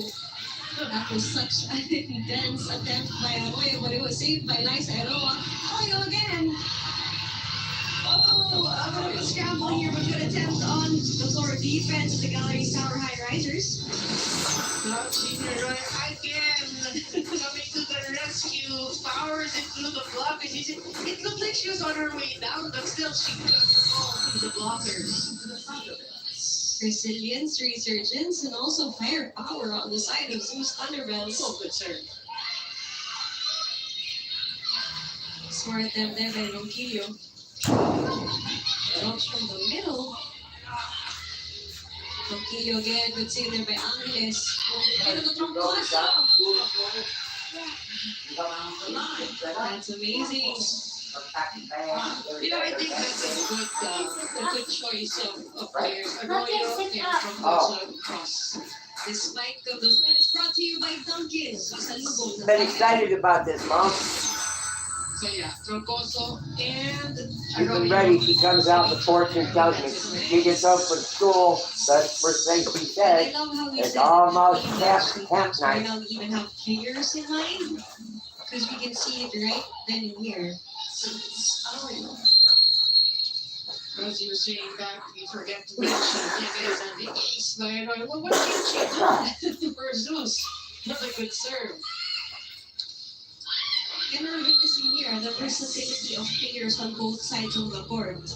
That was such an intense attempt by Arroyo, but it was saved by Liza Eroa. Arroyo again! Oh, a bit of a scramble here, but good attempt on the floor defense of the Gallery's Tower High Risers. Again, coming to the rescue, powers into the block. It looked like she was on her way down, but still she couldn't fall through the blockers. Resilience, resurgence, and also firepower on the side of Zeus Thunderbells. Oh, good serve. Smart attempt there by Ronquillo. Drops from the middle. Ronquillo again, good save there by Angeles. That's amazing. I think that's a good choice of players. Arroyo and from Cross. This spike of the spread is brought to you by Dunkin'. Been excited about this, Mom. So yeah, Troncoso and She's been ready. She comes out the porch and tells me she gets home from school. That's the first thing she says. It's almost camp night. Now we even have figures in mind because we can see it right then and here. As you were saying that, we forget to mention figures and the ace by Arroyo. Well, what can she do for Zeus? Another good serve. And we're witnessing here the versatility of players on both sides of the court.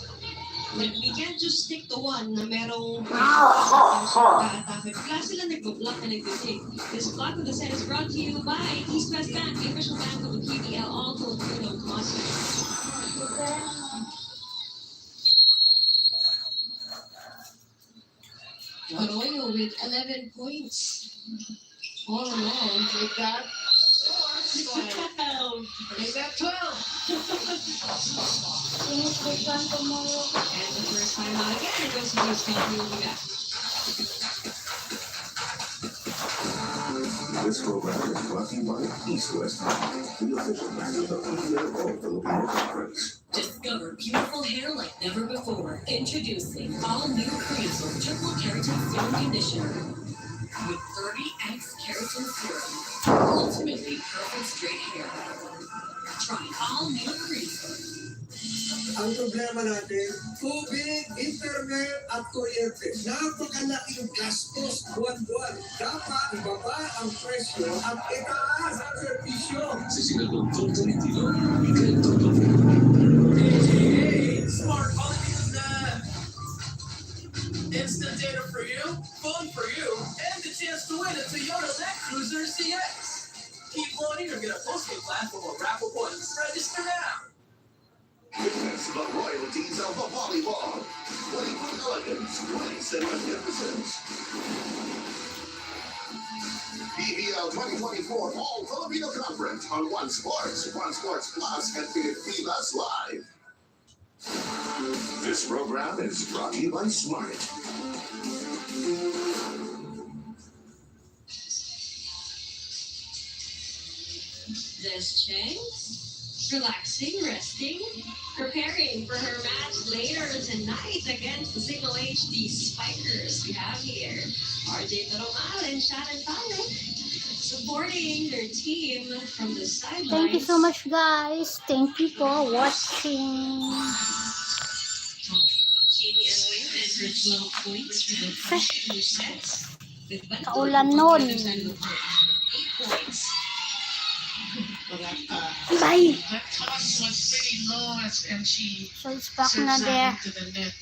Like, we can't just stick to one na merong atake. Bigla sila nagbo-block na nagtitig. This block of the set is brought to you by East West Bank, the official bank of the PBL, all to Filipino Commodity. Arroyo with 11 points. All in all, with that 12. Is that 12? Finish this one tomorrow. And the first time out again, it goes to East West. This program is brought to you by East West Bank, the official bank of the PBL Filipino Conference. Discover beautiful hair like never before. Introducing all new Creaser Triple Keratin Serum Conditioner with 30x keratin serum. Ultimately perfect straight hair. Try all new Creaser. Ang problema natin, tubig, internet, at kuryente. Napakalaking gastos buwan-buwan. Dapat ibaba ang presyo at itaas ang servisyo. Sisigurong Tolentino, Miguel Tolentino. Hey, smart holidays na! Instant data for you, phone for you, and the chance to win a Toyota Land Cruiser CX. Keep voting or get a postpaid plan from a raffle points. Register now. Witness the royalties of the volleyball. 21 elegance, 27 magnificence. PBL 2024 All Filipino Conference on One Sports Plus, and Pilipinas Live. This program is brought to you by Smart. This Cheng, relaxing, resting, preparing for her match later tonight against the Signal HD Spikers. We have here RJ Toromal and Shannon Pale supporting their team from the sidelines. Thank you so much, guys. Thank you for watching. Jamie Arroyo and her 12 points from the first two sets. With Kaulan nun. 8 points. Bye. That toss was pretty low and she So it's back serves na that there. into the net.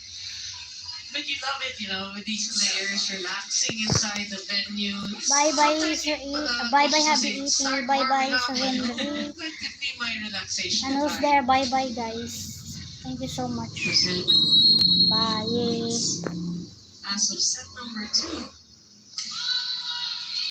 But you love it, you know, with these players relaxing inside the venue. Bye-bye, Sometimes Sir you, Bye-bye, coach Happy say, Eating. start Bye-bye, warming up. Sir Henry. That could be my relaxation And who's time. there? Bye-bye, guys. Thank you so much. Bye. As of set number 2,